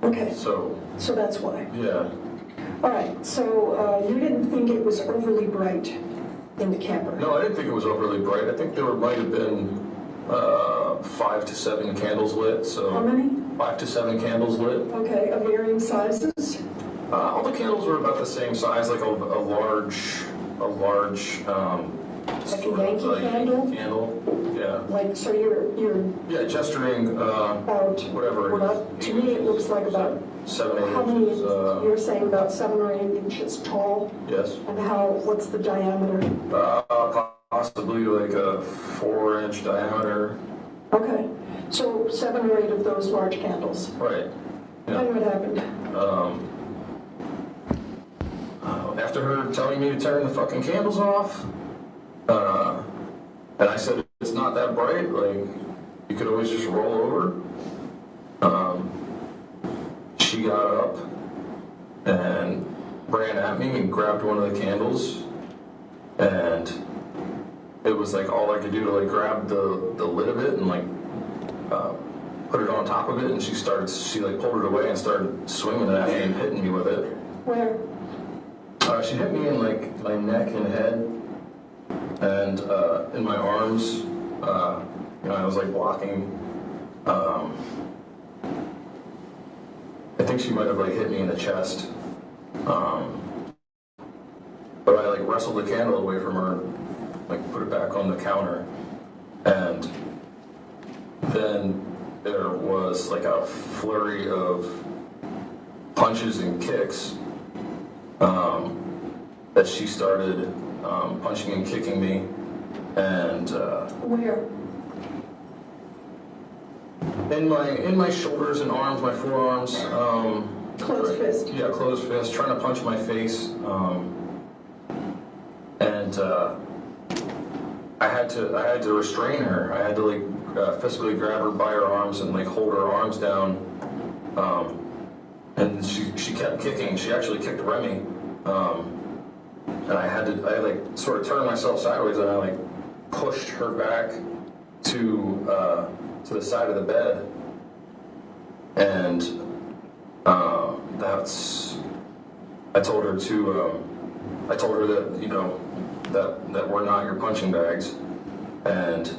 Okay, So, so that's why. yeah. All right, so you didn't think it was overly bright in the camper? No, I didn't think it was overly bright. I think there might have been 5 to 7 candles lit. So How many? 5 to 7 candles lit. Okay, of varying sizes? All the candles were about the same size, like a large, Like a Yankee candle? Candle, yeah. Like, so you're Yeah, gesturing, about, whatever. well, to me it looks like about, 7, 8 how many, inches. you're saying about 7 or 8 inches tall? Yes. And what's the diameter? Possibly like a 4-inch diameter. Okay, so 7 or 8 of those large candles. Right. Yeah. And what happened? After her telling me to turn the fucking candles off, and I said, it's not that bright, like, you could always just roll over. She got up and ran at me and grabbed one of the candles, and it was like all I could do to like grab the lid of it and like put it on top of it, and she like pulled it away and started swinging it at me and hitting me with it. Where? She hit me in like my neck and head, and in my arms. I was like blocking. I think she might have like hit me in the chest. But I like wrestled the candle away from her, like put it back on the counter, and then there was like a flurry of punches and kicks. That she started punching and kicking me, and Where? in my shoulders and arms, my forearms. Closed fist. Yeah, closed fist, trying to punch my face, and I had to restrain her. I had to like physically grab her by her arms and like hold her arms down, and she kept kicking. She actually kicked Remy. And I like sort of turned myself sideways, and I like pushed her back to the side of the bed, and I told her that that we're not your punching bags, and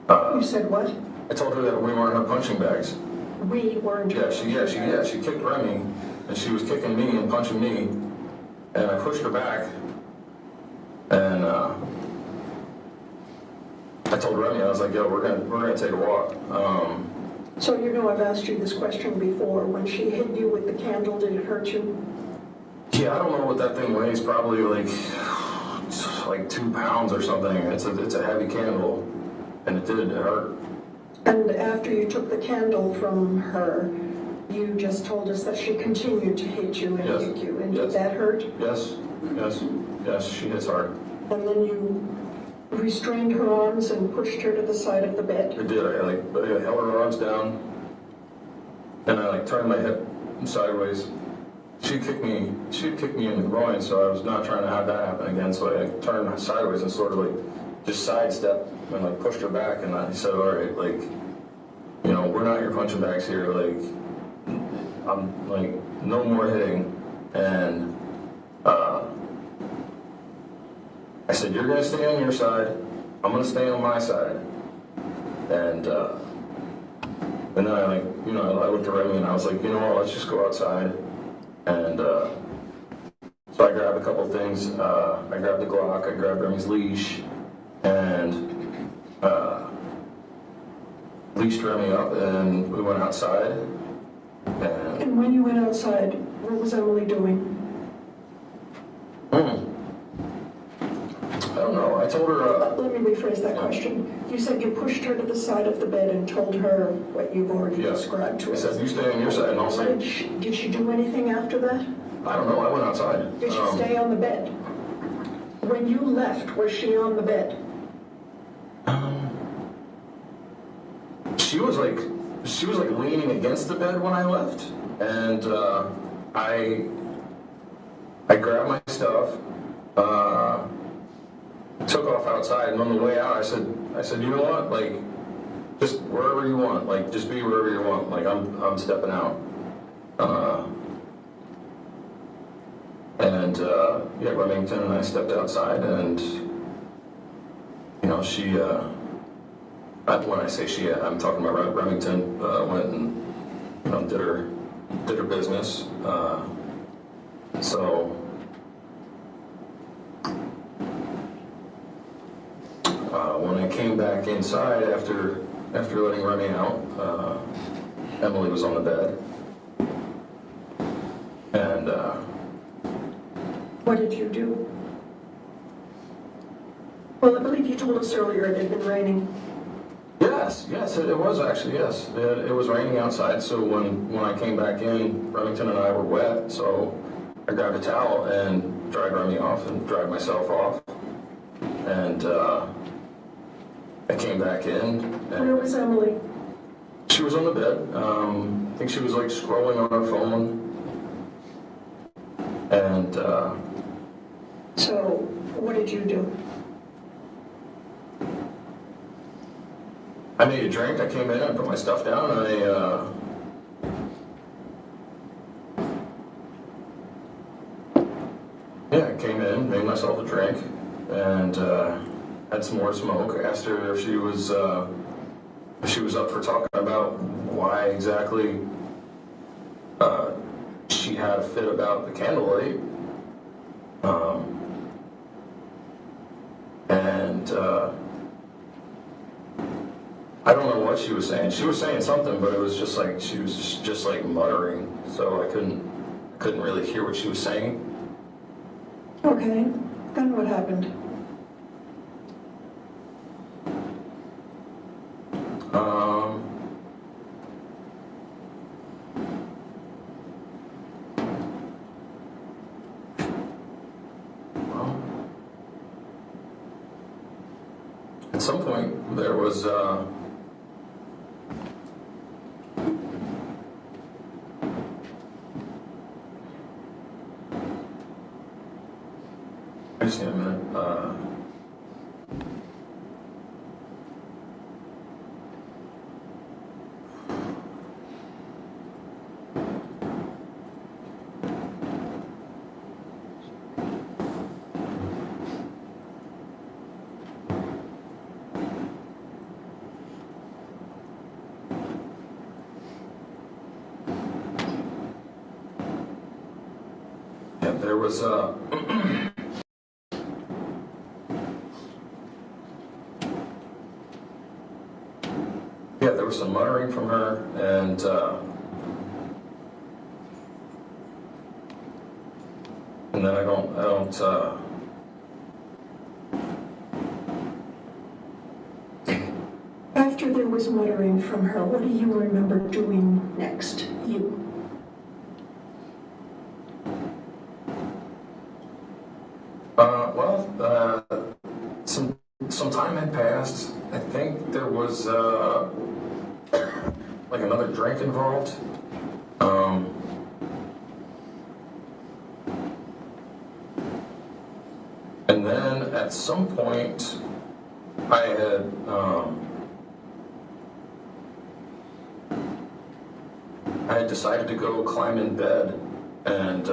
You said what? I told her that we weren't her punching bags. We weren't. She kicked Remy, and she was kicking me and punching me. And I pushed her back, and I told Remy, I was like, "Yo, we're gonna take a walk." So I've asked you this question before. When she hit you with the candle, did it hurt you? Yeah, I don't know what that thing weighs. Probably like 2 pounds or something. It's a heavy candle, and it hurt. And after you took the candle from her, you just told us that she continued to hit you and kick you. And did that hurt? Yes, she hits hard. And then you restrained her arms and pushed her to the side of the bed. I did. I held her arms down, and I like turned my hip sideways. She'd kick me in the groin, so I was not trying to have that happen again. So I turned sideways and sort of like just sidestepped and like pushed her back, and I said, "All right, like, we're not your punching bags here. Like, I'm like, no more hitting." And I said, "You're gonna stay on your side. I'm gonna stay on my side." And then I I looked at Remy and I was like, "You know what? Let's just go outside." And so I grabbed a couple things. I grabbed the Glock. I grabbed Remy's leash, and leashed Remy up, and we went outside. And when you went outside, what was Emily doing? I don't know. I told her. Let me rephrase that question. You said you pushed her to the side of the bed and told her what you've already described to us. I said, "You stay on your side," and I'll say. Did she do anything after that? I don't know. I went outside. Did she stay on the bed? When you left, was she on the bed? She was like leaning against the bed when I left, and I grabbed my stuff, took off outside, and on the way out, I said, "You know what? Like, just wherever you want. Like, just be wherever you want. Like, I'm stepping out." Yeah, Remington and I stepped outside, and she. When I say she, I'm talking about Remington. Went and did her business. So when I came back inside after letting Remy out, Emily was on the bed, and what did you do? Well, I believe you told us earlier it had been raining. Yes, it was actually, yes. It was raining outside, so when I came back in, Remington and I were wet, so I grabbed a towel and dried Remy off and dried myself off. And I came back in. And where was Emily? She was on the bed. I think she was like scrolling on her phone. And so, what did you do? I made a drink. I came in, I put my stuff down, and I came in, made myself a drink, and had some more smoke. Asked her if she was up for talking about why exactly she had a fit about the candlelight. I don't know what she was saying. She was saying something, but it was just like she was just like muttering, so I couldn't really hear what she was saying. Okay, then what happened? Well, at some point there was I just need a minute. Yeah, there was yeah, there was some muttering from her, and then I don't. After there was muttering from her, what do you remember doing next? You. Some time had passed. I think there was like another drink involved. And then at some point, I had decided to go climb in bed. And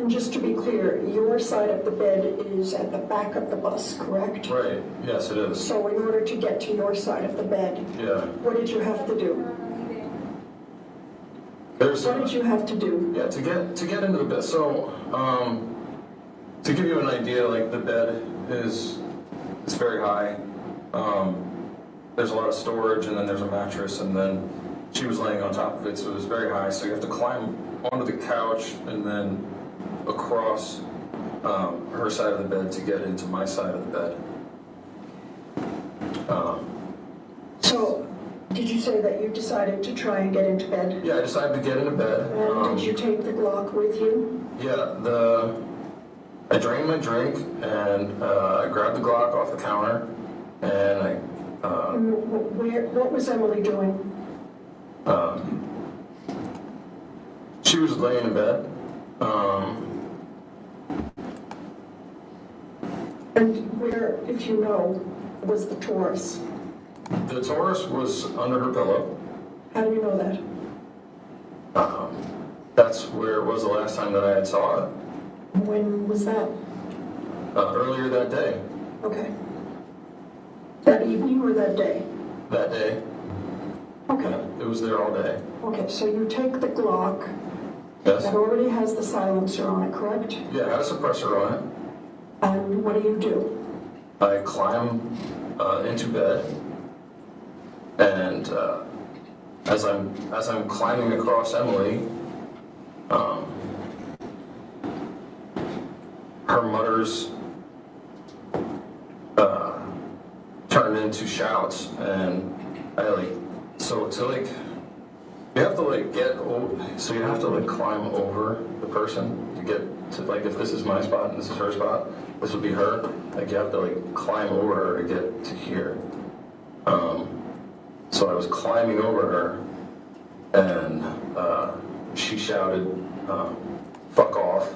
just to be clear, your side of the bed is at the back of the bus, correct? Right, yes it is. So in order to get to your side of the bed, Yeah. what did you have to do? What did you have to do? Yeah, to get into the bed. So, to give you an idea, like the bed it's very high. There's a lot of storage, and then there's a mattress, and then she was laying on top of it, so it was very high. So you have to climb onto the couch and then across her side of the bed to get into my side of the bed. So, did you say that you decided to try and get into bed? Yeah, I decided to get into bed. And did you take the Glock with you? Yeah, I drained my drink, and I grabbed the Glock off the counter, and what was Emily doing? She was laying in bed. And where, if you know, was the Taurus? The Taurus was under her pillow. How do you know that? That's where it was the last time that I had saw it. When was that? Earlier that day. Okay. That evening or that day? That day. Okay. It was there all day. Okay, so you take the Glock Yes. that already has the silencer on it, correct? Yeah, it had a suppressor on it. And what do? I climb into bed, and as I'm climbing across Emily, her mutters turned into shouts, and I you have to so you have to climb over the person to get to, if this is my spot and this is her spot, this would be her, you have to climb over her to get to here. So I was climbing over her, and she shouted, fuck off,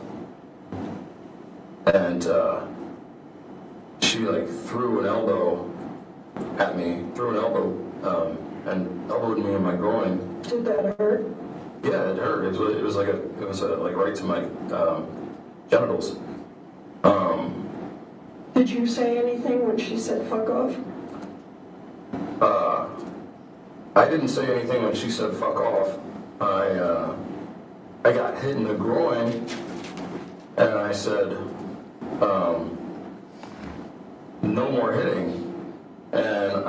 and she threw an elbow at me, and elbowed me in my groin. Did that hurt? Yeah, it hurt. It was right to my genitals. Did you say anything when she said fuck off? I didn't say anything when she said fuck off. I got hit in the groin, and I said, no more hitting. And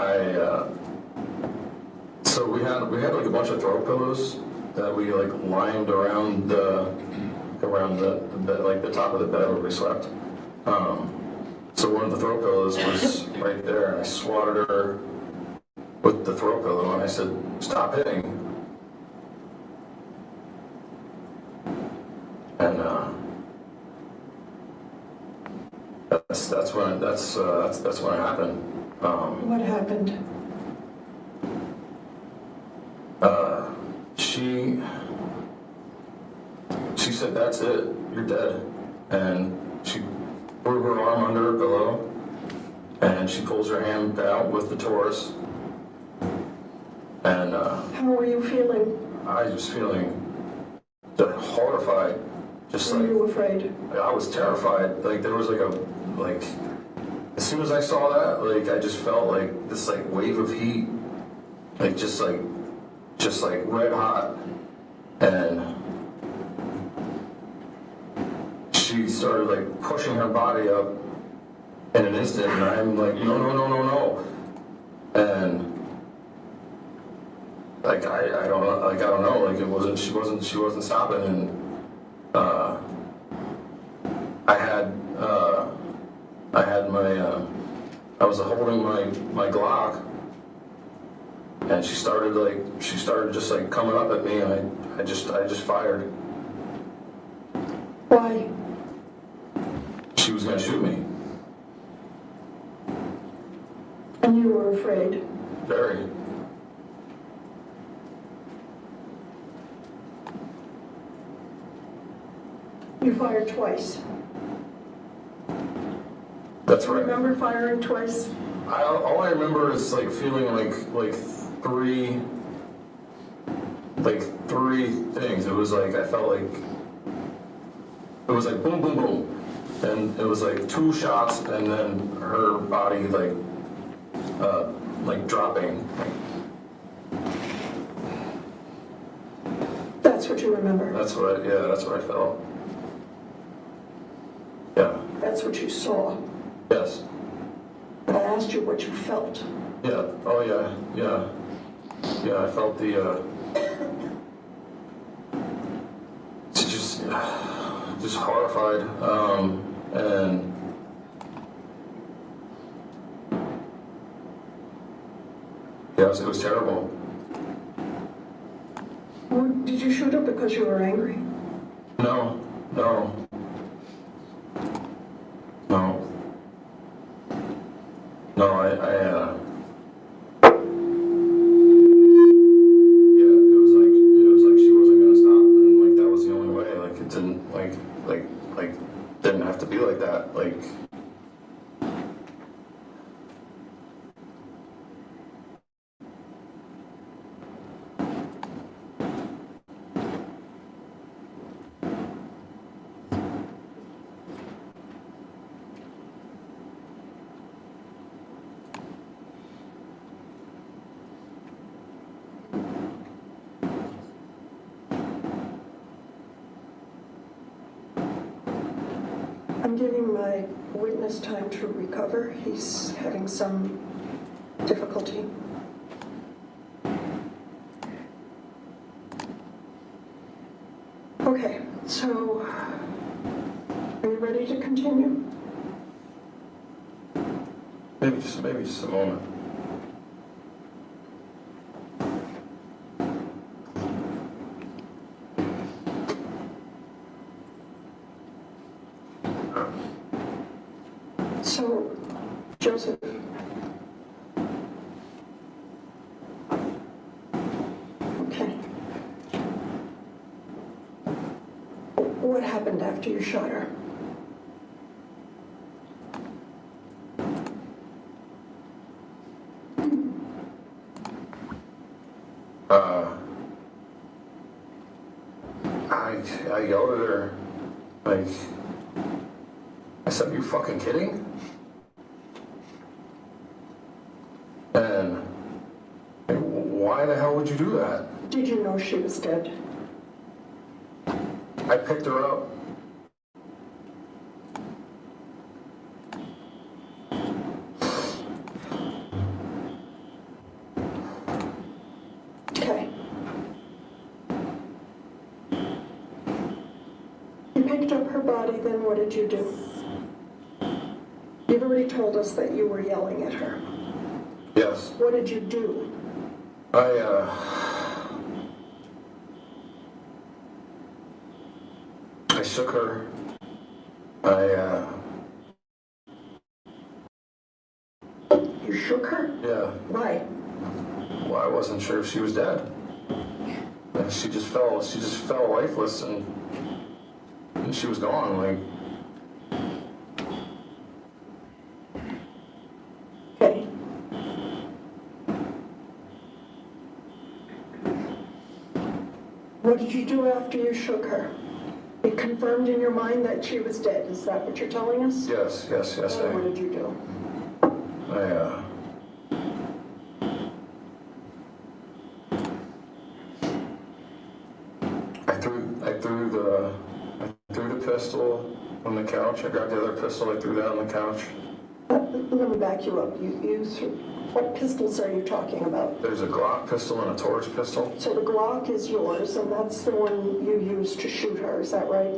so we had a bunch of throw pillows that we lined around the bed, the top of the bed where we slept. So one of the throw pillows was right there, and I swatted her with the throw pillow, and I said, stop hitting. And that's when it happened. What happened? She said, that's it, you're dead. And she threw her arm under her pillow, and she pulls her hand out with the Taurus. And how were you feeling? I was just feeling horrified. Were you afraid? I was terrified. There was as soon as I saw that, I just felt this wave of heat, just red hot. And she started pushing her body up in an instant, and I'm no. And I don't know, she wasn't stopping. And I was holding my Glock, and she started just coming up at me, and I just fired. Why? She was gonna shoot me. And you were afraid? Very. You fired twice. That's Do you right. remember firing twice? All I remember is feeling three things. It was I felt it was boom, boom, boom, and it was two shots, and then her body dropping. That's what you remember? That's what I felt. Yeah. That's what you saw? Yes. But I asked you what you felt. Yeah. Oh yeah. Yeah. Yeah. I felt just horrified. And yeah, it was terrible. Did you shoot her because you were angry? No. It was she wasn't gonna stop, and that was the only way. It didn't have to be like that. I'm giving my witness time to recover. He's having some difficulty. Okay, so are you ready to continue? Maybe just a moment. So, Joseph, okay. What happened after you shot her? I yelled at her, like, I said, "Are you fucking kidding?" And like, why the hell would you do that? Did you know she was dead? I picked her up. Okay. You picked up her body, then what did you do? You've already told us that you were yelling at her. Yes. What did you do? I shook her. You shook her? Yeah. Why? Well, I wasn't sure if she was dead. And she just fell lifeless, and she was gone. Like, Okay. What did you do after you shook her? It confirmed in your mind that she was dead. Is that what you're telling us? yes. And what did you do? I threw the pistol on the couch. I grabbed the other pistol. I threw that on the couch. Let me back you up. What pistols are you talking about? There's a Glock pistol and a Taurus pistol. So the Glock is yours, and that's the one you used to shoot her. Is that right?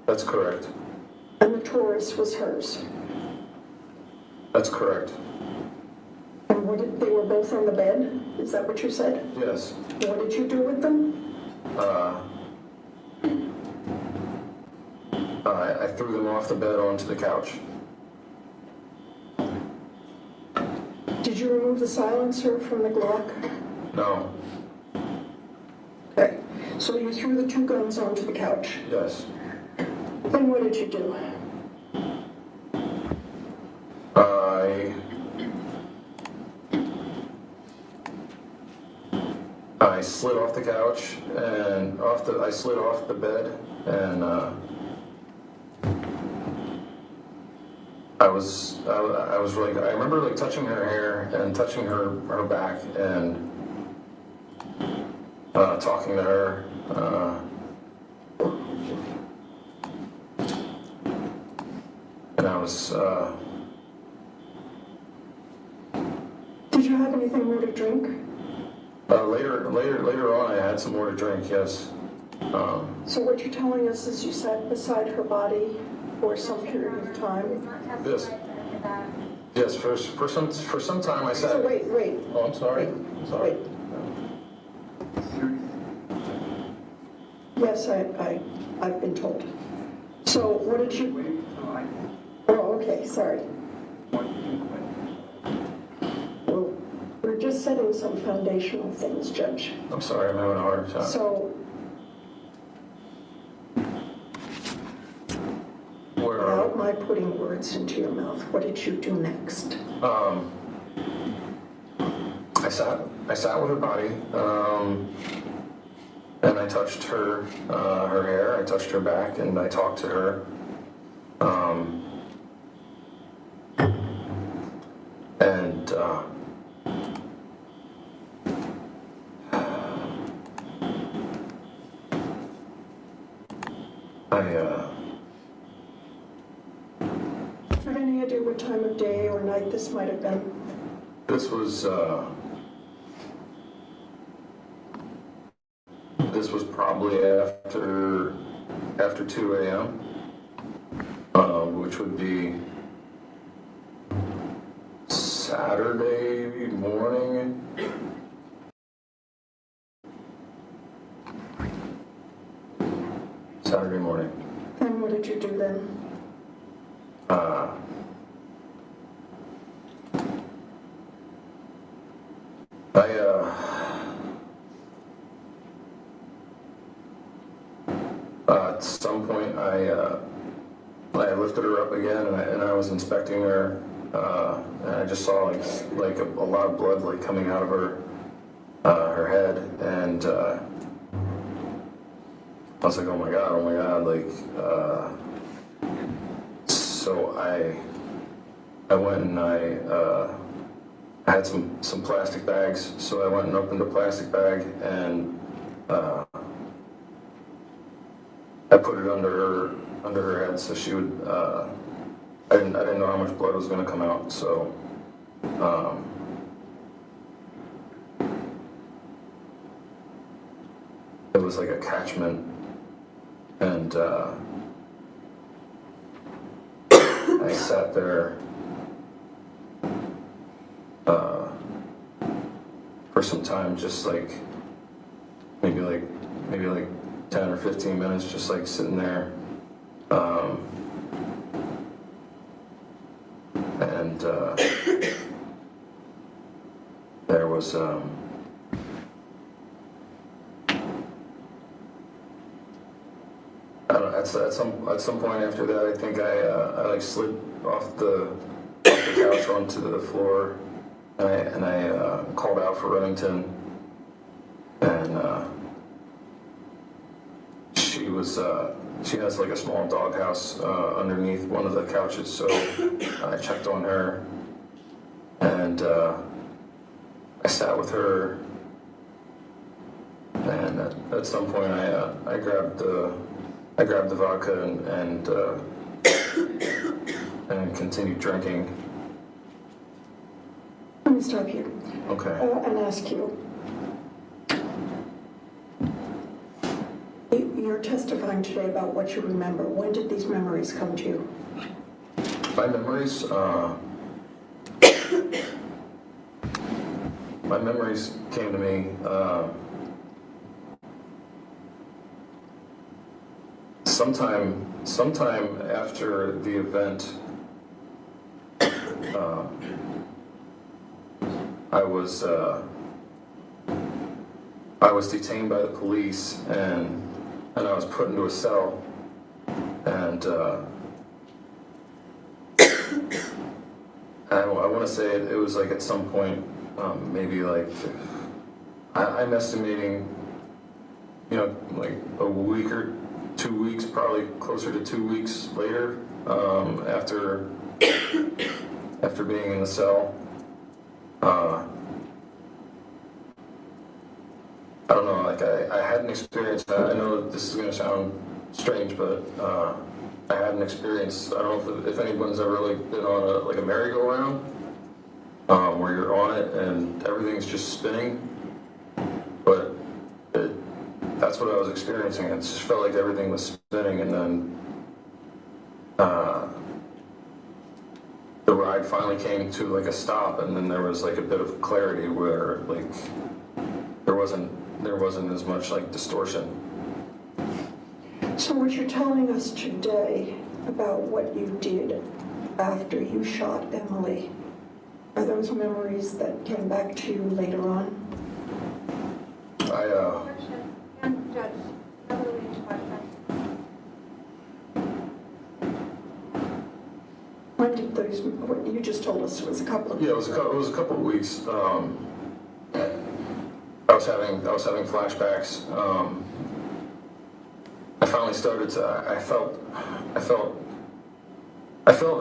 That's correct. And the Taurus was hers. That's correct. And they were both on the bed? Is that what you said? Yes. What did you do with them? I threw them off the bed onto the couch. Did you remove the silencer from the Glock? No. Okay. So you threw the two guns onto the couch. Yes. Then what did you do? I slid off the couch and I slid off the bed, and I was really, I remember like touching her hair and touching her back and talking to her. And I was. Did you have anything more to drink? Later on, I had some more to drink. Yes. So what you're telling us is you sat beside her body for some period of time. Yes. Yes. For some time, I sat. So wait. Oh, I'm sorry. Wait. Yes, I've been told. So what did you? Oh, okay. Sorry. Well, we're just setting some foundational things, Judge. I'm sorry. I'm having a hard time. So. Without my putting words into your mouth, what did you do next? I sat with her body, and I touched her hair. I touched her back, and I talked to her. And night this might have been? This was probably after 2 a.m., which would be Saturday morning. Saturday morning. And what did you do then? At some point I lifted her up again and I was inspecting her, and I just saw like a lot of blood like coming out of her head, and I was like, oh my god, like, so I went and I had some plastic bags, so I went and opened a plastic bag and I put it under her head so she would, I didn't know how much blood was going to come out, so it was like a catchment, and I sat there for some time, just like maybe like 10 or 15 minutes, just like sitting there, and there was I don't know, at some point after that, I think I like slid off the couch onto the floor, and I called out for Remington, and she has like a small doghouse underneath one of the couches, so I checked on her, and I sat with her, and at some point I grabbed the vodka and continued drinking. Let me stop you. Okay. And ask you. You're testifying today about what you remember. When did these memories come to you? My memories came to me sometime after the event. I was detained by the police, and I was put into a cell, and I want to say it was like at some point, maybe like, I'm estimating, like a week or 2 weeks, probably closer to 2 weeks later, after being in the cell. I don't know, like I had an experience. I know this is going to sound strange, but I had an experience. I don't know if anyone's ever like been on a merry-go-round, where you're on it and everything's just spinning, but that's what I was experiencing. It just felt like everything was spinning, and then the ride finally came to like a stop, and then there was like a bit of clarity where like there wasn't as much like distortion. So what you're telling us today about what you did after you shot Emily, are those memories that came back to you later on? And Judge, another leading question. When did those, what you just told us was a couple of... Yeah, it was a couple of weeks. I was having flashbacks. I finally started to. I felt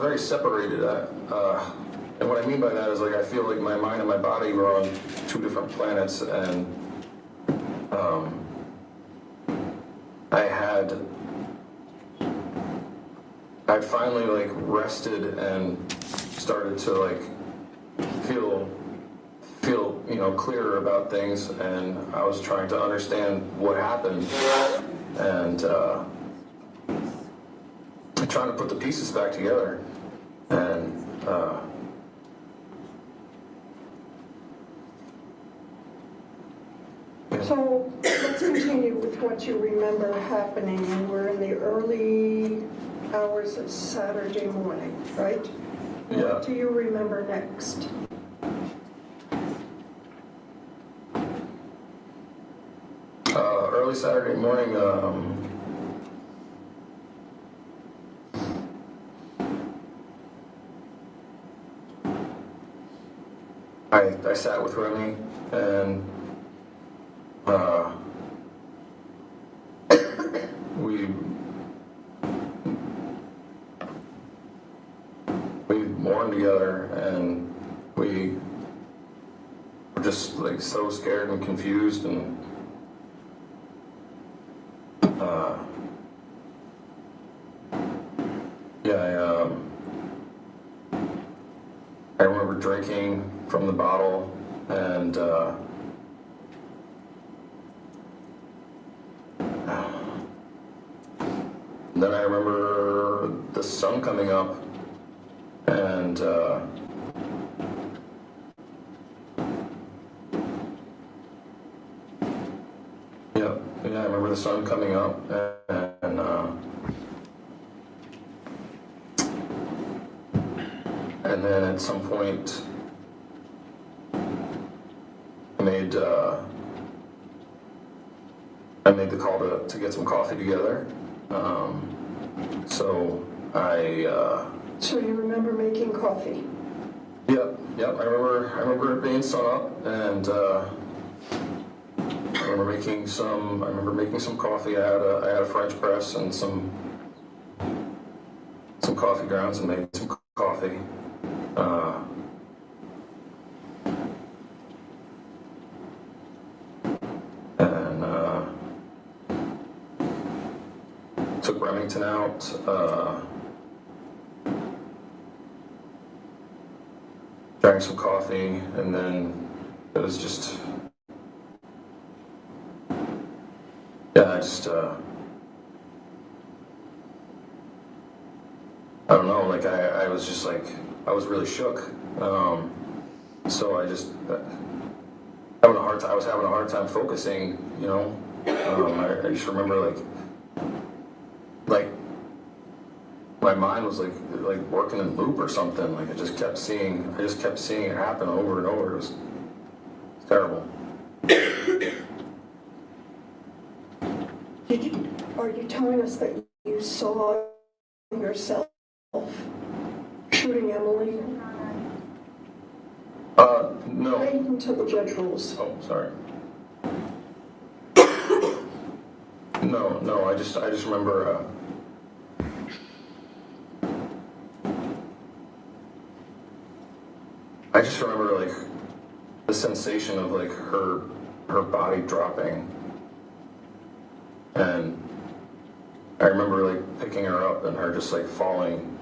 very separated. And what I mean by that is like I feel like my mind and my body were on two different planets, and I'd finally like rested and started to like feel clearer about things, and I was trying to understand what happened, and trying to put the pieces back together, and So let's continue with what you remember happening, and we're in the early hours of Saturday morning, right? Yeah. What do you remember next? Early Saturday morning, I sat with Remy, and we mourned together, and we were just like so scared and confused, and yeah, I remember drinking from the bottle, and then I remember the sun coming up, and yeah, I remember the sun coming up, and then at some point I made the call to get some coffee together. So So you remember making coffee? Yep. I remember it being sun up, and I remember making some coffee. I had a French press and some coffee grounds, and made some coffee. And took Remington out. Drank some coffee, and then it was just, I don't know, like I was just like, I was really shook. So I was having a hard time focusing, I just remember like my mind was like working in loop or something. Like I just kept seeing it happen over and over. It was terrible. Are you telling us that you saw yourself shooting Emily? No. Wait until the judge rules. Oh, sorry. No, I just remember, like the sensation of like her body dropping, and I remember like picking her up and her just like falling,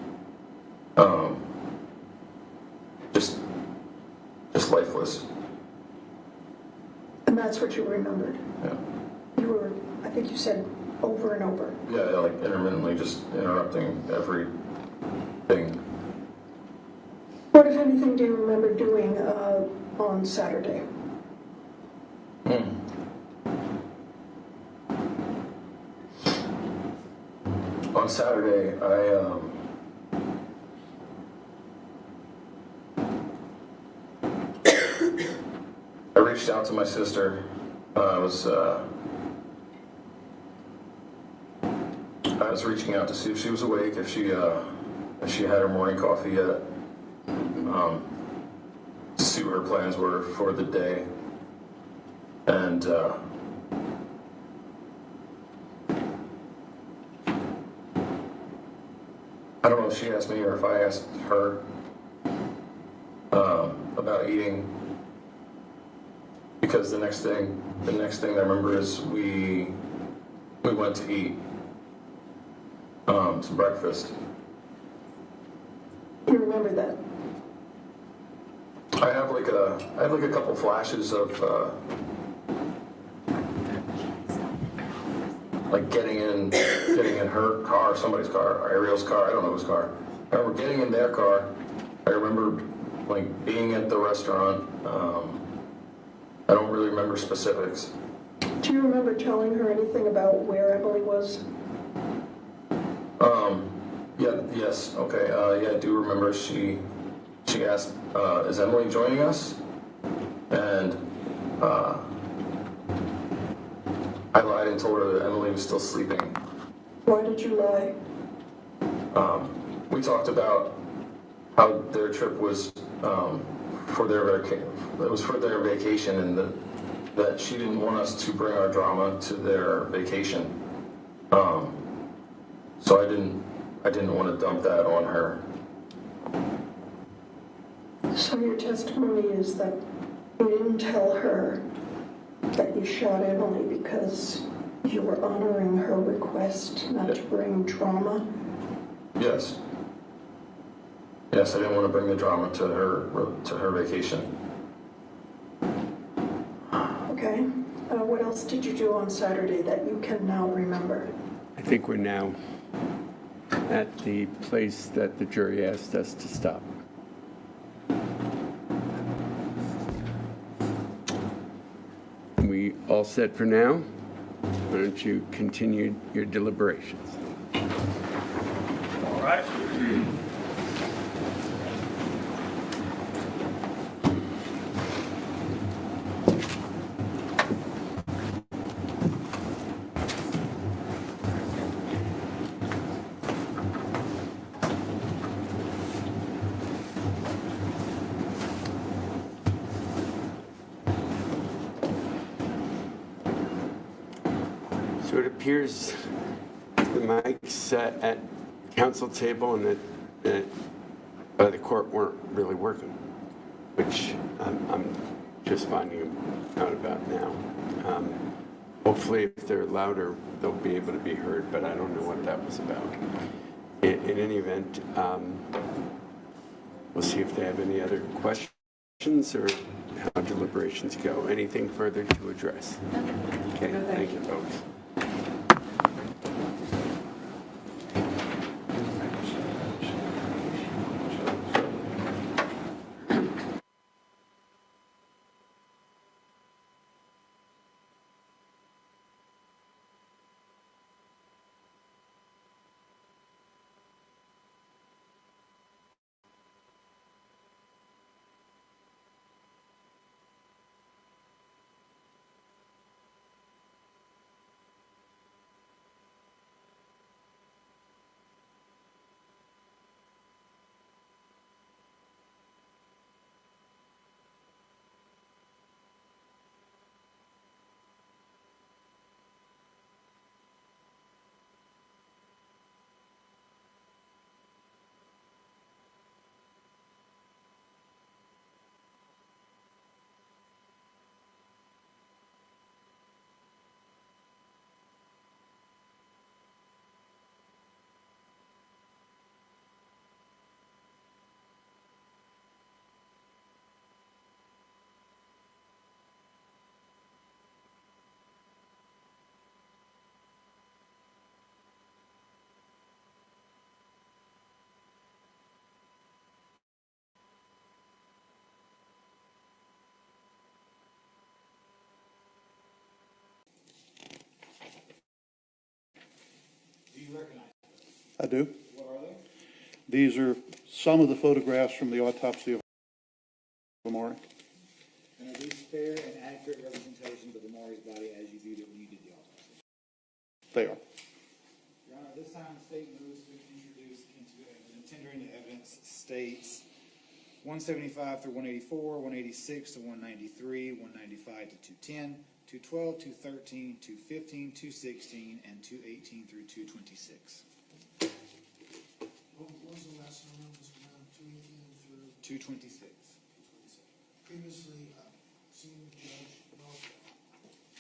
just lifeless. And that's what you remembered? Yeah. You were, I think you said, over and over. Yeah, like intermittently just interrupting everything. What, if anything, do you remember doing on Saturday? On Saturday, I reached out to my sister. I was reaching out to see if she was awake, if she had her morning coffee yet, to see what her plans were for the day, and I don't know if she asked me or if I asked her about eating, because the next thing I remember is we went to eat some breakfast. You remember that? I have like a couple flashes of like getting in her car, somebody's car, Ariel's car, I don't know whose car. I remember getting in their car. I remember like being at the restaurant. I don't really remember specifics. Do you remember telling her anything about where Emily was? Yeah, yes, okay, yeah, I do remember she asked, is Emily joining us? And I lied and told her that Emily was still sleeping. Why did you lie? We talked about how their trip was for their vacation, and that she didn't want us to bring our drama to their vacation. So I didn't want to dump that on her. So your testimony is that you didn't tell her that you shot Emily because you were honoring her request not to bring drama? Yes. Yes, I didn't want to bring the drama to her vacation. Okay. What else did you do on Saturday that you can now remember? I think we're now at the place that the jury asked us to stop. We all set for now? Why don't you continue your deliberations? All right. So it appears the mics at council table and that the court weren't really working, which I'm just finding out about now. Hopefully, if they're louder, they'll be able to be heard, but I don't know what that was about. In any event, we'll see if they have any other questions or how deliberations go. Anything further to address? Okay, thank you, folks. Do you recognize? I do. What are they? These are some of the photographs from the autopsy of Amari. And are these fair and accurate representations of Amari's body as you viewed it when you did the autopsy? They are. Your Honor, this time the state moves to introduce into evidence, tendering the evidence states 175 through 184, 186 to 193, 195 to 210, 212, 213, 215, 216, and 218 through 226. What was the last one? It was around 218 through 226. previously seen Judge Welch.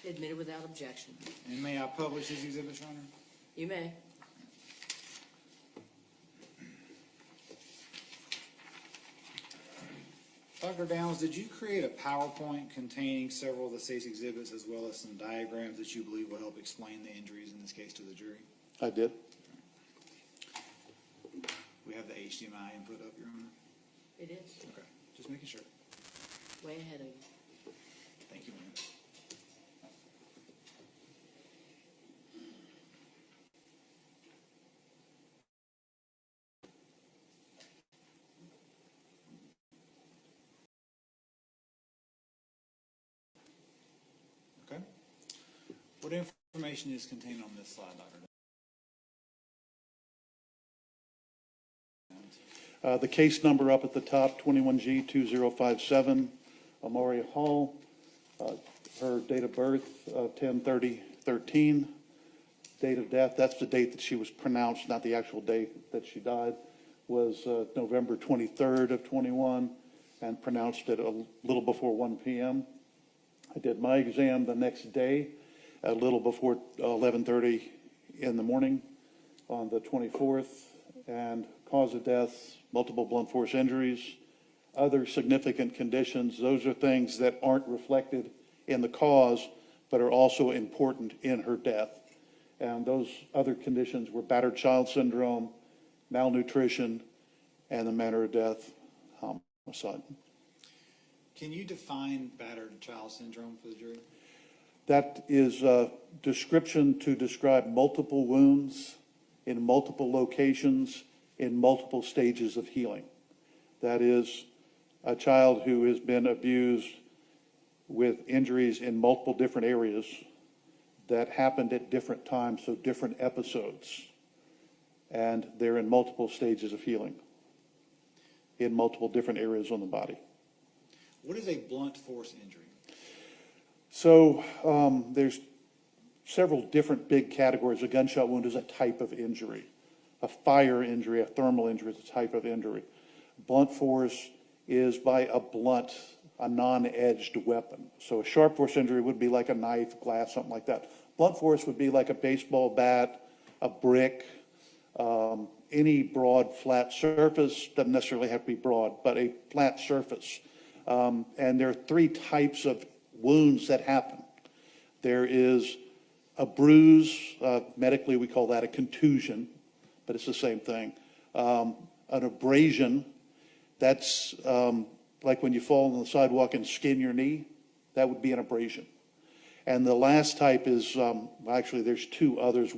Admitted without objection. And may I publish these exhibits, Your Honor? You may. Dr. Downs, did you create a PowerPoint containing several of the state's exhibits as well as some diagrams that you believe will help explain the injuries in this case to the jury? I did. We have the HDMI input up, Your Honor? It is. Okay, just making sure. Way ahead of you. Thank you, ma'am. Okay. What information is contained on this slide, Dr. Downs? The case number up at the top, 21G2057, Amari Hall. Her date of birth, 10/30/13. Date of death, that's the date that she was pronounced, not the actual date that she died, was November 23rd of 21, and pronounced at a little before 1 p.m. I did my exam the next day, a little before 11:30 in the morning on the 24th, and cause of death, multiple blunt force injuries, other significant conditions. Those are things that aren't reflected in the cause, but are also important in her death. And those other conditions were battered child syndrome, malnutrition, and the manner of death, homicide. Can you define battered child syndrome for the jury? That is a description to describe multiple wounds in multiple locations in multiple stages of healing. That is a child who has been abused with injuries in multiple different areas that happened at different times, so different episodes. And they're in multiple stages of healing in multiple different areas on the body. What is a blunt force injury? So there's several different big categories. A gunshot wound is a type of injury. A fire injury, a thermal injury is a type of injury. Blunt force is by a blunt, a non-edged weapon. So a sharp force injury would be like a knife, glass, something like that. Blunt force would be like a baseball bat, a brick, any broad, flat surface. Doesn't necessarily have to be broad, but a flat surface. And there are three types of wounds that happen. There is a bruise, medically we call that a contusion, but it's the same thing. An abrasion, that's like when you fall on the sidewalk and skin your knee, that would be an abrasion. And the last type is, actually there's two others,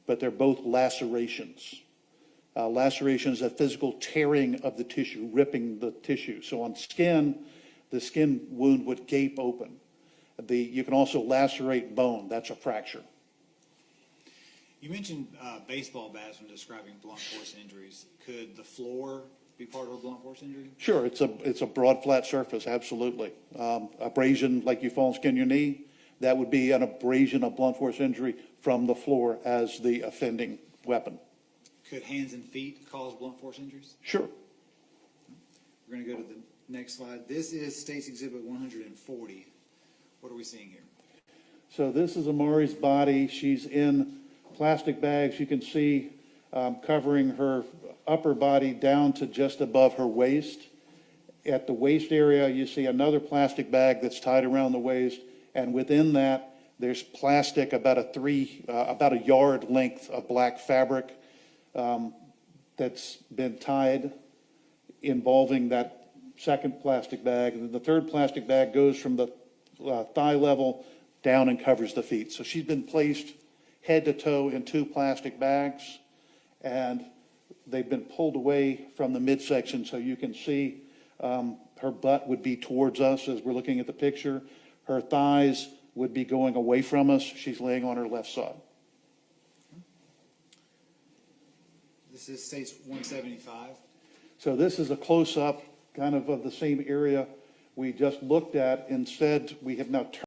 but they're both lacerations. Laceration is a physical tearing of the tissue, ripping the tissue. So on skin, the skin wound would gape open. You can also lacerate bone, that's a fracture. You mentioned baseball bats when describing blunt force injuries. Could the floor be part of a blunt force injury? Sure, it's a broad, flat surface, absolutely. Abrasion, like you fall and skin your knee, that would be an abrasion, a blunt force injury from the floor as the offending weapon. Could hands and feet cause blunt force injuries? Sure. We're going to go to the next slide. This is State's Exhibit 140. What are we seeing here? So this is Amari's body. She's in plastic bags. You can see covering her upper body down to just above her waist. At the waist area, you see another plastic bag that's tied around the waist, and within that, there's plastic about a yard length of black fabric that's been tied, involving that second plastic bag. And then the third plastic bag goes from the thigh level down and covers the feet. So she's been placed head to toe in two plastic bags, and they've been pulled away from the midsection, so you can see her butt would be towards us as we're looking at the picture. Her thighs would be going away from us. She's laying on her left side. This is State's 175. So this is a close-up kind of the same area we just looked at. Instead, we have now turned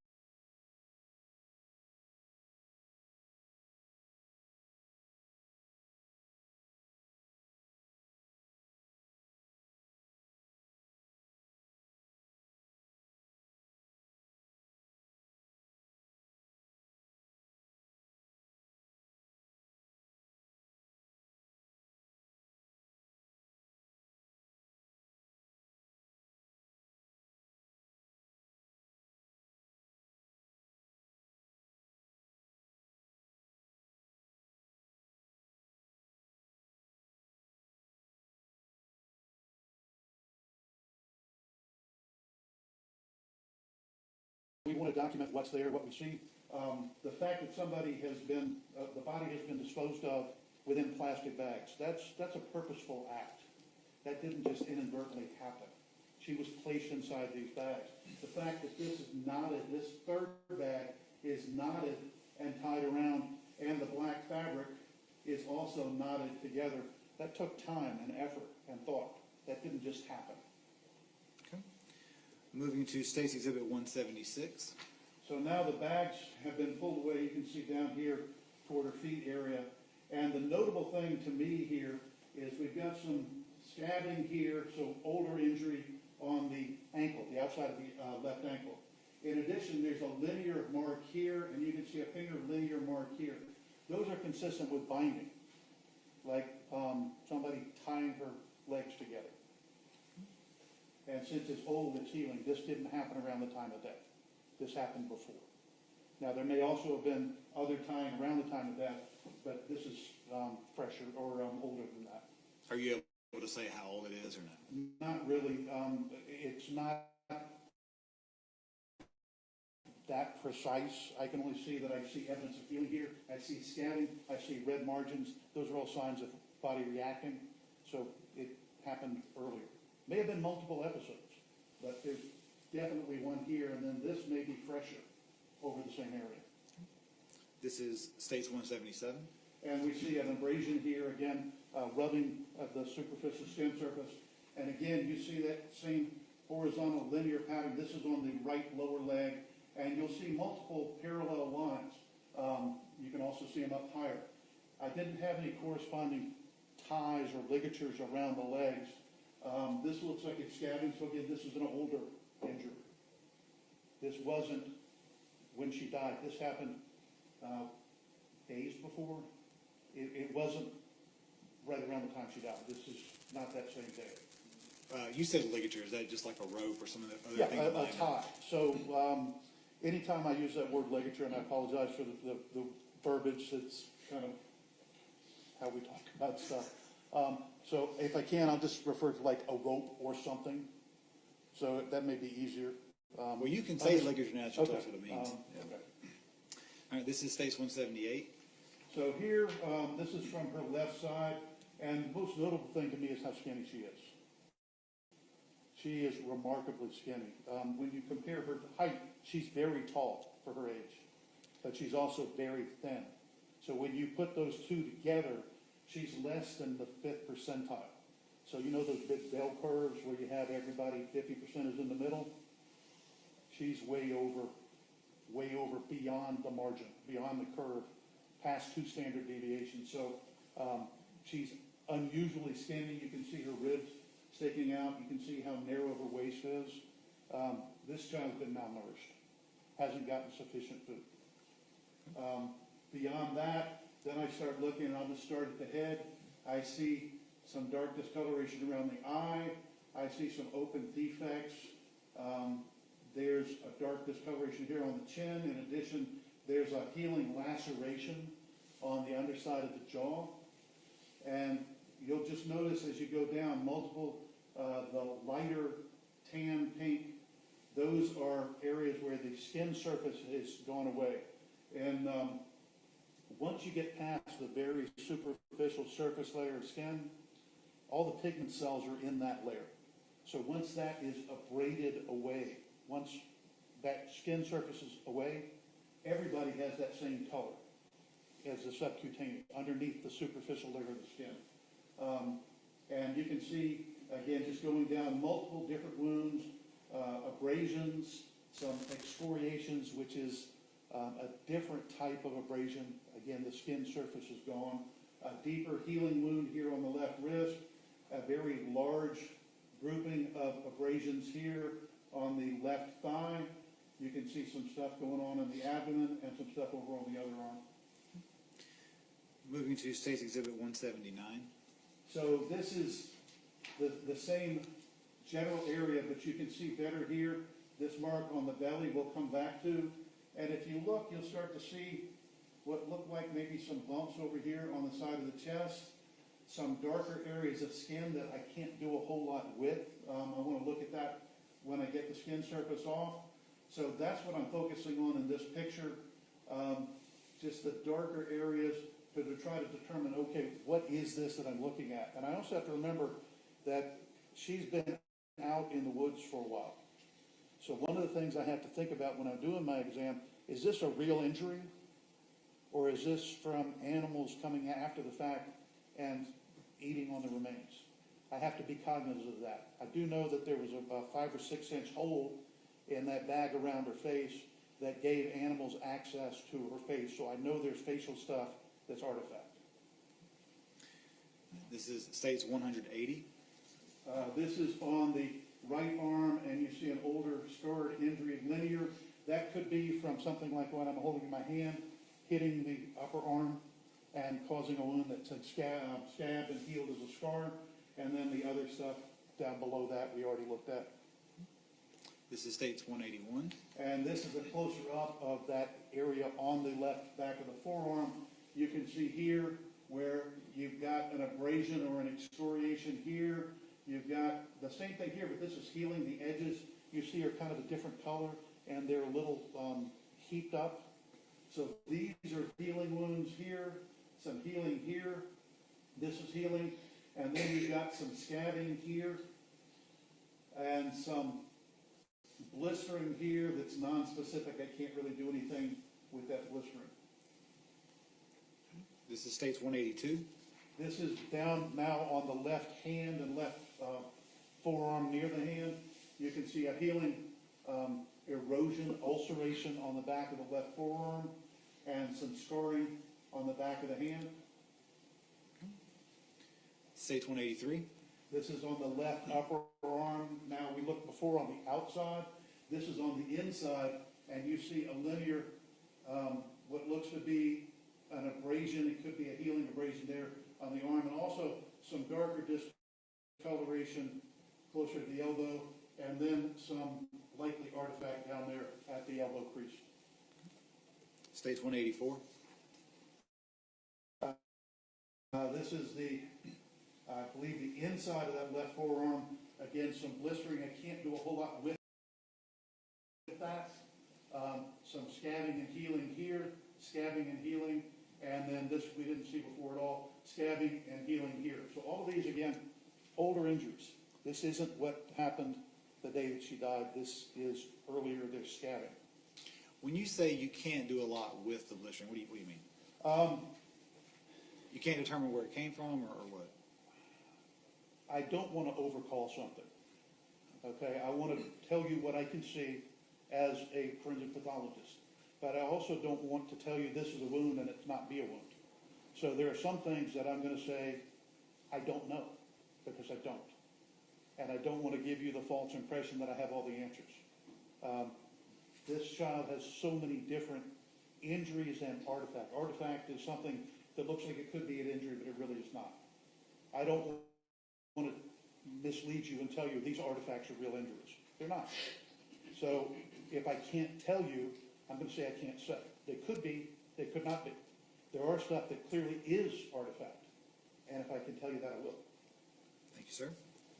we want to document what's there, what we see. The fact that somebody has been, the body has been disposed of within plastic bags, that's a purposeful act. That didn't just inadvertently happen. She was placed inside these bags. The fact that this is knotted, this third bag is knotted and tied around, and the black fabric is also knotted together, that took time and effort and thought. That didn't just happen. Okay. Moving to State's Exhibit 176. So now the bags have been pulled away. You can see down here toward her feet area. And the notable thing to me here is we've got some scabbing here, so older injury on the ankle, the outside of the left ankle. In addition, there's a linear mark here, and you can see a finger linear mark here. Those are consistent with binding, like somebody tying her legs together. And since it's old, it's healing. This didn't happen around the time of death. This happened before. Now, there may also have been other tying around the time of death, but this is fresher or older than that. Are you able to say how old it is or not? Not really. It's not that precise. I can only see that I see evidence of healing here. I see scabbing. I see red margins. Those are all signs of body reacting. So it happened earlier. May have been multiple episodes, but there's definitely one here, and then this may be fresher over the same area. This is State's 177. And we see an abrasion here, again, rubbing of the superficial skin surface. And again, you see that same horizontal linear pattern. This is on the right lower leg, and you'll see multiple parallel lines. You can also see them up higher. I didn't have any corresponding ties or ligatures around the legs. This looks like it's scabbing, so again, this is an older injury. This wasn't when she died. This happened days before. It wasn't right around the time she died. This is not that same day. You said ligature. Is that just like a rope or some of the other Yeah, things? a tie. So anytime I use that word ligature, and I apologize for the verbiage, it's kind of how we talk about stuff. So if I can, I'll just refer to like a rope or something. So that may be easier. Well, you can say ligature now. That's Okay. what it means. Yeah. Okay. All right, this is State's 178. So here, this is from her left side, and the most notable thing to me is how skinny she is. She is remarkably skinny. When you compare her height, she's very tall for her age, but she's also very thin. So when you put those two together, she's less than the 5th percentile. So you know those big bell curves where you have everybody 50% is in the middle? She's way over beyond the margin, beyond the curve, past 2 standard deviations. So she's unusually skinny. You can see her ribs sticking out. You can see how narrow her waist is. This child's been malnourished, hasn't gotten sufficient food. Beyond that, then I start looking, and I'll just start at the head. I see some dark discoloration around the eye. I see some open defects. There's a dark discoloration here on the chin. In addition, there's a healing laceration on the underside of the jaw. And you'll just notice as you go down, multiple, the lighter tan, pink, those are areas where the skin surface has gone away. And once you get past the very superficial surface layer of skin, all the pigment cells are in that layer. So once that is abraded away, once that skin surface is away, everybody has that same color as the subcutaneous, underneath the superficial layer of the skin. And you can see, again, just going down, multiple different wounds, abrasions, some excoriations, which is a different type of abrasion. Again, the skin surface is gone. A deeper healing wound here on the left wrist, a very large grouping of abrasions here on the left thigh. You can see some stuff going on in the abdomen and some stuff over on the other arm. Moving to State's Exhibit 179. So this is the same general area, but you can see better here. This mark on the belly we'll come back to. And if you look, you'll start to see what look like maybe some bumps over here on the side of the chest, some darker areas of skin that I can't do a whole lot with. I want to look at that when I get the skin surface off. So that's what I'm focusing on in this picture, just the darker areas to try to determine, okay, what is this that I'm looking at? And I also have to remember that she's been out in the woods for a while. So one of the things I have to think about when I'm doing my exam, is this a real injury? Or is this from animals coming after the fact and eating on the remains? I have to be cognizant of that. I do know that there was a 5 or 6 inch hole in that bag around her face that gave animals access to her face. So I know there's facial stuff that's artifact. This is states 180. This is on the right arm, and you see an older scarred injury, linear. That could be from something like what I'm holding in my hand, hitting the upper arm and causing a wound that's scabbed and healed as a scar. And then the other stuff down below that we already looked at. This is states 181. And this is a closer up of that area on the left back of the forearm. You can see here where you've got an abrasion or an excoriation here. You've got the same thing here, but this is healing. The edges you see are kind of a different color, and they're a little heaped up. So these are healing wounds here, some healing here. This is healing. And then you've got some scabbing here and some blistering here that's non-specific. I can't really do anything with that blistering. This is states 182. This is down now on the left hand and left forearm near the hand. You can see a healing erosion, ulceration on the back of the left forearm and some scarring on the back of the hand. States 183. This is on the left upper arm. Now we looked before on the outside. This is on the inside, and you see a linear, what looks to be an abrasion. It could be a healing abrasion there on the arm, and also some darker discoloration closer to the elbow, and then some likely artifact down there at the elbow crease. States 184. This is I believe the inside of that left forearm. Again, some blistering. I can't do a whole lot with that. Some scabbing and healing here, scabbing and healing, and then this we didn't see before at all, scabbing and healing here. So all of these, again, older injuries. This isn't what happened the day that she died. This is earlier, there's scabbing. When you say you can't do a lot with the blistering, what do you mean? You can't determine where it came from or what? I don't want to overcall something. Okay, I want to tell you what I can see as a forensic pathologist. But I also don't want to tell you this is a wound and it's not be a wound. So there are some things that I'm going to say, I don't know, because I don't. And I don't want to give you the false impression that I have all the answers. This child has so many different injuries and artifact. Artifact is something that looks like it could be an injury, but it really is not. I don't want to mislead you and tell you these artifacts are real injuries. They're not. So if I can't tell you, I'm going to say I can't say. They could be, they could not be. There are stuff that clearly is artifact. And if I can tell you that, I will. Thank you, sir.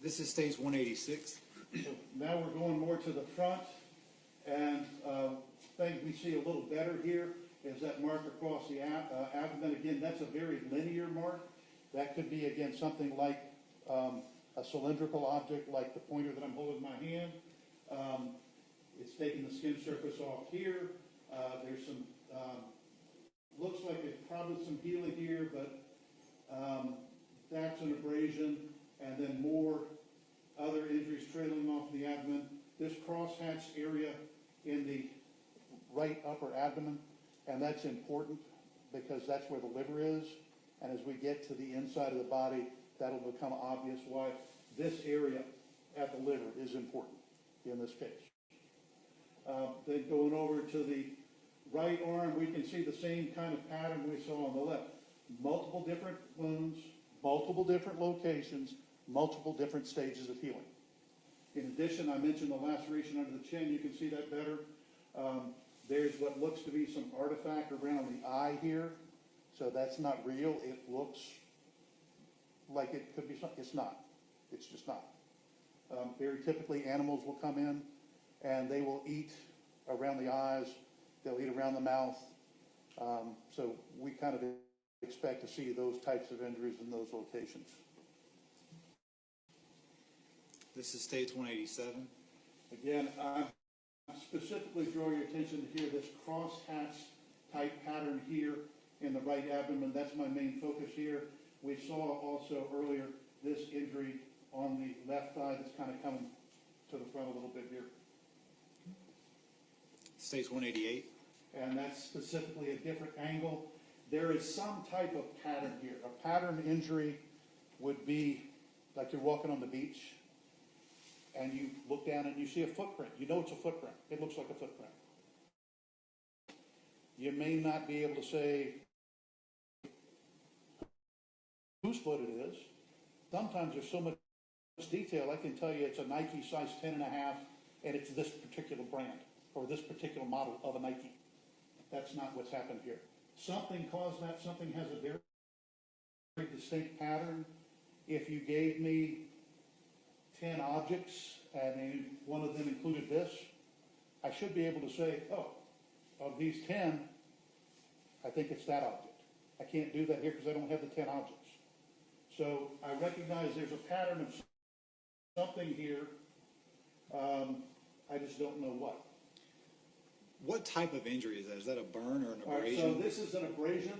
This is states 186. So now we're going more to the front. And thing we see a little better here is that mark across the abdomen. Again, that's a very linear mark. That could be, again, something like a cylindrical object like the pointer that I'm holding in my hand. It's taking the skin surface off here. There's some, looks like there's probably some healing here, but that's an abrasion, and then more other injuries trailing off the abdomen. This crosshatch area in the right upper abdomen, and that's important because that's where the liver is. And as we get to the inside of the body, that'll become obvious why this area at the liver is important in this case. Then going over to the right arm, we can see the same kind of pattern we saw on the left. Multiple different wounds, multiple different locations, multiple different stages of healing. In addition, I mentioned the laceration under the chin. You can see that better. There's what looks to be some artifact around the eye here. So that's not real. It looks like it could be something. It's not. It's just not. Very typically, animals will come in and they will eat around the eyes, they'll eat around the mouth. So we kind of expect to see those types of injuries in those locations. This is States 187. Again, I specifically draw your attention to here, this crosshatch type pattern here in the right abdomen. That's my main focus here. We saw also earlier this injury on the left thigh that's kind of coming to the front a little bit here. States 188. And that's specifically a different angle. There is some type of pattern here. A pattern injury would be like you're walking on the beach and you look down and you see a footprint. You know it's a footprint. It looks like a footprint. You may not be able to say whose foot it is. Sometimes there's so much detail, I can tell you it's a Nike size 10.5 and it's this particular brand or this particular model of a Nike. That's not what's happened here. Something caused that. Something has a very, very distinct pattern. If you gave me 10 objects and one of them included this, I should be able to say, oh, of these 10, I think it's that object. I can't do that here because I don't have the 10 objects. So I recognize there's a pattern of something here. I just don't know what. What type of injury is that? Is that a burn or an All right, abrasion? so this is an abrasion,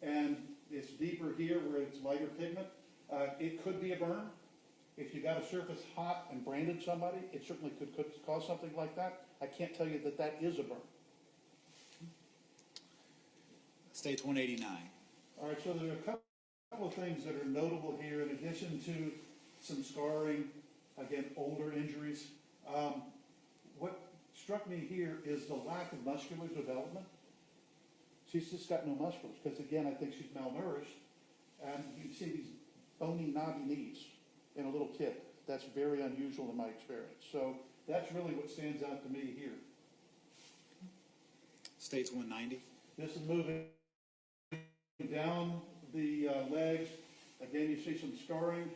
and it's deeper here where it's lighter pigment. It could be a burn. If you got a surface hot and branded somebody, it certainly could cause something like that. I can't tell you that that is a burn. States 189. All right, so there are a couple of things that are notable here in addition to some scarring, again, older injuries. What struck me here is the lack of muscular development. She's just got no muscles because, again, I think she's malnourished. And you see these bony, knobby knees in a little kid. That's very unusual in my experience. So that's really what stands out to me here. States 190. This is moving down the legs. Again, you see some scarring.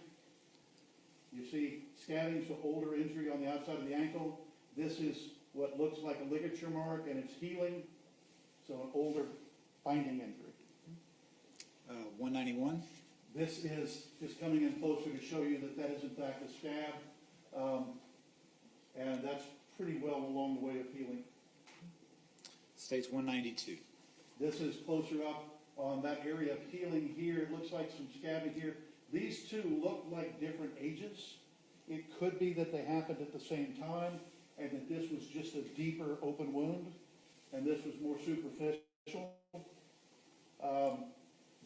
You see scabbing, so older injury on the outside of the ankle. This is what looks like a ligature mark, and it's healing. So an older binding injury. 191. This is just coming in closer to show you that that is in fact a scab. And that's pretty well along the way of healing. States 192. This is closer up on that area of healing here. It looks like some scabbing here. These two look like different ages. It could be that they happened at the same time and that this was just a deeper open wound and this was more superficial.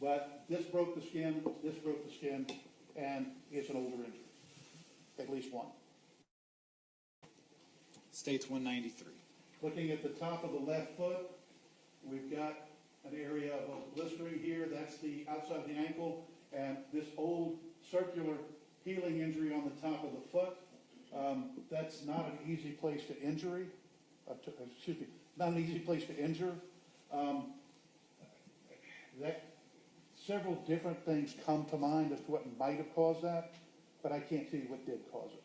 But this broke the skin, and it's an older injury. At least one. States 193. Looking at the top of the left foot, we've got an area of blistering here. That's the outside of the ankle. And this old circular healing injury on the top of the foot. That's not an easy place to injure. Not an easy place to injure. Several different things come to mind as to what might have caused that, but I can't tell you what did cause it.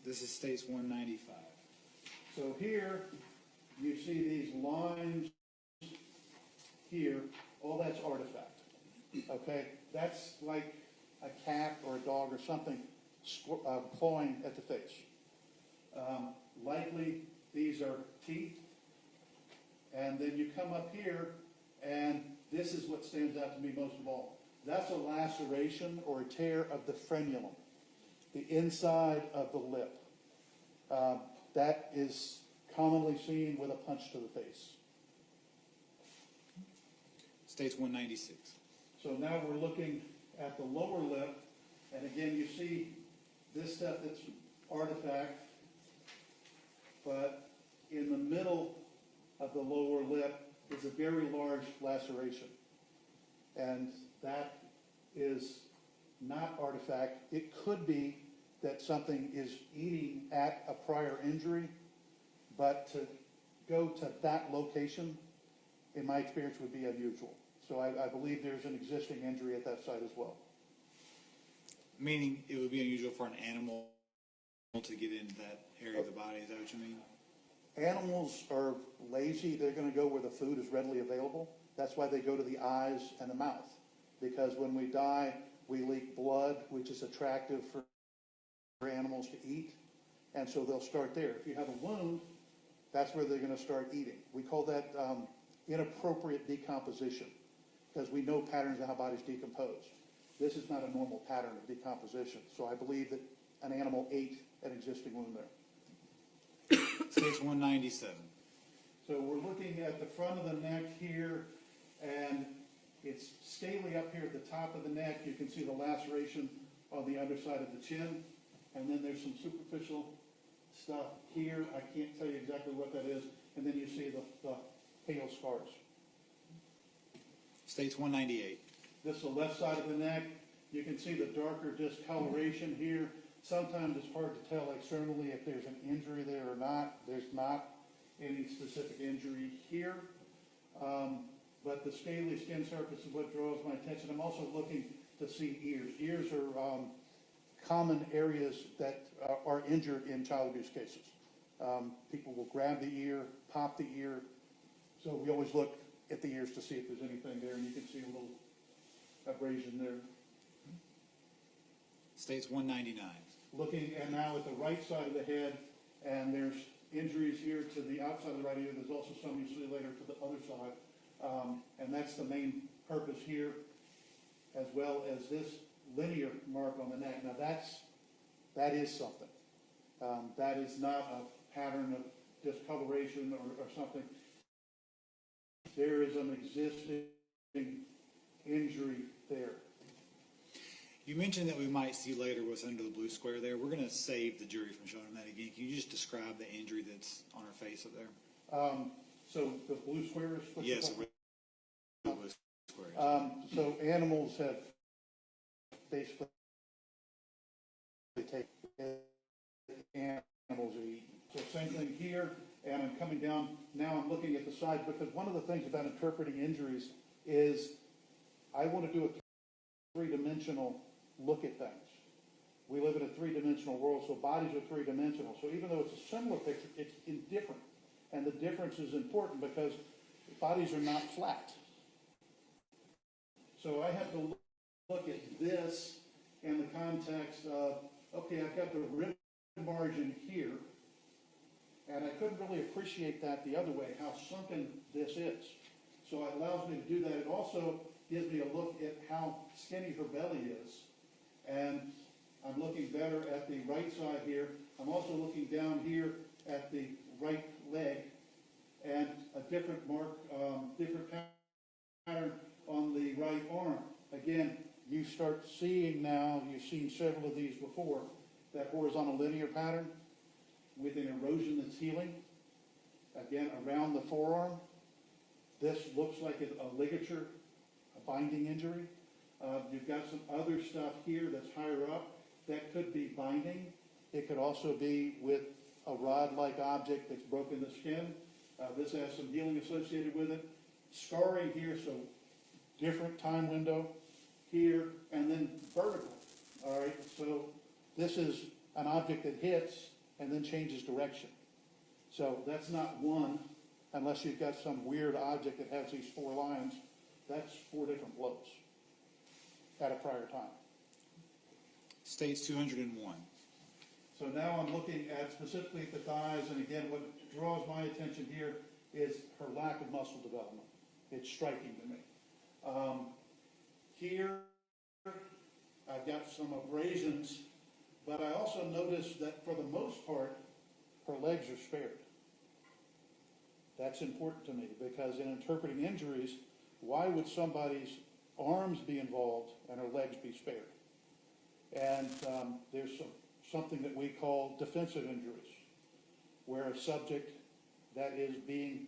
This is States 195. So here, you see these lines here. All that's artifact. Okay? That's like a cat or a dog or something clawing at the face. Likely, these are teeth. And then you come up here, and this is what stands out to me most of all. That's a laceration or a tear of the frenulum, the inside of the lip. That is commonly seen with a punch to the face. States 196. So now we're looking at the lower lip, and again, you see this stuff that's artifact, but in the middle of the lower lip is a very large laceration. And that is not artifact. It could be that something is eating at a prior injury, but to go to that location, in my experience, would be unusual. So I believe there's an existing injury at that site as well. Meaning it would be unusual for an animal to get into that area of the body, is that what you mean? Animals are lazy. They're going to go where the food is readily available. That's why they go to the eyes and the mouth. Because when we die, we leak blood, which is attractive for animals to eat. And so they'll start there. If you have a wound, that's where they're going to start eating. We call that inappropriate decomposition, because we know patterns of how bodies decompose. This is not a normal pattern of decomposition. So I believe that an animal ate an existing wound there. States 197. So we're looking at the front of the neck here, and it's scaly up here at the top of the neck. You can see the laceration on the underside of the chin. And then there's some superficial stuff here. I can't tell you exactly what that is. And then you see the pale scars. States 198. This is the left side of the neck. You can see the darker discoloration here. Sometimes it's hard to tell externally if there's an injury there or not. There's not any specific injury here. But the scaly skin surface is what draws my attention. I'm also looking to see ears. Ears are common areas that are injured in child abuse cases. People will grab the ear, pop the ear. So we always look at the ears to see if there's anything there, and you can see a little abrasion there. States 199. Looking and now at the right side of the head, and there's injuries here to the outside of the right ear. There's also some you see later to the other side. And that's the main purpose here, as well as this linear mark on the neck. Now that is something. That is not a pattern of discoloration or something. There is an existing injury there. You mentioned that we might see later what's under the blue square there. We're going to save the jury from showing that again. Can you just describe the injury that's on her face up there? So the blue square is what Yes, you're the blue square. so animals have basically taken animals are eaten. So same thing here, and I'm coming down, now I'm looking at the sides, because one of the things about interpreting injuries is I want to do a three-dimensional look at things. We live in a three-dimensional world, so bodies are three-dimensional. So even though it's a similar picture, it's indifferent. And the difference is important because bodies are not flat. So I have to look at this in the context of, okay, I've got the rib margin here, and I couldn't really appreciate that the other way, how sunken this is. So it allows me to do that. It also gives me a look at how skinny her belly is. And I'm looking better at the right side here. I'm also looking down here at the right leg, and a different mark, different pattern on the right arm. Again, you start seeing now, you've seen several of these before, that horizontal linear pattern with an erosion that's healing. Again, around the forearm. This looks like a ligature, a binding injury. You've got some other stuff here that's higher up. That could be binding. It could also be with a rod-like object that's broken the skin. This has some healing associated with it. Scarring here, so different time window here, and then vertical. All right, so this is an object that hits and then changes direction. So that's not one, unless you've got some weird object that has these four lines. That's four different blows at a prior time. States 201. So now I'm looking at specifically at the thighs, and again, what draws my attention here is her lack of muscle development. It's striking to me. Here, I've got some abrasions, but I also noticed that for the most part, her legs are spared. That's important to me because in interpreting injuries, why would somebody's arms be involved and her legs be spared? And there's something that we call defensive injuries, where a subject that is being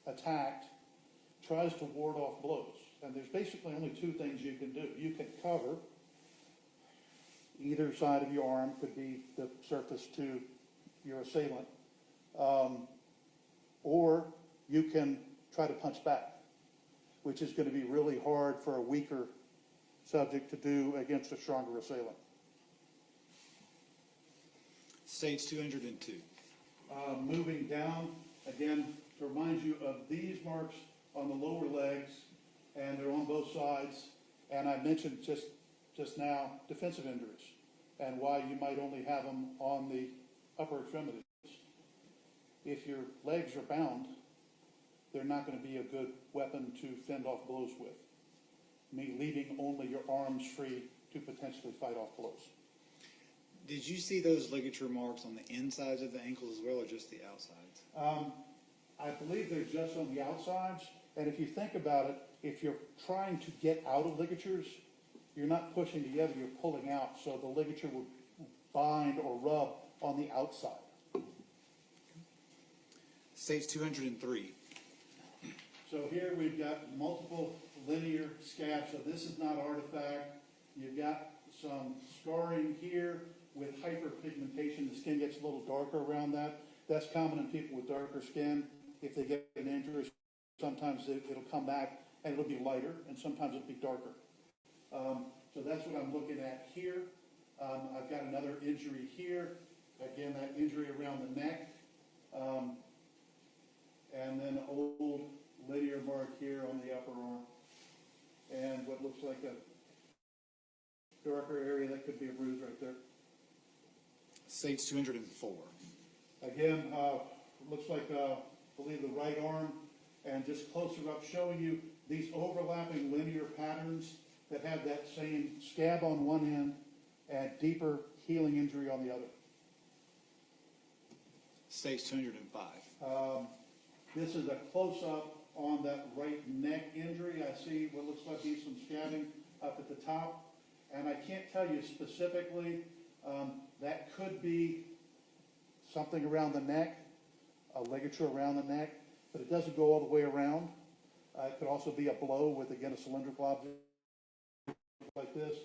attacked tries to ward off blows. And there's basically only two things you can do. You can cover either side of your arm, could be the surface to your assailant, or you can try to punch back, which is going to be really hard for a weaker subject to do against a stronger assailant. States 202. Moving down, again, to remind you of these marks on the lower legs, and they're on both sides. And I mentioned just now defensive injuries and why you might only have them on the upper extremities. If your legs are bound, they're not going to be a good weapon to fend off blows with, leaving only your arms free to potentially fight off blows. Did you see those ligature marks on the insides of the ankles as well, or just the outsides? I believe they're just on the outsides, and if you think about it, if you're trying to get out of ligatures, you're not pushing together, you're pulling out, so the ligature will bind or rub on the outside. States 203. So here we've got multiple linear scabs, so this is not artifact. You've got some scarring here with hyperpigmentation. The skin gets a little darker around that. That's common in people with darker skin. If they get an injury, sometimes it'll come back and it'll be lighter, and sometimes it'll be darker. So that's what I'm looking at here. I've got another injury here. Again, that injury around the neck. And then an old linear mark here on the upper arm. And what looks like a darker area, that could be a bruise right there. States 204. Again, looks like, I believe the right arm, and just closer up showing you these overlapping linear patterns that have that same scab on one end and deeper healing injury on the other. States 205. This is a close-up on that right neck injury. I see what looks like some scabbing up at the top, and I can't tell you specifically. That could be something around the neck, a ligature around the neck, but it doesn't go all the way around. It could also be a blow with, again, a cylindrical object like this.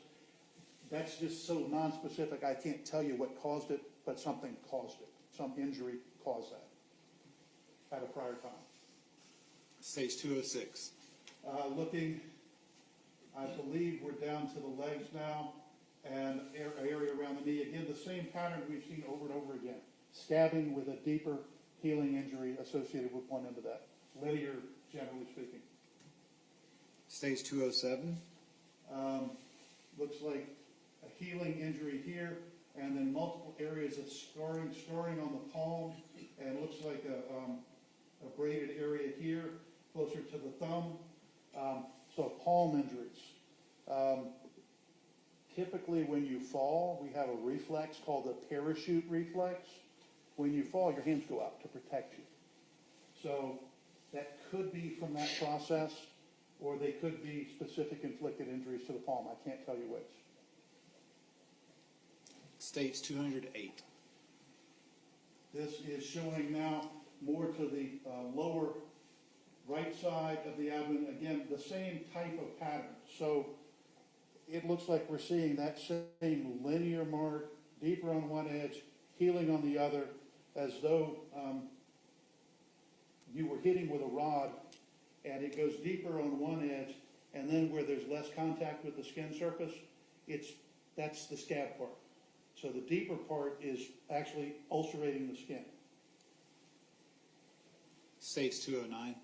That's just so non-specific, I can't tell you what caused it, but something caused it. Some injury caused that at a prior time. States 206. Looking, I believe we're down to the legs now, and area around the knee. Again, the same pattern we've seen over and over again. Scabbing with a deeper healing injury associated with one end of that. Linear, generally speaking. States 207. Looks like a healing injury here, and then multiple areas of scarring on the palm, and looks like a braided area here, closer to the thumb. So palm injuries. Typically when you fall, we have a reflex called the parachute reflex. When you fall, your hands go out to protect you. So that could be from that process, or they could be specific inflicted injuries to the palm. I can't tell you which. States 208. This is showing now more to the lower right side of the abdomen. Again, the same type of pattern. So it looks like we're seeing that same linear mark, deeper on one edge, healing on the other, as though you were hitting with a rod, and it goes deeper on one edge, and then where there's less contact with the skin surface, that's the scab part. So the deeper part is actually ulcerating the skin. States 209.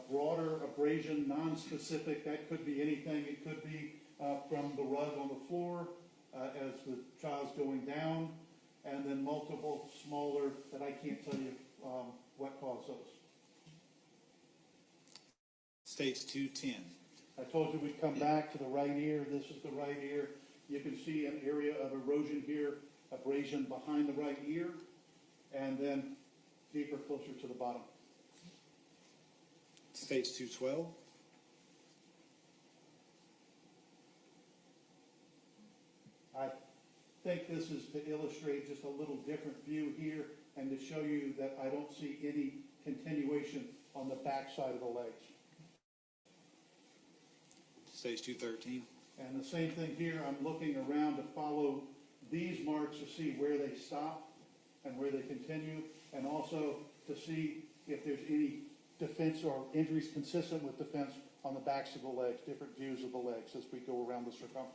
Broader abrasion, non-specific, that could be anything. It could be from the rug on the floor as the child's going down, and then multiple smaller that I can't tell you what caused those. States 210. I told you we'd come back to the right ear. This is the right ear. You can see an area of erosion here, abrasion behind the right ear, and then deeper closer to the bottom. States 212. I think this is to illustrate just a little different view here and to show you that I don't see any continuation on the back side of the legs. States 213. And the same thing here, I'm looking around to follow these marks to see where they stop and where they continue, and also to see if there's any defense or injuries consistent with defense on the backs of the legs, different views of the legs as we go around the circumference.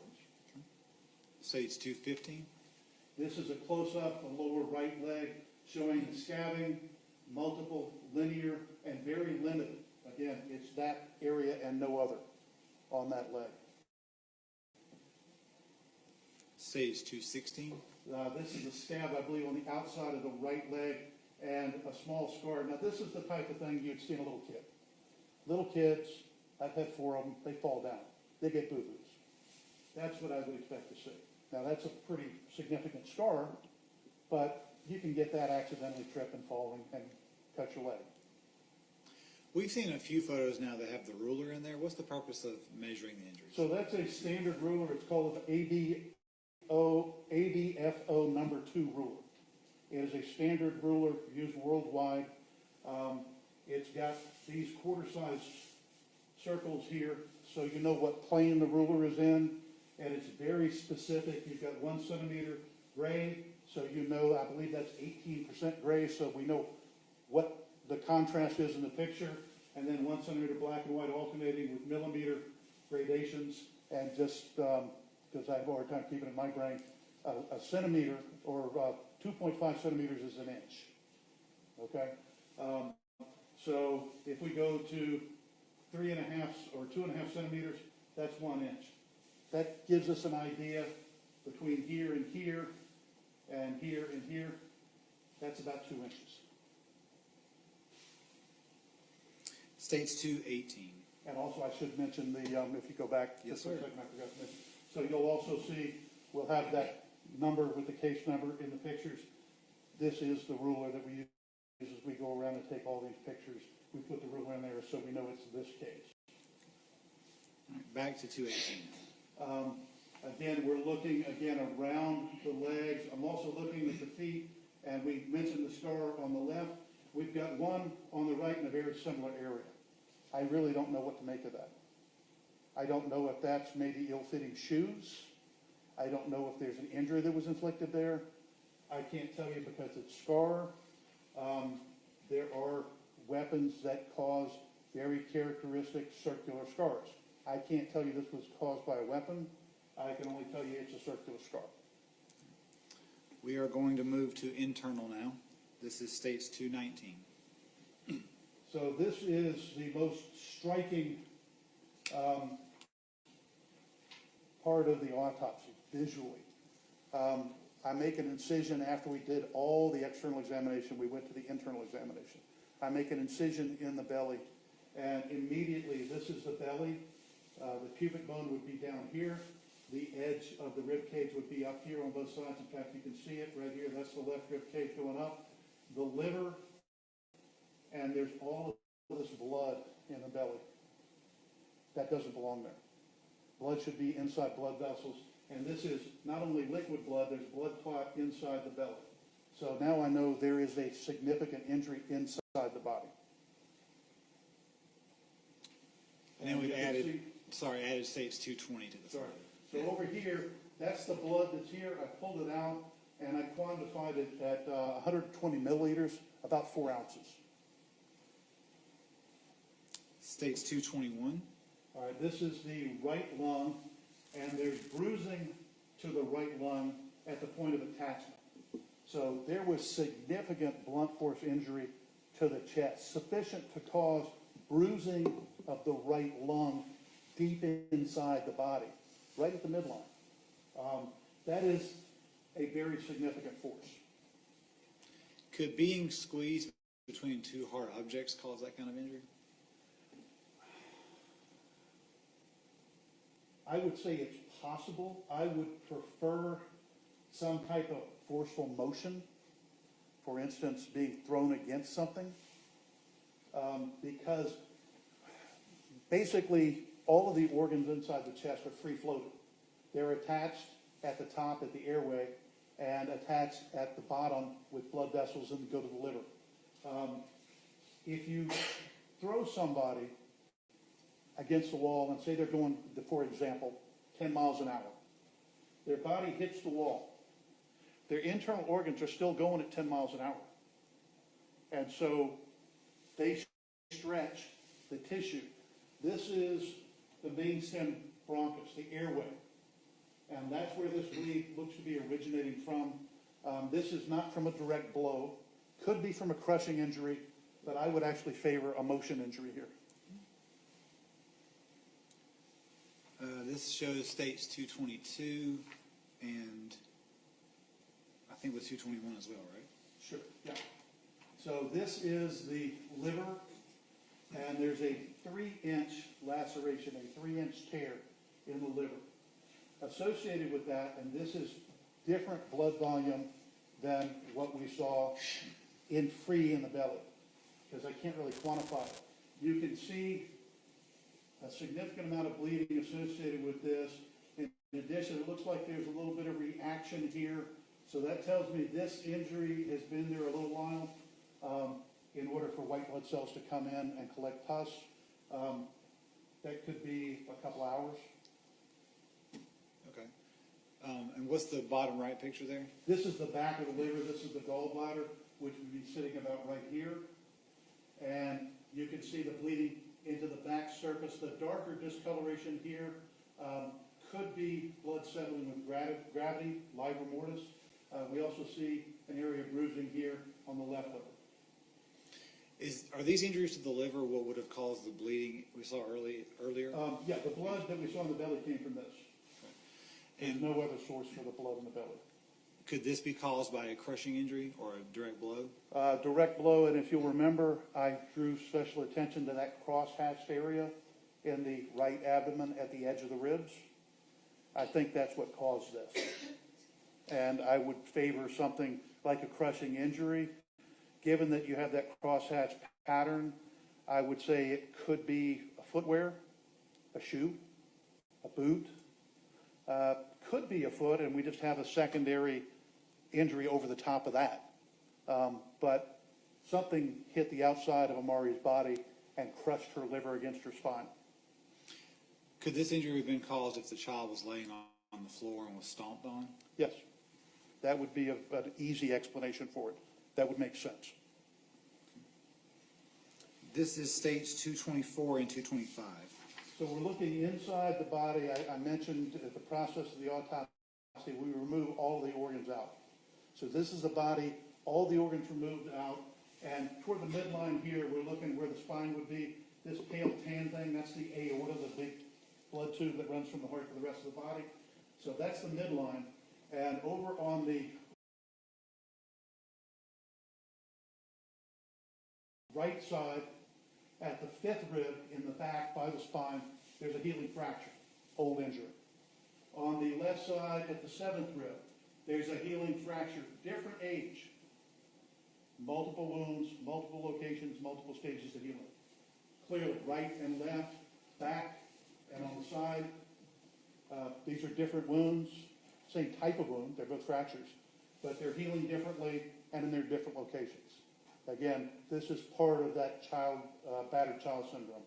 States 215. This is a close-up, the lower right leg, showing the scabbing, multiple linear, and very limited. Again, it's that area and no other on that leg. Stage 216. This is a scab, I believe, on the outside of the right leg and a small scar. Now, this is the type of thing you'd see in a little kid. Little kids, I've had 4 of them, they fall down. They get boo-boos. That's what I would expect to see. Now, that's a pretty significant scar, but you can get that accidentally tripping, falling, and cut your leg. We've seen a few photos now that have the ruler in there. What's the purpose of measuring the injuries? So that's a standard ruler. It's called an ADFO number 2 ruler. It is a standard ruler used worldwide. It's got these quarter-size circles here, so you know what plane the ruler is in, and it's very specific. You've got 1 centimeter gray, so you know, I believe that's 18% gray, so we know what the contrast is in the picture, and then 1 centimeter black and white alternating with millimeter gradations, and just because I have a hard time keeping it in my brain, a centimeter or 2.5 centimeters is an inch. Okay? So if we go to 3.5 or 2.5 centimeters, that's 1 inch. That gives us an idea between here and here, and here and here. That's about 2 inches. Stage 218. And also, I should mention the, if you go back Yes, just for a sir. second, I forgot to mention. So you'll also see, we'll have that number with the case number in the pictures. This is the ruler that we use as we go around and take all these pictures. We put the ruler in there so we know it's this case. All right, back to 218. Again, we're looking again around the legs. I'm also looking at the feet, and we mentioned the scar on the left. We've got one on the right in a very similar area. I really don't know what to make of that. I don't know if that's maybe ill-fitting shoes. I don't know if there's an injury that was inflicted there. I can't tell you because it's scar. There are weapons that cause very characteristic circular scars. I can't tell you this was caused by a weapon. I can only tell you it's a circular scar. We are going to move to internal now. This is stage 219. So this is the most striking part of the autopsy, visually. I make an incision after we did all the external examination. We went to the internal examination. I make an incision in the belly, and immediately, this is the belly. The pubic bone would be down here. The edge of the rib cage would be up here on both sides. In fact, you can see it right here. That's the left rib cage going up. The liver, and there's all of this blood in the belly. That doesn't belong there. Blood should be inside blood vessels. And this is not only liquid blood, there's blood clot inside the belly. So now I know there is a significant injury inside the body. And then we've you can added, see- added stage 220 to the Sorry. front. So over here, that's the blood that's here. I pulled it out and I quantified it at 120 milliliters, about 4 ounces. Stage 221. All right, this is the right lung, and there's bruising to the right lung at the point of attachment. So there was significant blunt force injury to the chest, sufficient to cause bruising of the right lung deep inside the body, right at the midline. That is a very significant force. Could being squeezed between 2 hard objects cause that kind of injury? I would say it's possible. I would prefer some type of forceful motion, for instance, being thrown against something, because basically all of the organs inside the chest are free floating. They're attached at the top at the airway and attached at the bottom with blood vessels and go to the liver. If you throw somebody against the wall and say they're going, for example, 10 miles an hour. Their body hits the wall. Their internal organs are still going at 10 miles an hour. And so they stretch the tissue. This is the main stem bronchus, the airway. and that's where this bleed looks to be originating from. This is not from a direct blow, could be from a crushing injury, but I would actually favor a motion injury here. This shows states 222 and I think with 221 as well, right? Sure, yeah. So this is the liver, and there's a 3-inch laceration, a 3-inch tear in the liver. Associated with that, and this is different blood volume than what we saw in free in the belly, because I can't really quantify it. You can see a significant amount of bleeding associated with this. In addition, it looks like there's a little bit of reaction here. So that tells me this injury has been there a little while in order for white blood cells to come in and collect pus. That could be a couple hours. Okay. And what's the bottom right picture there? This is the back of the liver. This is the gallbladder, which would be sitting about right here. And you can see the bleeding into the back surface. The darker discoloration here could be blood settling with gravity, livor mortis. We also see an area of bruising here on the left liver. Are these injuries to the liver what would have caused the bleeding we saw earlier? Yeah, the blood that we saw in the belly came from this. There's no other source for the blood in the belly. Could this be caused by a crushing injury or a direct blow? Direct blow, and if you'll remember, I drew special attention to that cross-hatched area in the right abdomen at the edge of the ribs. I think that's what caused this. And I would favor something like a crushing injury. Given that you have that crosshatch pattern, I would say it could be a footwear, a shoe, a boot, could be a foot, and we just have a secondary injury over the top of that. But something hit the outside of Amari's body and crushed her liver against her spine. Could this injury have been caused if the child was laying on the floor and was stomped on? Yes, that would be an easy explanation for it. That would make sense. This is states 224 and 225. So we're looking inside the body. I mentioned at the process of the autopsy, we remove all the organs out. So this is the body, all the organs removed out, and toward the midline here, we're looking where the spine would be. This pale tan thing, that's the aorta, the big blood tube that runs from the heart to the rest of the body. So that's the midline. And over on the right side, at the 5th rib in the back by the spine, there's a healing fracture, old injury. On the left side at the 7th rib, there's a healing fracture, different age, multiple wounds, multiple locations, multiple stages of healing. Clearly, right and left, back, and on the side. These are different wounds, same type of wound, they're both fractures, but they're healing differently and in their different locations. Again, this is part of that battered child syndrome.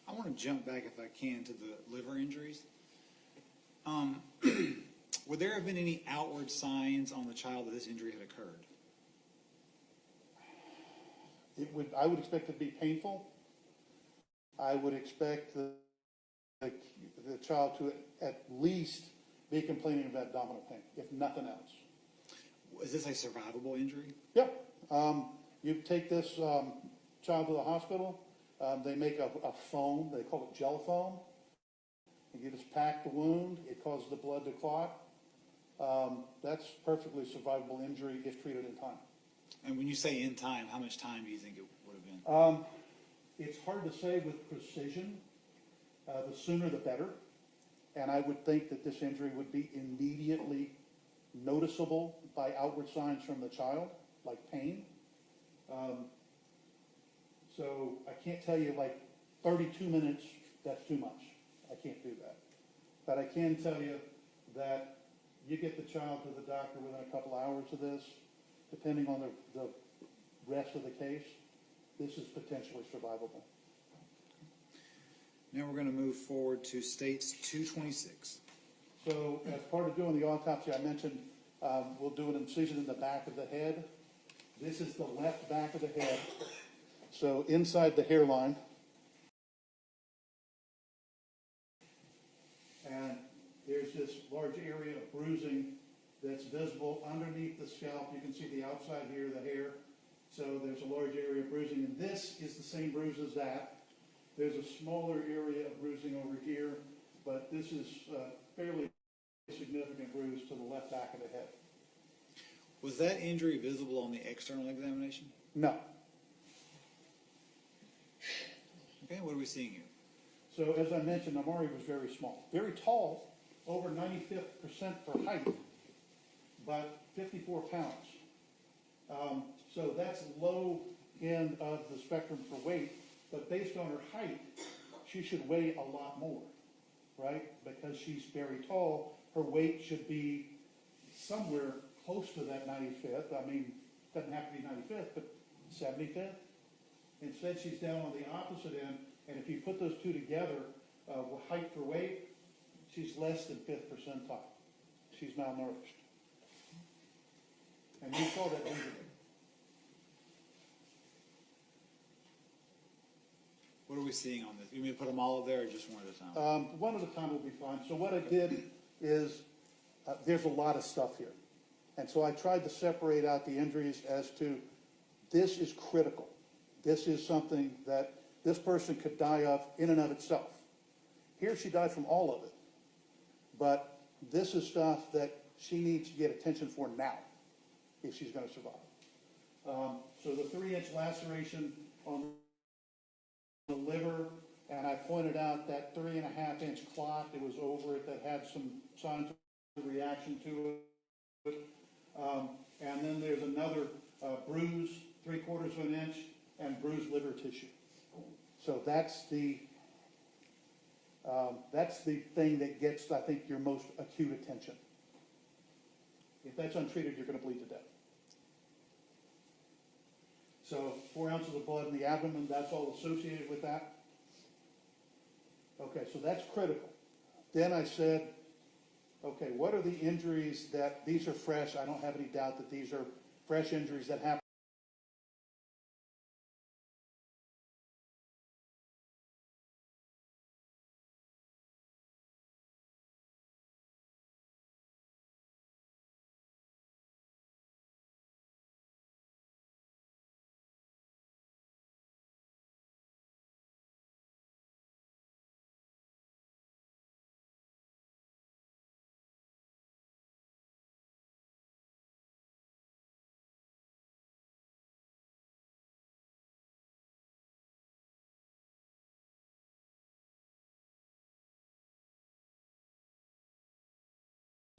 I want to jump back, if I can, to the liver injuries. Would there have been any outward signs on the child that this injury had occurred? I would expect it to be painful. I would expect the child to at least be complaining of abdominal pain, if nothing else. Is this a survivable injury? Yep. You take this child to the hospital, they make a foam, they call it gel foam, and you just pack the wound, it causes the blood to clot. That's perfectly survivable injury if treated in time. And when you say in time, how much time do you think it would have been? It's hard to say with precision. The sooner the better. And I would think that this injury would be immediately noticeable by outward signs from the child, like pain. So I can't tell you like 32 minutes, that's too much. I can't do that. But I can tell you that you get the child to the doctor within a couple hours of this, depending on the rest of the case, this is potentially survivable. Now we're going to move forward to states 226. So as part of doing the autopsy, I mentioned we'll do an incision in the back of the head. This is the left back of the head. So inside the hairline. And there's this large area of bruising that's visible underneath the scalp. You can see the outside here, the hair. So there's a large area of bruising, and this is the same bruise as that. There's a smaller area of bruising over here, but this is a fairly significant bruise to the left back of the head. Was that injury visible on the external examination? No. Okay, what are we seeing here? So as I mentioned, Amari was very small. Very tall, over 95th percent for height, but 54 pounds. So that's low end of the spectrum for weight, but based on her height, she should weigh a lot more, right? Because she's very tall, her weight should be somewhere close to that 95th. I mean, it doesn't have to be 95th, but 75th. Instead, she's down on the opposite end, and if you put those two together, height for weight, she's less than 5th percentile. She's malnourished. And you saw that visually. What are we seeing on this? You mean to put them all there or just one at a time? One at a time will be fine. So what I did is, there's a lot of stuff here. And so I tried to separate out the injuries as to, this is critical. This is something that this person could die of in and of itself. Here she died from all of it. But this is stuff that she needs to get attention for now, if she's going to survive. So the 3-inch laceration on the liver, and I pointed out that 3.5-inch clot that was over it that had some signs of reaction to it. And then there's another bruise, 3/4 of an inch, and bruised liver tissue. So that's the thing that gets, I think, your most acute attention. If that's untreated, you're going to bleed to death. So 4 ounces of blood in the abdomen, that's all associated with that. Okay, so that's critical. Then I said, okay, what are the injuries that, these are fresh, I don't have any doubt that these are fresh injuries that happen.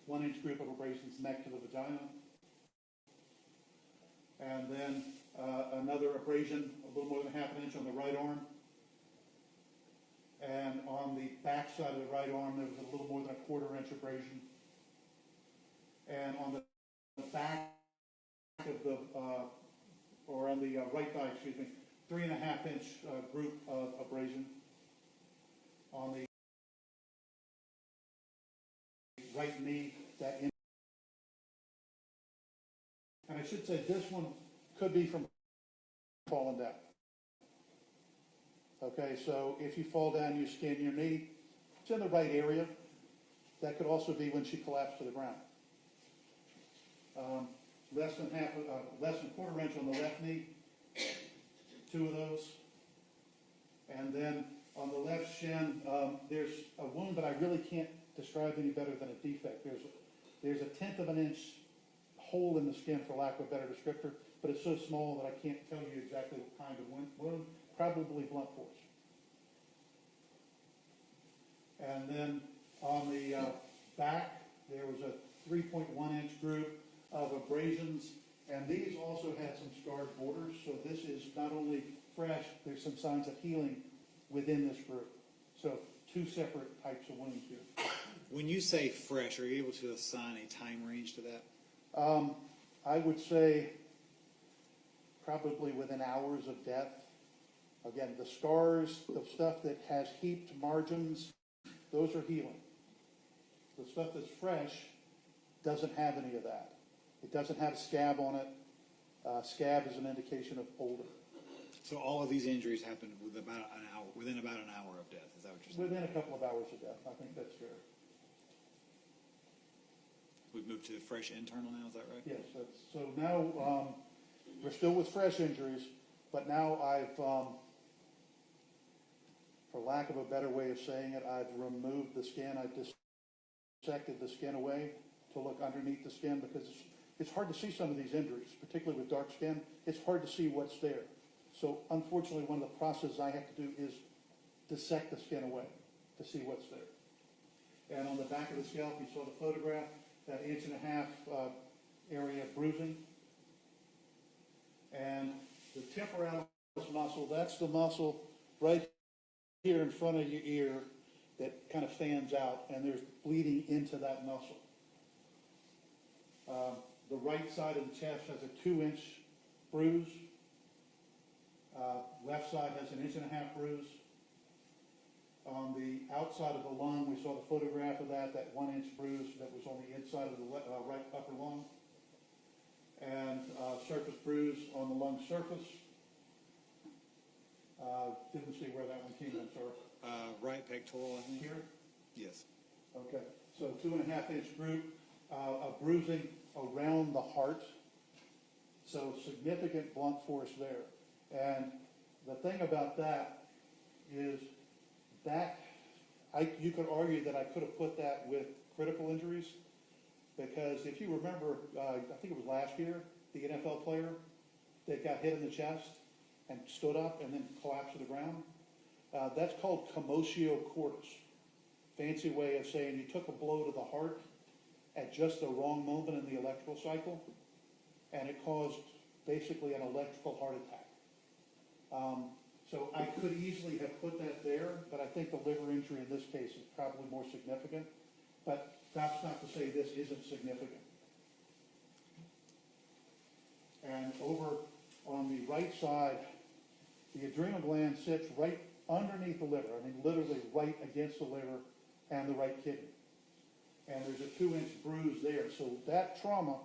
One-inch group of abrasions neck to the vagina. And then another abrasion, a little more than 1/2 inch on the right arm. And on the back side of the right arm, there was a little more than 1/4 inch abrasion. And on the back of the, or on the right thigh, 3.5 inch group of abrasion. On the right knee, and I should say this one could be from falling down. Okay, so if you fall down, you skin your knee, it's in the right area. That could also be when she collapsed to the ground. Less than 1/4 inch on the left knee, 2 of those. And then on the left shin, there's a wound, but I really can't describe any better than a defect. There's a 1/10 of an inch hole in the skin, for lack of a better descriptor, but it's so small that I can't tell you exactly what kind of wound, probably blunt force. And then on the back, there was a 3.1 inch group of abrasions, and these also had some scarred borders, so this is not only fresh, there's some signs of healing within this group. So 2 separate types of wounds here. When you say fresh, are you able to assign a time range to that? I would say probably within hours of death. Again, the scars, the stuff that has heaped margins, those are healing. The stuff that's fresh doesn't have any of that. It doesn't have a scab on it. Scab is an indication of older. So all of these injuries happened within about an hour of death. Is that what you're saying? Within a couple of hours of death, I think that's fair. We've moved to fresh internal now, is that right? Yes, so now, we're still with fresh injuries, but now I've, for lack of a better way of saying it, I've removed the skin. I dissected the skin away to look underneath the skin because it's hard to see some of these injuries, particularly with dark skin. It's hard to see what's there. So unfortunately, one of the processes I have to do is dissect the skin away to see what's there. And on the back of the scalp, you saw the photograph, that 1.5 inch area of bruising. And the temporalis muscle, that's the muscle right here in front of your ear that kind of fans out, and there's bleeding into that muscle. The right side of the chest has a 2-inch bruise. Left side has an 1.5 inch bruise. On the outside of the lung, we saw the photograph of that 1-inch bruise that was on the inside of the right upper lung. And surface bruise on the lung surface. Didn't see where that one came in, sir. Right pectoral, I think. Here? Yes. Okay, so 2.5 inch a bruising around the heart. So significant blunt force there. And the thing about that is that you could argue that I could have put that with critical injuries, because if you remember, I think it was last year, the NFL player that got hit in the chest and stood up and then collapsed to the ground. That's called commotio cordis. Fancy way of saying you took a blow to the heart at just the wrong moment in the electrical cycle, and it caused basically an electrical heart attack. So I could easily have put that there, but I think the liver injury in this case is probably more significant. But that's not to say this isn't significant. And over on the right side, the adrenal gland sits right underneath the liver. I mean, literally right against the liver and the right kidney. And there's a 2-inch bruise there. So that trauma,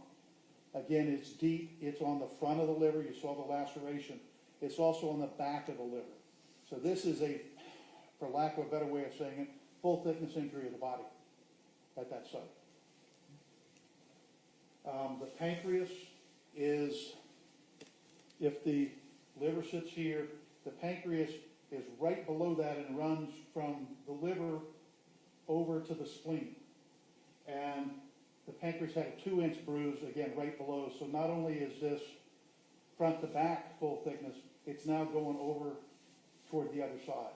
again, it's deep. It's on the front of the liver. You saw the laceration. It's also on the back of the liver. So this is a, for lack of a better way of saying it, full thickness injury of the body at that site. The pancreas is, if the liver sits here, the pancreas is right below that and runs from the liver over to the spleen. And the pancreas had a 2-inch bruise, again, right below. So not only is this front to back full thickness, it's now going over toward the other side.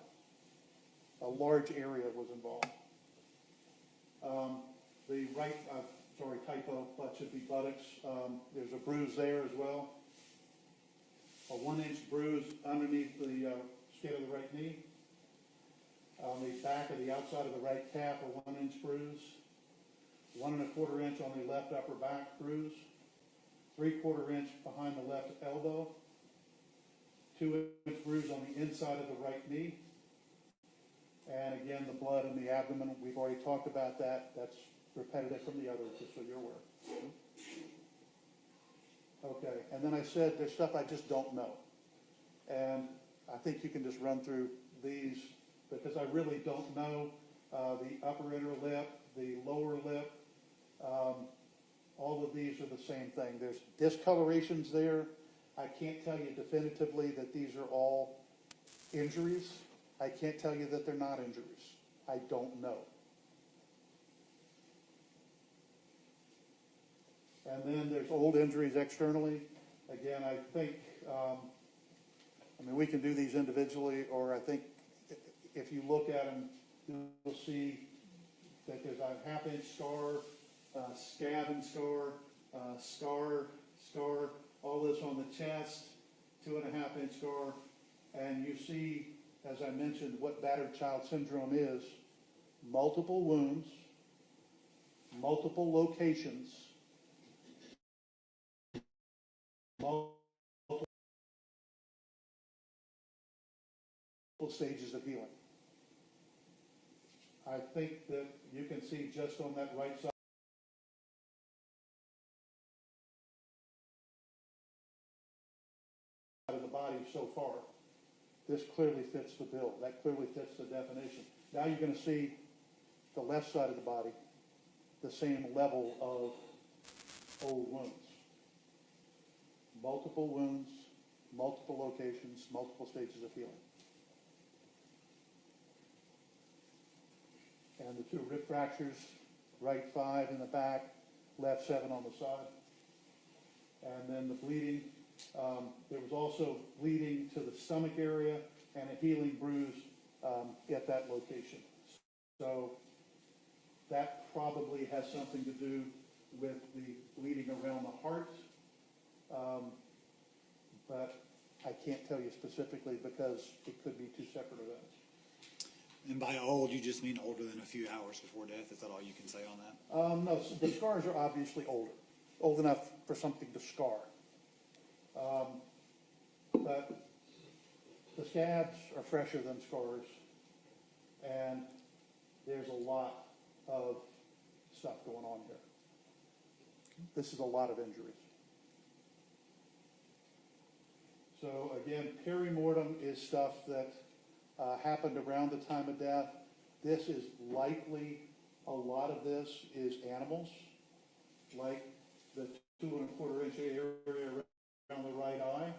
A large area was involved. The right, sorry, typo, that should be buttocks. There's a bruise there as well. A 1-inch bruise underneath the skin of the right knee. On the back of the outside of the right calf, a 1-inch bruise. 1.25 inch on the left upper back bruise. 3/4 inch behind the left elbow. 2-inch bruise on the inside of the right knee. And again, the blood in the abdomen, we've already talked about that. That's repetitive from the others, just so you're aware. Okay, and then I said there's stuff I just don't know. And I think you can just run through these, because I really don't know the upper inner lip, the lower lip. All of these are the same thing. There's discolorations there. I can't tell you definitively that these are all injuries. I can't tell you that they're not injuries. I don't know. And then there's old injuries externally. Again, I think, we can do these individually, or I think if you look at them, you'll see that there's a 1/2 inch scar, scab and scar, scar, all this on the chest, 2.5 inch scar, and you see, as I mentioned, what battered child syndrome is: multiple wounds, multiple locations, multiple stages of healing. I think that you can see just on that right side of the body so far, this clearly fits the bill. That clearly fits the definition. Now you're going to see the left side of the body. the same level of old wounds. Multiple wounds, multiple locations, multiple stages of healing. And the 2 rib fractures, right 5 in the back, left 7 on the side. And then the bleeding, there was also bleeding to the stomach area and a healing bruise at that location. So that probably has something to do with the bleeding around the heart. But I can't tell you specifically because it could be 2 separate events. And by old, you just mean older than a few hours before death? Is that all you can say on that? No, so the scars are obviously older, old enough for something to scar. But the scabs are fresher than scars, and there's a lot of stuff going on here. This is a lot of injuries. So again, perimortem is stuff that happened around the time of death. This is likely, a lot of this is animals, like the 2¼ inch area around the right eye.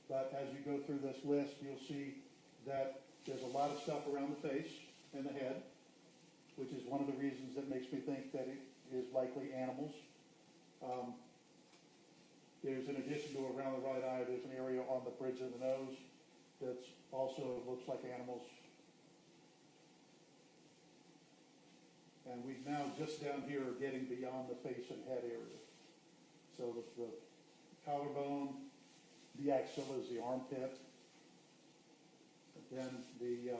But as you go through this list, you'll see that there's a lot of stuff around the face and the head, which is one of the reasons that makes me think that it is likely animals. There's, in addition to around the right eye, there's an area on the bridge of the nose that's also looks like animals. And we now just down here are getting beyond the face and head area. So the collarbone, the axilla is the armpit. Then the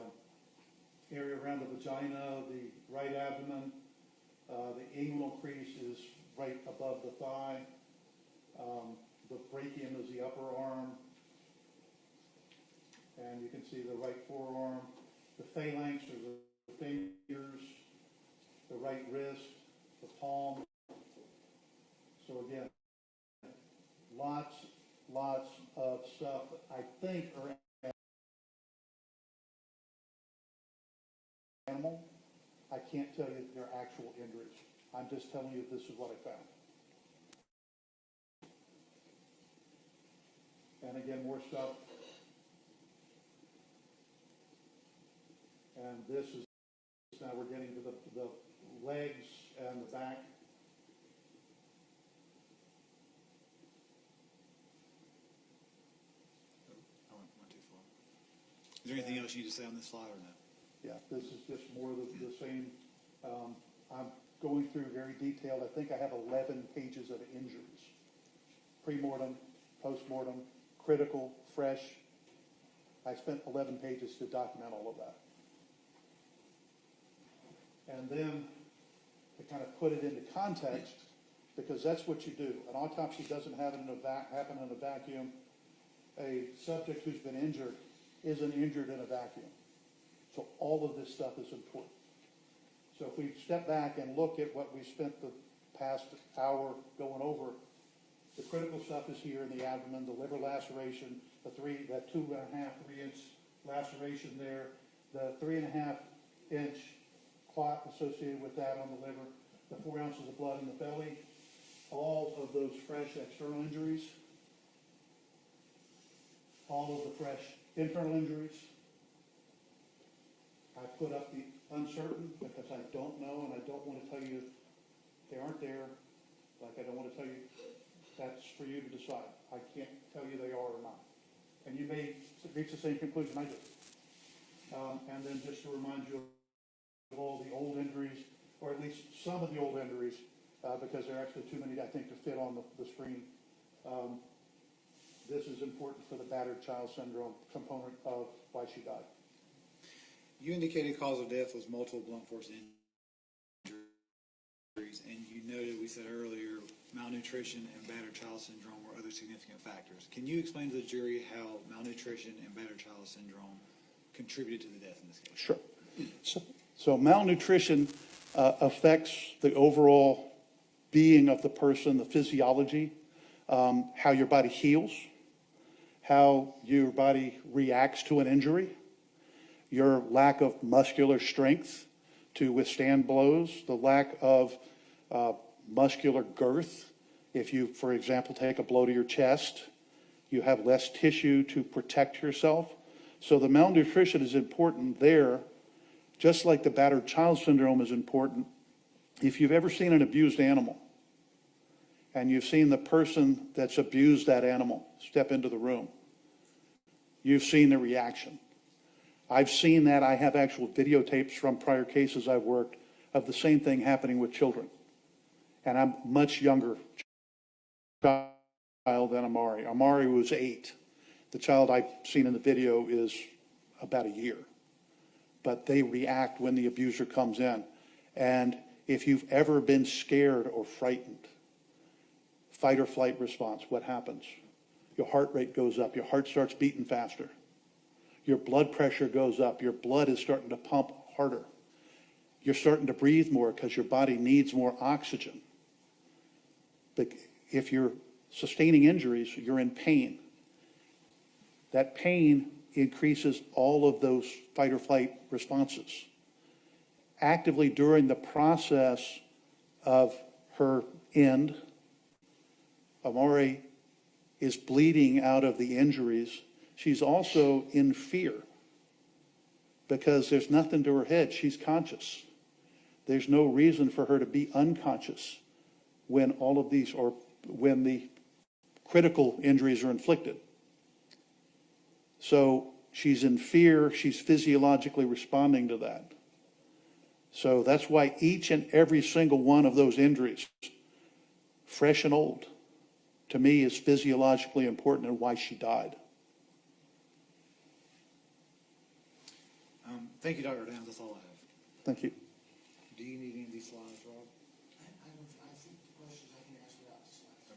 area around the vagina, the right abdomen, the inguinal crease is right above the thigh. The brachium is the upper arm. And you can see the right forearm. The phalanx are the fingers, the right wrist, the palm. So again, lots of stuff that I think are animal. I can't tell you their actual injuries. I'm just telling you this is what I found. And again, more stuff. And this is, now we're getting to the legs and the back. I went too far. Is there anything else you need to say on this slide or no? Yeah, this is just more of the same. I'm going through very detailed. I think I have 11 pages of injuries. Pre-mortem, post-mortem, critical, fresh. I spent 11 pages to document all of that. And then to kind of put it into context, because that's what you do. An autopsy doesn't happen in a vacuum. A subject who's been injured isn't injured in a vacuum. So all of this stuff is important. So if we step back and look at what we spent the past hour going over, the critical stuff is here in the abdomen, the liver laceration, that 2.5, 3-inch laceration there, the 3.5-inch clot associated with that on the liver, the 4 ounces of blood in the belly, all of those fresh external injuries, all of the fresh internal injuries. I put up the uncertain because I don't know and I don't want to tell you they aren't there. Like I don't want to tell you that's for you to decide. I can't tell you they are or not. And you may reach the same conclusion I did. And then just to remind you of all the old injuries, or at least some of the old injuries, because there are actually too many, I think, to fit on the screen. This is important for the battered child syndrome component of why she died. You indicated cause of death was multiple blunt force injuries, and you noted, we said earlier, malnutrition and battered child syndrome were other significant factors. Can you explain to the jury how malnutrition and battered child syndrome contributed to the death in this case? Sure. So malnutrition affects the overall being of the person, the physiology, how your body heals, how your body reacts to an injury, your lack of muscular strength. to withstand blows, the lack of muscular girth. If you, for example, take a blow to your chest, you have less tissue to protect yourself. So the malnutrition is important there, just like the battered child syndrome is important. If you've ever seen an abused animal, and you've seen the person that's abused that animal step into the room, you've seen the reaction. I've seen that. I have actual videotapes from prior cases I've worked of the same thing happening with children. And I'm much younger child than Amari. Amari was 8. The child I've seen in the video is about a year. But they react when the abuser comes in. And if you've ever been scared or frightened, fight or flight response, what happens? Your heart rate goes up. Your heart starts beating faster. Your blood pressure goes up. Your blood is starting to pump harder. You're starting to breathe more because your body needs more oxygen. But if you're sustaining injuries, you're in pain. That pain increases all of those fight or flight responses. Actively during the process of her end, Amari is bleeding out of the injuries. She's also in fear because there's nothing to her head. She's conscious. There's no reason for her to be unconscious when all of these, or when the critical injuries are inflicted. So she's in fear. She's physiologically responding to that. So that's why each and every single one of those injuries, fresh and old, to me is physiologically important and why she died. Thank you, Dr. Downs. That's all I have. Thank you. Do you need any of these slides, Rob? I think the questions I can ask without the slides.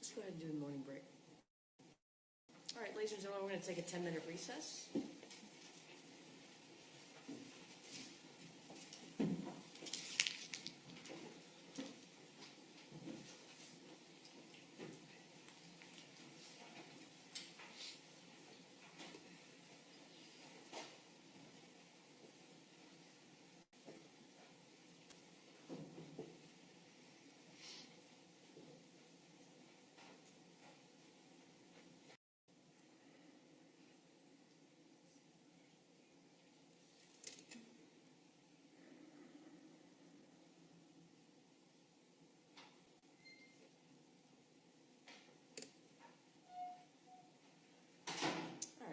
Let's go ahead and do a morning break. All right, ladies and gentlemen, we're going to take a 10-minute recess.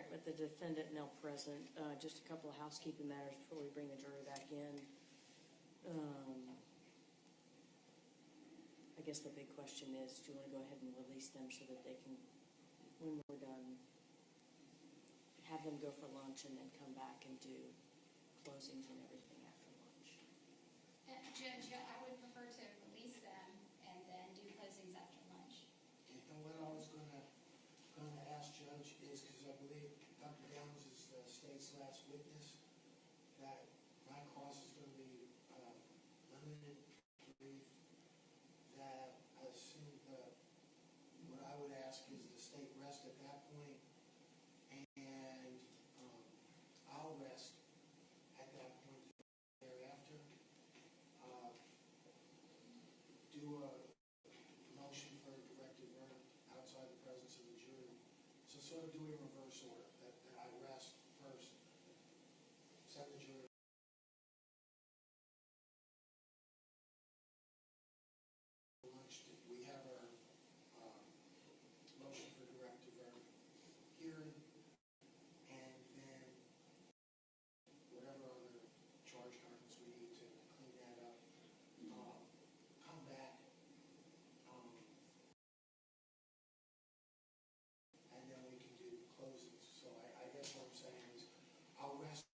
With the defendant now present, just a couple of housekeeping matters before we bring the jury back in. I guess the big question is, do you want to go ahead and release them so that they can, when we're done, have them go for lunch and then come back and do closings and everything after lunch? Judge, I would prefer to release them and then do closings after lunch. And what I was gonna ask Judge is, because I believe Dr. Downs is the state's last witness, that my cross is gonna be limited brief, that I assume that what I would ask is the state rest at that point, and I'll rest at that point thereafter. Do a motion for a directed verdict outside the presence of the jury. So sort of do a reverse order, that I rest first, set the jury. Lunch, we have our motion for directed verdict hearing, and then whatever other charge conference we need to clean that up, come back, and then we can do closings. So I guess what I'm saying is, I'll rest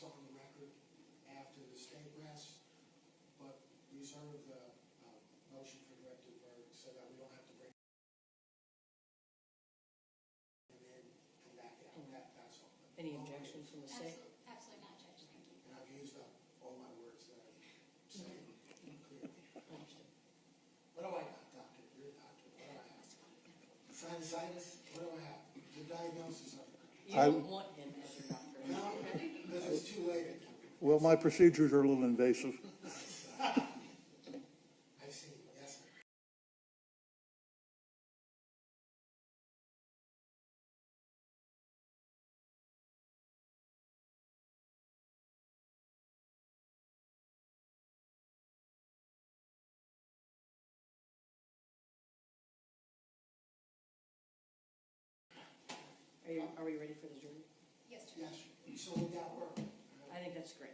on the record after the state rests, but reserve the motion for directed verdict so that we don't have to bring them in and back out. That's all. Any objections from the state? Absolutely not, Judge, thank you. And I've used up all my words that I said clearly. Understood. What do I got, doctor? You're a doctor. What do I have? Sinusitis? What do I don't want him as your doctor. No, because it's too late. Well, my procedures are a little invasive. I've seen, yes, sir. Are we ready for the jury? Yes, Judge. Yes, so we got work. I think that's great.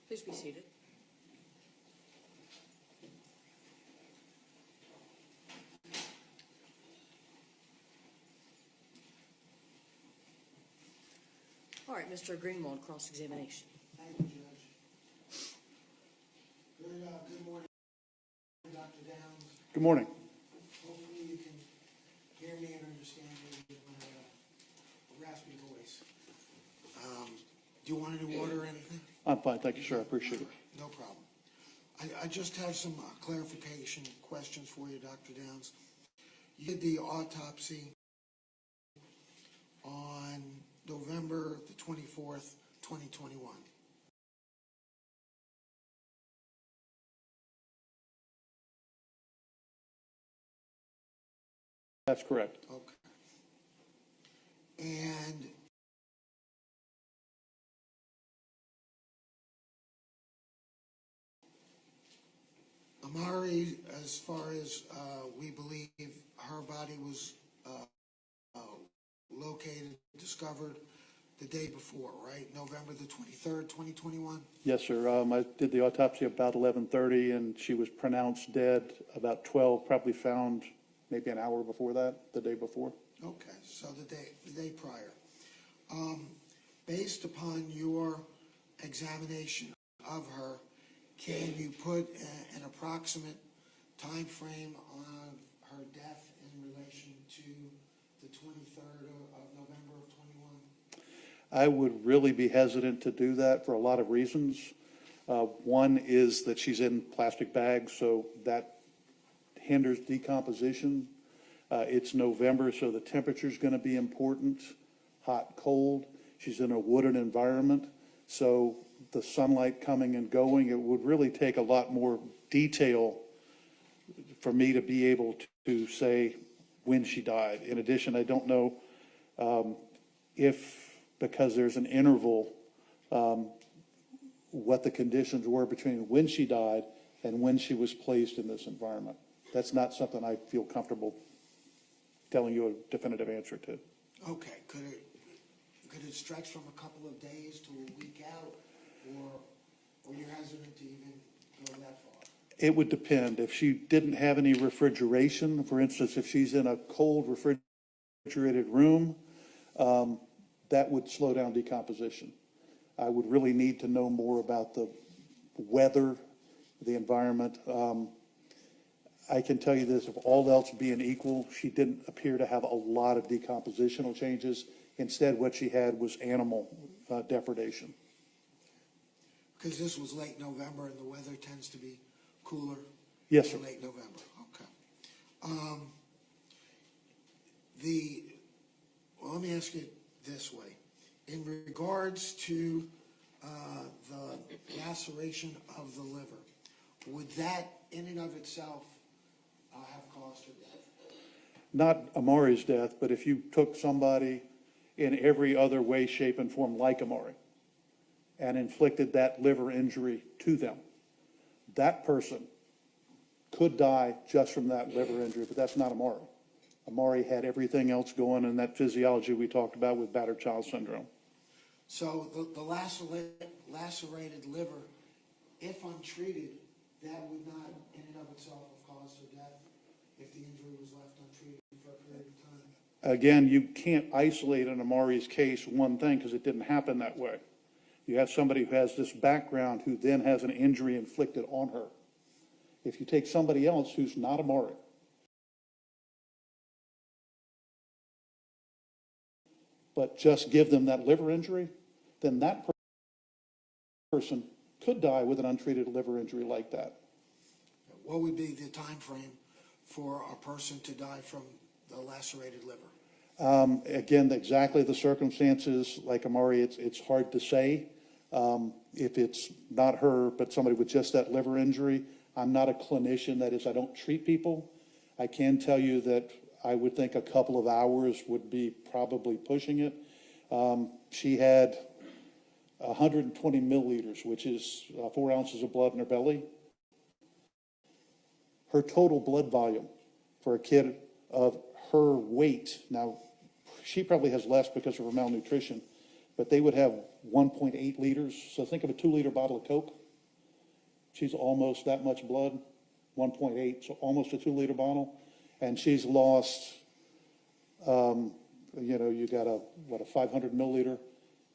Please be seated. All right, Mr. Greenwald, cross-examination. Thank you, Judge. Good morning, Dr. Downs. Good morning. Hopefully you can hear me and understand me with my raspy voice. Do you want any water or anything? I'm fine, thank you, sir, I appreciate it. No problem. I just have some clarification questions for you, Dr. Downs. You did the autopsy on November the 24th, 2021. That's correct. Okay. And Amari, as far as we believe, her body was located, discovered the day before, right? November the 23rd, 2021? Yes, sir. I did the autopsy about 11:30, and she was pronounced dead about 12, probably found maybe an hour before that, the day before. Okay, so the day prior. Based upon your examination of her, can you put an approximate time frame on her death in relation to the 23rd of November of 21? I would really be hesitant to do that for a lot of reasons. One is that she's in plastic bags, so that hinders decomposition. It's November, so the temperature's going to be important, hot, cold. She's in a wooded environment, so the sunlight coming and going, it would really take a lot more detail for me to be able to say when she died. In addition, I don't know if, because there's an interval, what the conditions were between when she died and when she was placed in this environment. That's not something I feel comfortable telling you a definitive answer to. Okay, could it stretch from a couple of days to a week out, or you're hesitant to even go that far? It would depend. If she didn't have any refrigeration, for instance, if she's in a cold refrigerated room, that would slow down decomposition. I would really need to know more about the weather, the environment. I can tell you this, if all else being equal, she didn't appear to have a lot of decompositional changes. Instead, what she had was animal depredation. Because this was late November and the weather tends to be cooler. Yes, sir. In late November, okay. Well, let me ask you this way. In regards to the laceration of the liver, would that in and of itself have caused her death? Not Amari's death, but if you took somebody in every other way, shape, and form like Amari and inflicted that liver injury to them, that person could die just from that liver injury, but that's not Amari. Amari had everything else going in that physiology we talked about with battered child syndrome. So the lacerated liver, if untreated, that would not in and of itself have caused her death if the injury was left untreated for a period of time? Again, you can't isolate in Amari's case one thing because it didn't happen that way. You have somebody who has this background who then has an injury inflicted on her. If you take somebody else who's not Amari, but just give them that liver injury, then that person could die with an untreated liver injury like that. What would be the time frame for a person to die from the lacerated liver? Again, exactly the circumstances, like Amari, it's hard to say. If it's not her, but somebody with just that liver injury, I'm not a clinician, that is, I don't treat people. I can tell you that I would think a couple of hours would be probably pushing it. She had 120 milliliters, which is 4 ounces of blood in her belly. Her total blood volume for a kid of her weight, now she probably has less because of her malnutrition, but they would have 1.8 liters. So think of a 2-liter bottle of Coke. She's almost that much blood, 1.8, so almost a 2-liter bottle. And she's lost, you got a 500 milliliter,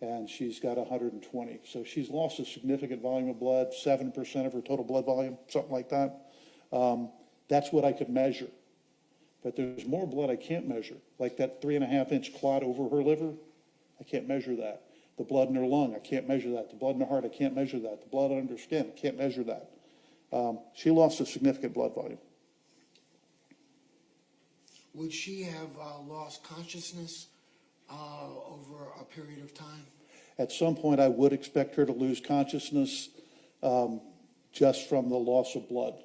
and she's got 120. So she's lost a significant volume of blood, 7% of her total blood volume, something like that. That's what I could measure. But there's more blood I can't measure, like that 3.5-inch clot over her liver. I can't measure that. The blood in her lung, I can't measure that. The blood in her heart, I can't measure that. The blood under her skin, I can't measure that. She lost a significant blood volume. Would she have lost consciousness over a period of time? At some point, I would expect her to lose consciousness just from the loss of blood.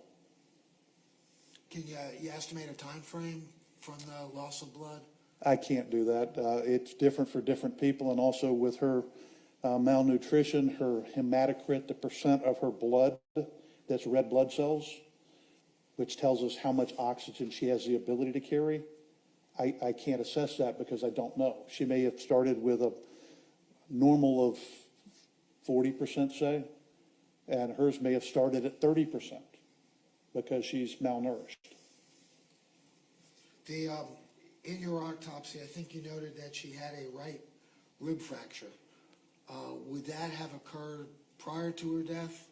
Can you estimate a time frame from the loss of blood? I can't do that. It's different for different people, and also with her malnutrition, her hematocrit, the percent of her blood that's red blood cells, which tells us how much oxygen she has the ability to carry. I can't assess that because I don't know. She may have started with a normal of 40%, say, and hers may have started at 30% because she's malnourished. In your autopsy, I think you noted that she had a right rib fracture. Would that have occurred prior to her death,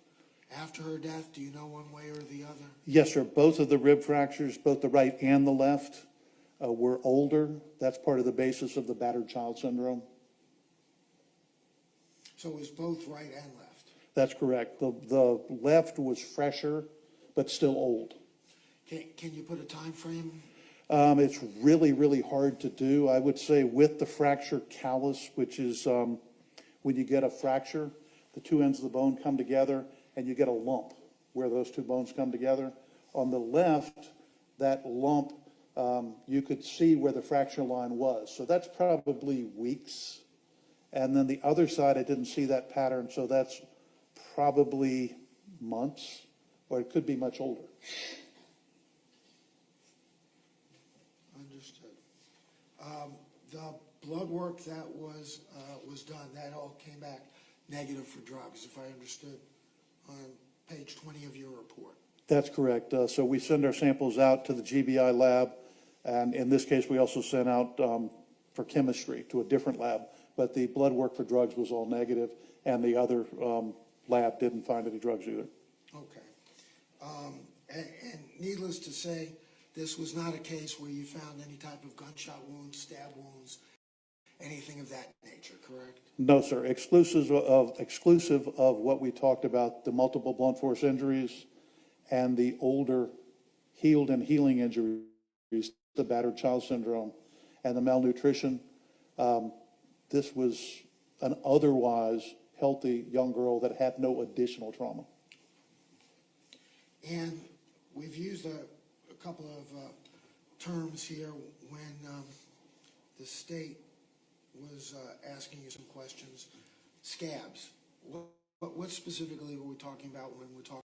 after her death? Do you know one way or the other? Yes, sir. Both of the rib fractures, both the right and the left, were older. That's part of the basis of the battered child syndrome. So it was both right and left? That's correct. The left was fresher, but still old. Can you put a time frame? It's really, really hard to do. I would say with the fracture callus, which is when you get a fracture, the two ends of the bone come together and you get a lump where those two bones come together. On the left, that lump, you could see where the fracture line was. So that's probably weeks. And then the other side, I didn't see that pattern. So that's probably months, or it could be much older. Understood. The blood work that was done, that all came back negative for drugs, if I understood, on page 20 of your report. That's correct. So we send our samples out to the GBI lab, and in this case, we also sent out for chemistry to a different lab, but the blood work for drugs was all negative, and the other lab didn't find any drugs either. Okay. And needless to say, this was not a case where you found any type of gunshot wounds, stab wounds, anything of that nature, correct? No, sir. Exclusive of what we talked about, the multiple blunt force injuries and the older healed and healing injuries, the battered child syndrome and the malnutrition. This was an otherwise healthy young girl that had no additional trauma. And we've used a couple of terms here when the state was asking you some questions. Scabs. What specifically were we talking about when we're talking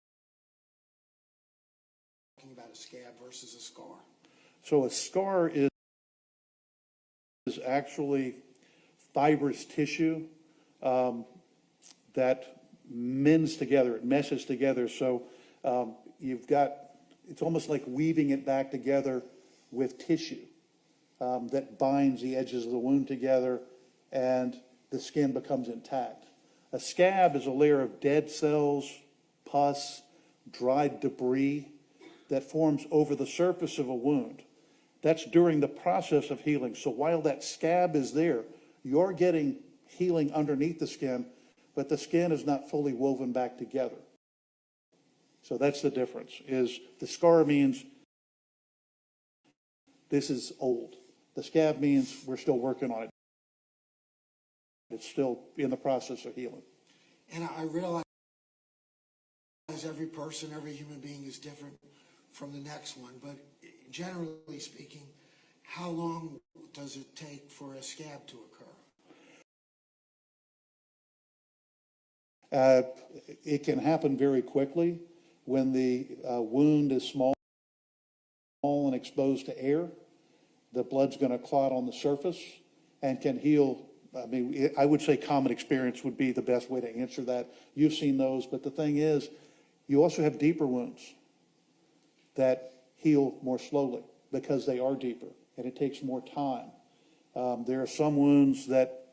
about a scab versus a scar? So a scar is actually fibrous tissue that mends together, it meshes together. So you've got, it's almost like weaving it back together with tissue. that binds the edges of the wound together, and the skin becomes intact. A scab is a layer of dead cells, pus, dried debris that forms over the surface of a wound. That's during the process of healing. So while that scab is there, you're getting healing underneath the skin, but the skin is not fully woven back together. So that's the difference, is the scar means this is old. The scab means we're still working on it. It's still in the process of healing. And I realize every person, every human being is different from the next one, but generally speaking, how long does it take for a scab to occur? It can happen very quickly when the wound is small and exposed to air. The blood's going to clot on the surface and can heal. I mean, I would say common experience would be the best way to answer that. You've seen those, but the thing is, you also have deeper wounds that heal more slowly because they are deeper and it takes more time. There are some wounds that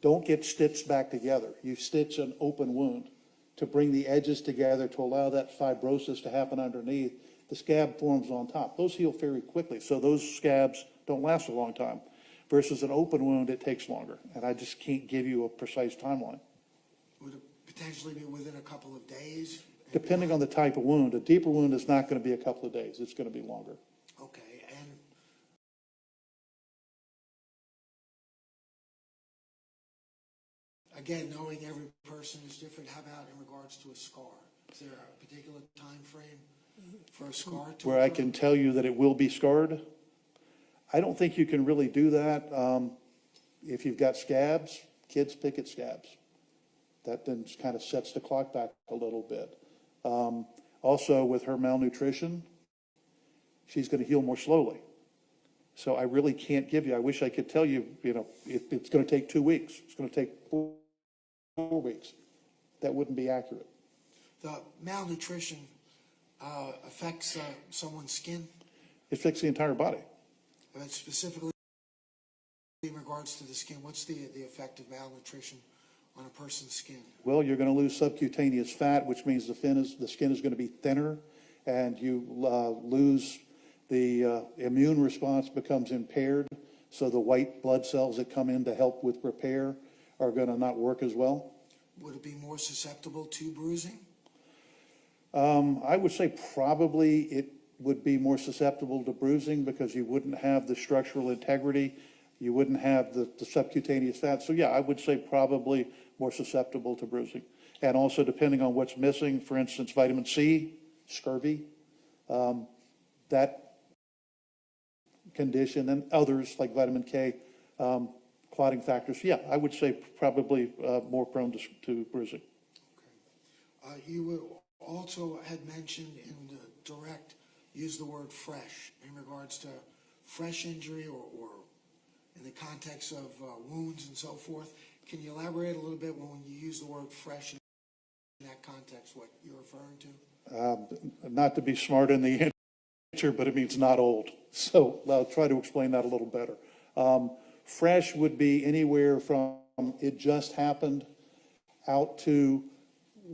don't get stitched back together. You stitch an open wound to bring the edges together to allow that fibrosis to happen underneath. The scab forms on top. Those heal very quickly, so those scabs don't last a long time. Versus an open wound, it takes longer, and I just can't give you a precise timeline. Would it potentially be within a couple of days? Depending on the type of wound. A deeper wound is not going to be a couple of days. It's going to be longer. Okay, and again, knowing every person is different, how about in regards to a scar? Is there a particular time frame for a scar to Where I occur? can tell you that it will be scarred, I don't think you can really do that. If you've got scabs, kids pick at scabs. That then kind of sets the clock back a little bit. Also, with her malnutrition, she's going to heal more slowly. So I really can't give you, I wish I could tell you, it's going to take 2 weeks. It's going to take 4 weeks. That wouldn't be accurate. The malnutrition affects someone's skin, It affects the entire body. but specifically in regards to the skin, what's the effect of malnutrition on a person's skin? Well, you're going to lose subcutaneous fat, which means the skin is going to be thinner, and you lose the immune response becomes impaired. So the white blood cells that come in to help with repair are going to not work as well. Would it be more susceptible to bruising? I would say probably it would be more susceptible to bruising because you wouldn't have the structural integrity. You wouldn't have the subcutaneous fat. So yeah, I would say probably more susceptible to bruising. And also depending on what's missing, for instance, vitamin C, scurvy, that condition, and others like vitamin K, clotting factors. Yeah, I would say probably more prone to bruising. Okay. You also had mentioned in the direct, use the word fresh in regards to fresh injury or in the context of wounds and so forth. Can you elaborate a little bit when you use the word fresh in that context, what you're referring to? Not to be smart in the answer, but it means not old. So I'll try to explain that a little better. Fresh would be anywhere from it just happened out to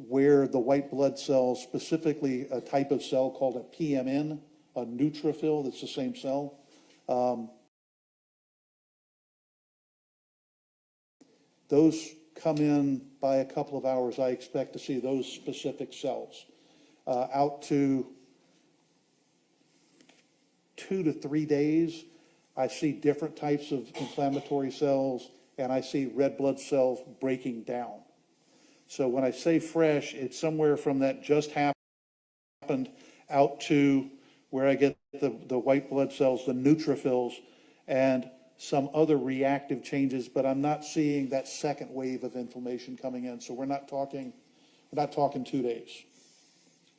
where the white blood cells, specifically a type of cell called a PMN, a neutrophil, that's the same cell. Those come in by a couple of hours. I expect to see those specific cells. Out to 2 to 3 days, I see different types of inflammatory cells, and I see red blood cells breaking down. So when I say fresh, it's somewhere from that just happened out to where I get the white blood cells, the neutrophils, and some other reactive changes, but I'm not seeing that second wave of inflammation coming in. So we're not talking 2 days.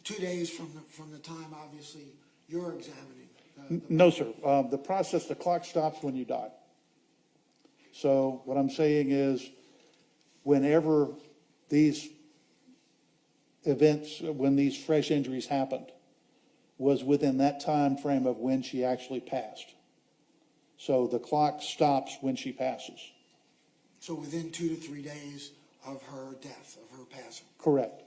2 days from the time, obviously, you're examining. No, sir. The process, the clock stops when you die. So what I'm saying is whenever these events, when these fresh injuries happened, was within that time frame of when she actually passed. So the clock stops when she passes. So within 2 to 3 days of her death, of her passing. Correct.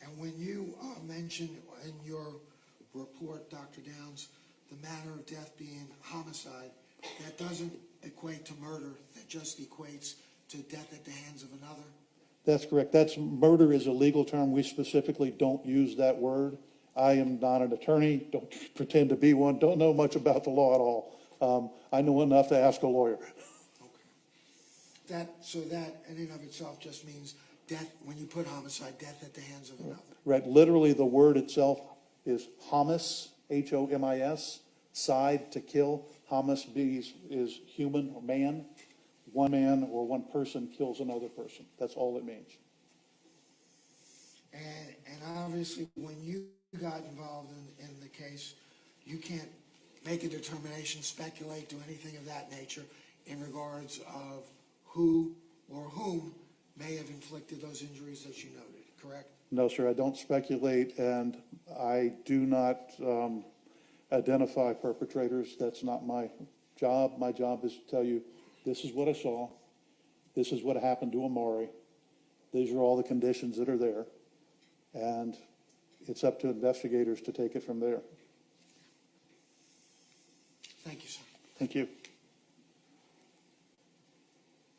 And when you mentioned in your report, Dr. Downs, the manner of death being homicide, that doesn't equate to murder, that just equates to death at the hands of another? That's correct. Murder is a legal term. We specifically don't use that word. I am not an attorney, don't pretend to be one, don't know much about the law at all. I know enough to ask a lawyer. Okay. So that in and of itself just means death, when you put homicide, death at the hands of another. Right, literally the word itself is homis, H-O-M-I-S, side, to kill. Homis is human or man. One man or one person kills another person. That's all it means. And obviously, when you got involved in the case, you can't make a determination, speculate, do anything of that nature in regards of who or whom may have inflicted those injuries that you noted, correct? No, sir, I don't speculate, and I do not identify perpetrators. That's not my job. My job is to tell you, this is what I saw. This is what happened to Amari. These are all the conditions that are there. And it's up to investigators to take it from there. Thank you, sir. Thank you.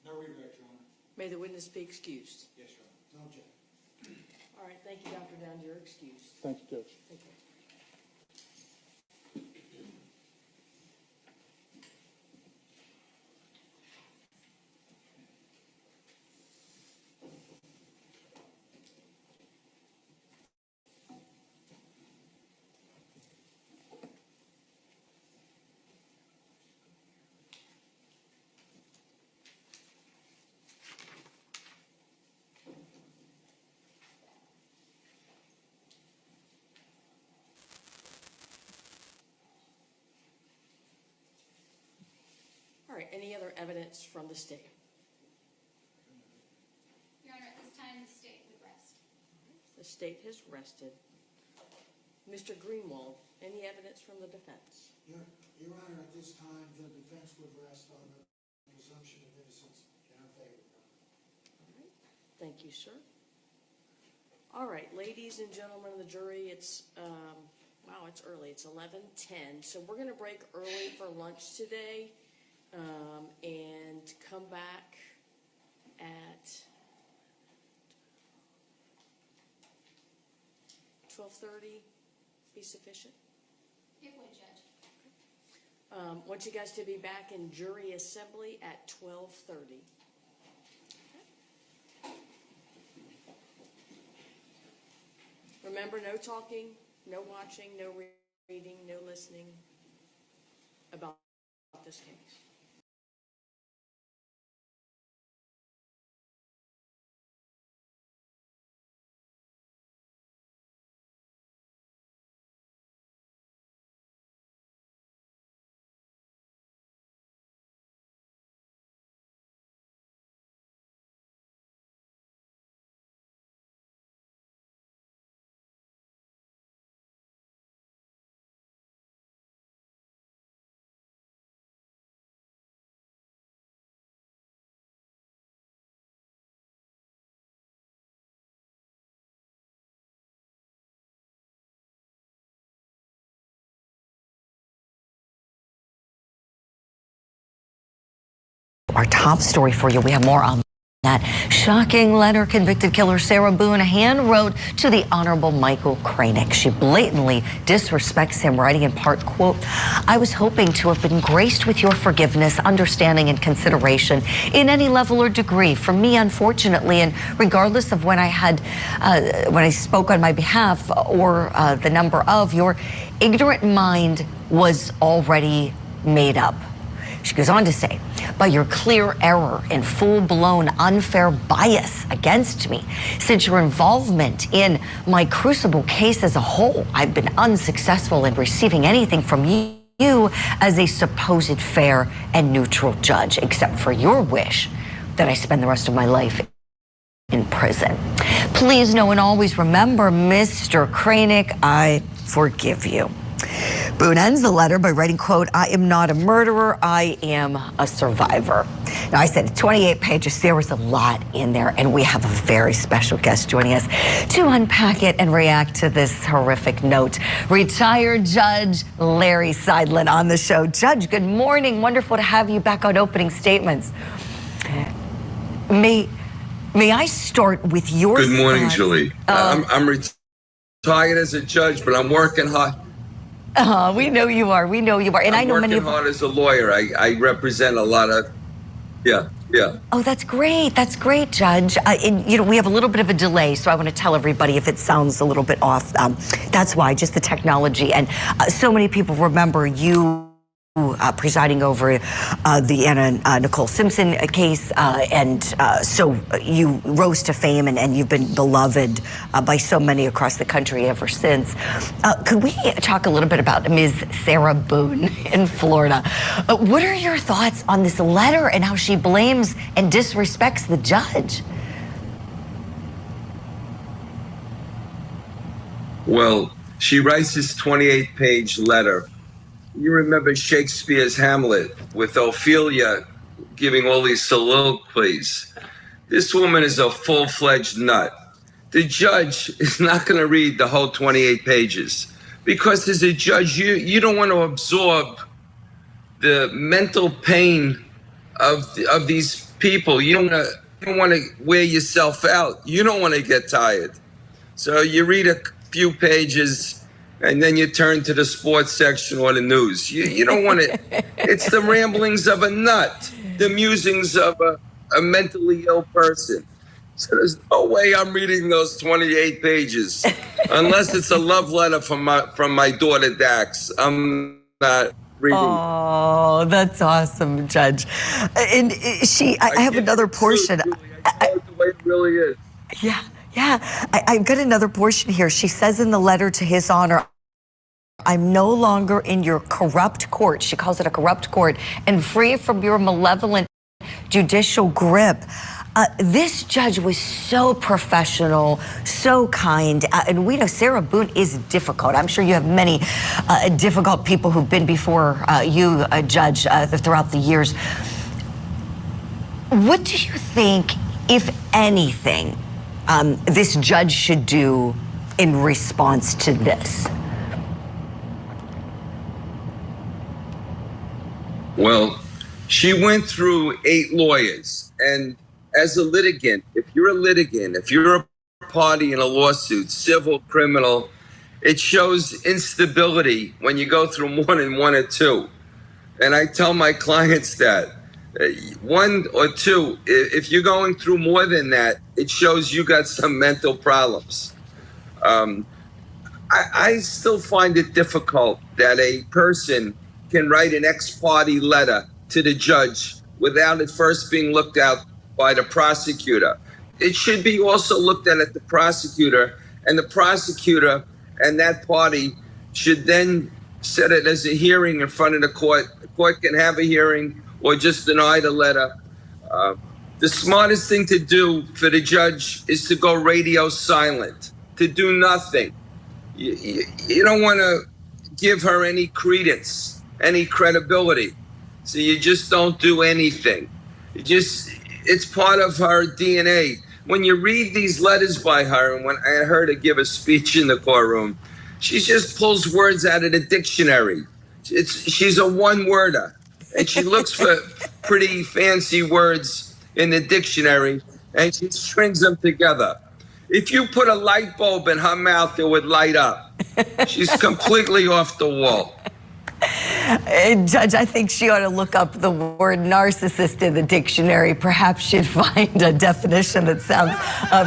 No redirect, Your Honor. May the witness be excused. Yes, Your Honor. No objection. All right, thank you, Dr. Downs, you're excused. Thank you, Judge. Thank you. All right, any other evidence from the state? Your Honor, at this time, the state would rest. The state has rested. Mr. Greenwald, any evidence from the defense? Your Honor, at this time, the defense would rest on the presumption of innocence in our favor. All right, thank you, sir. All right, ladies and gentlemen of the jury, it's, wow, it's early. It's 11:10, so we're going to break early for lunch today and come back at 12:30. Be sufficient? It would, Judge. Want you guys to be back in jury assembly at 12:30. Remember, no talking, no watching, no reading, no listening about this case. Our top story for you, we have more on that. Shocking letter convicted killer Sarah Boone hand wrote to the Honorable Michael Kranick. She blatantly disrespects him, writing in part, quote, "I was hoping to have been graced with your forgiveness, understanding, and consideration in any level or degree. For me, unfortunately, and regardless of when I spoke on my behalf or the number of, your ignorant mind was already made up." She goes on to say, "By your clear error and full-blown unfair bias against me, since your involvement in my crucible case as a whole, I've been unsuccessful in receiving anything from you as a supposed fair and neutral judge, except for your wish that I spend the rest of my life in prison. Please know and always remember, Mr. Kranick, I forgive you." Boone ends the letter by writing, quote, "I am not a murderer, I am a survivor." Now, I said 28 pages. There was a lot in there, and we have a very special guest joining us to unpack it and react to this horrific note. Retired Judge Larry Seidlin on the show. Judge, good morning. Wonderful to have you back on Opening Statements. May I start with your Good morning, thoughts? Julie. I'm retired as a judge, but I'm working hard. We know you are. We know you are. And I know many of I'm working hard as a lawyer. I represent a lot of, yeah. Oh, that's great. That's great, Judge. And, you know, we have a little bit of a delay, so I want to tell everybody if it sounds a little bit off. That's why, just the technology. And so many people remember you presiding over the Anna Nicole Simpson case, and so you rose to fame, and you've been beloved by so many across the country ever since. Could we talk a little bit about Ms. Sarah Boone in Florida? What are your thoughts on this letter and how she blames and disrespects the judge? Well, she writes this 28-page letter. You remember Shakespeare's Hamlet with Ophelia giving all these soliloquies. This woman is a full-fledged nut. The judge is not going to read the whole 28 pages because as a judge, you don't want to absorb the mental pain of these people. You don't want to wear yourself out. You don't want to get tired. So you read a few pages and then you turn to the sports section or the news. You don't want to, it's the ramblings of a nut, the musings of a mentally ill person. So there's no way I'm reading those 28 pages, unless it's a love letter from my daughter Dax. I'm not reading. Oh, that's awesome, Judge. And I have another portion. I know the way it really is. Yeah. I've got another portion here. She says in the letter to His Honor, "I'm no longer in your corrupt court." She calls it a corrupt court, "and free from your malevolent judicial grip." This judge was so professional, so kind, and we know Sarah Boone is difficult. I'm sure you have many difficult people who've been before you, Judge, throughout the years. What do you think, if anything, this judge should do in response to this? Well, she went through 8 lawyers, and as a litigant, if you're a party in a lawsuit, civil, criminal, it shows instability when you go through more than 1 or 2. And I tell my clients that 1 or 2, if you're going through more than that, it shows you got some mental problems. I still find it difficult that a person can write an ex-parte letter to the judge without it first being looked at by the prosecutor. It should be also looked at the prosecutor, and the prosecutor and that party should then set it as a hearing in front of the court. The court can have a hearing or just deny the letter. The smartest thing to do for the judge is to go radio silent, to do nothing. You don't want to give her any credence, any credibility. So you just don't do anything. It's part of her DNA. When you read these letters by her, and when I heard her give a speech in the courtroom, she just pulls words out of the dictionary. She's a one-worder, and she looks for pretty fancy words in the dictionary, and she strings them together. If you put a light bulb in her mouth, it would light up. She's completely off the wall. Judge, I think she ought to look up the word narcissist in the dictionary. Perhaps she'd find a definition that sounds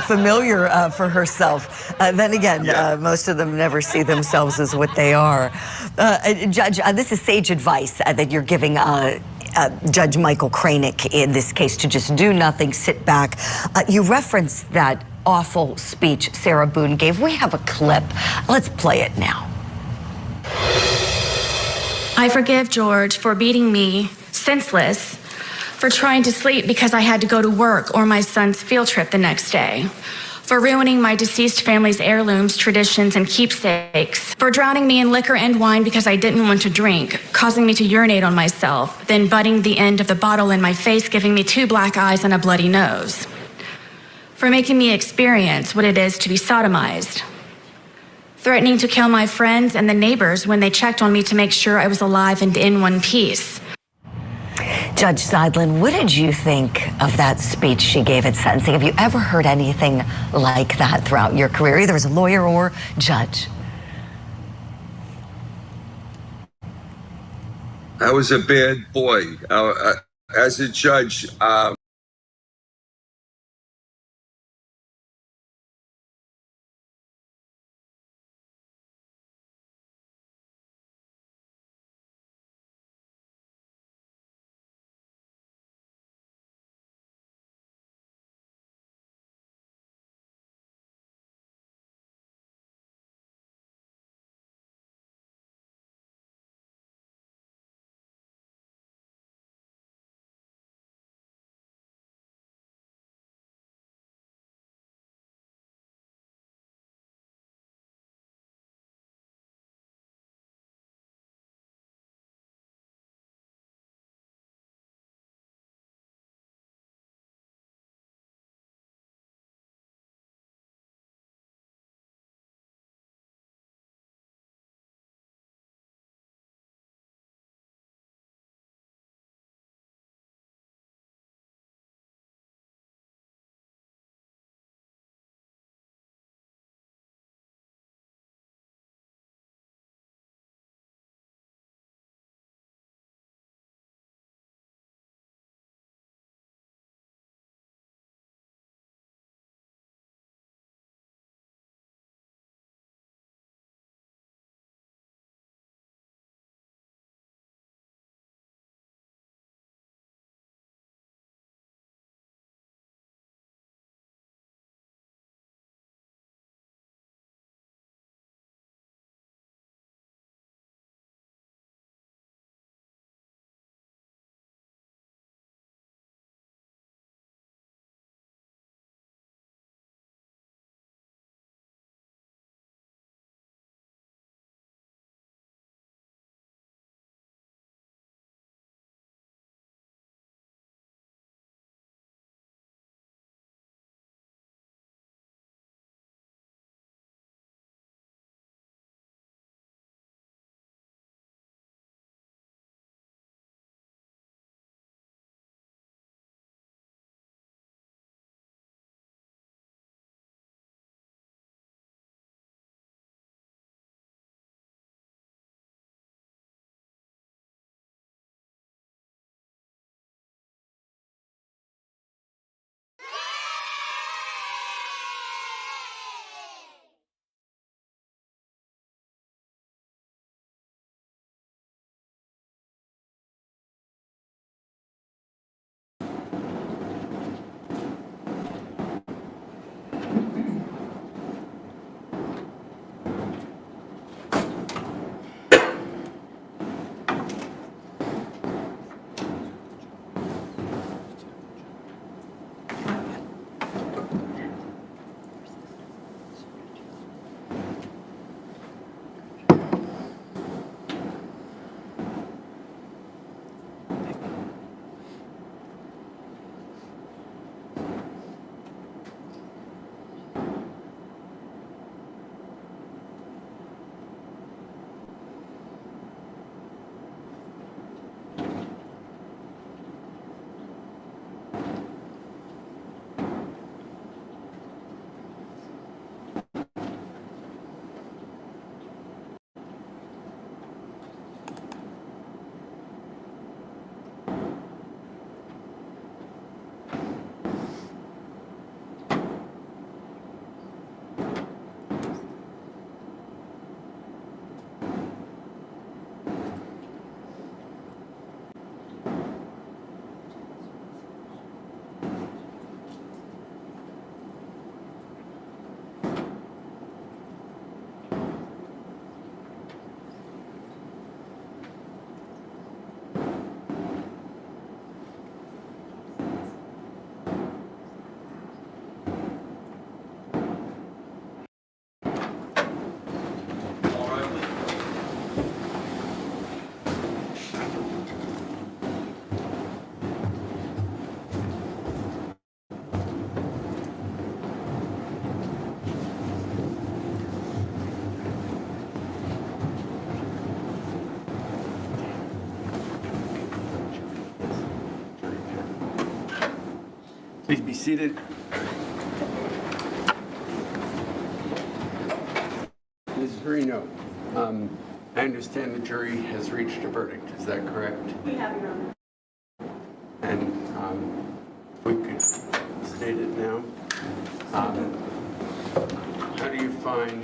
familiar for herself. Then again, most of them never see themselves as what they are. Judge, this is sage advice that you're giving Judge Michael Cranick in this case, to just do nothing, sit back. You referenced that awful speech Sarah Boone gave. We have a clip. Let's play it now. I forgive George for beating me senseless, for trying to sleep because I had to go to work or my son's field trip the next day, for ruining my deceased family's heirlooms, traditions, and keepsakes, for drowning me in liquor and wine because I didn't want to drink, causing me to urinate on myself, then butting the end of the bottle in my face, giving me 2 black eyes and a bloody nose, for making me experience what it is to be sodomized, threatening to kill my friends and the neighbors when they checked on me to make sure I was alive and in one piece. Judge Seidlin, what did you think of that speech she gave at sentencing? Have you ever heard anything like that throughout your career, either as a lawyer or judge? I was a bad boy. As a judge, seated. Ms. Reno, I understand the jury has reached a verdict. Is that correct? We have, Your Honor. And if we could state it now. How do you find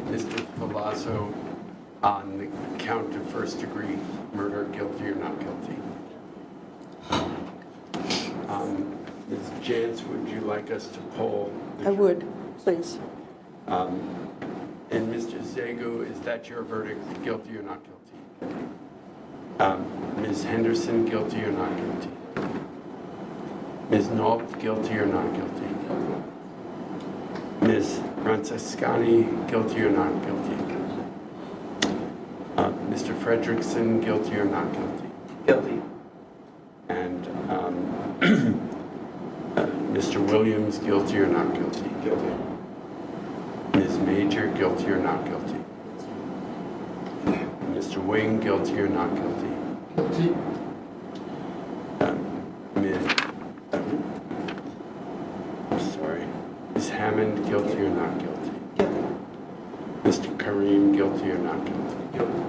Mr. Ferlazzo on the count of first-degree murder, guilty or not guilty? Ms. Jantz, would you like us to poll? I would, please. And Mr. Zago, is that your verdict, guilty or not guilty? Ms. Henderson, guilty or not guilty? Ms. Nault, guilty or not guilty? Ms. Francescani, guilty or not guilty? Mr. Fredrickson, guilty or not guilty? Guilty. And Mr. Williams, guilty or not guilty? Guilty. Ms. Major, guilty or not guilty? Mr. Wing, guilty or not guilty? Guilty. Ms. Hammond, guilty or not guilty? Guilty. Mr. Kareem, guilty or not guilty? Guilty.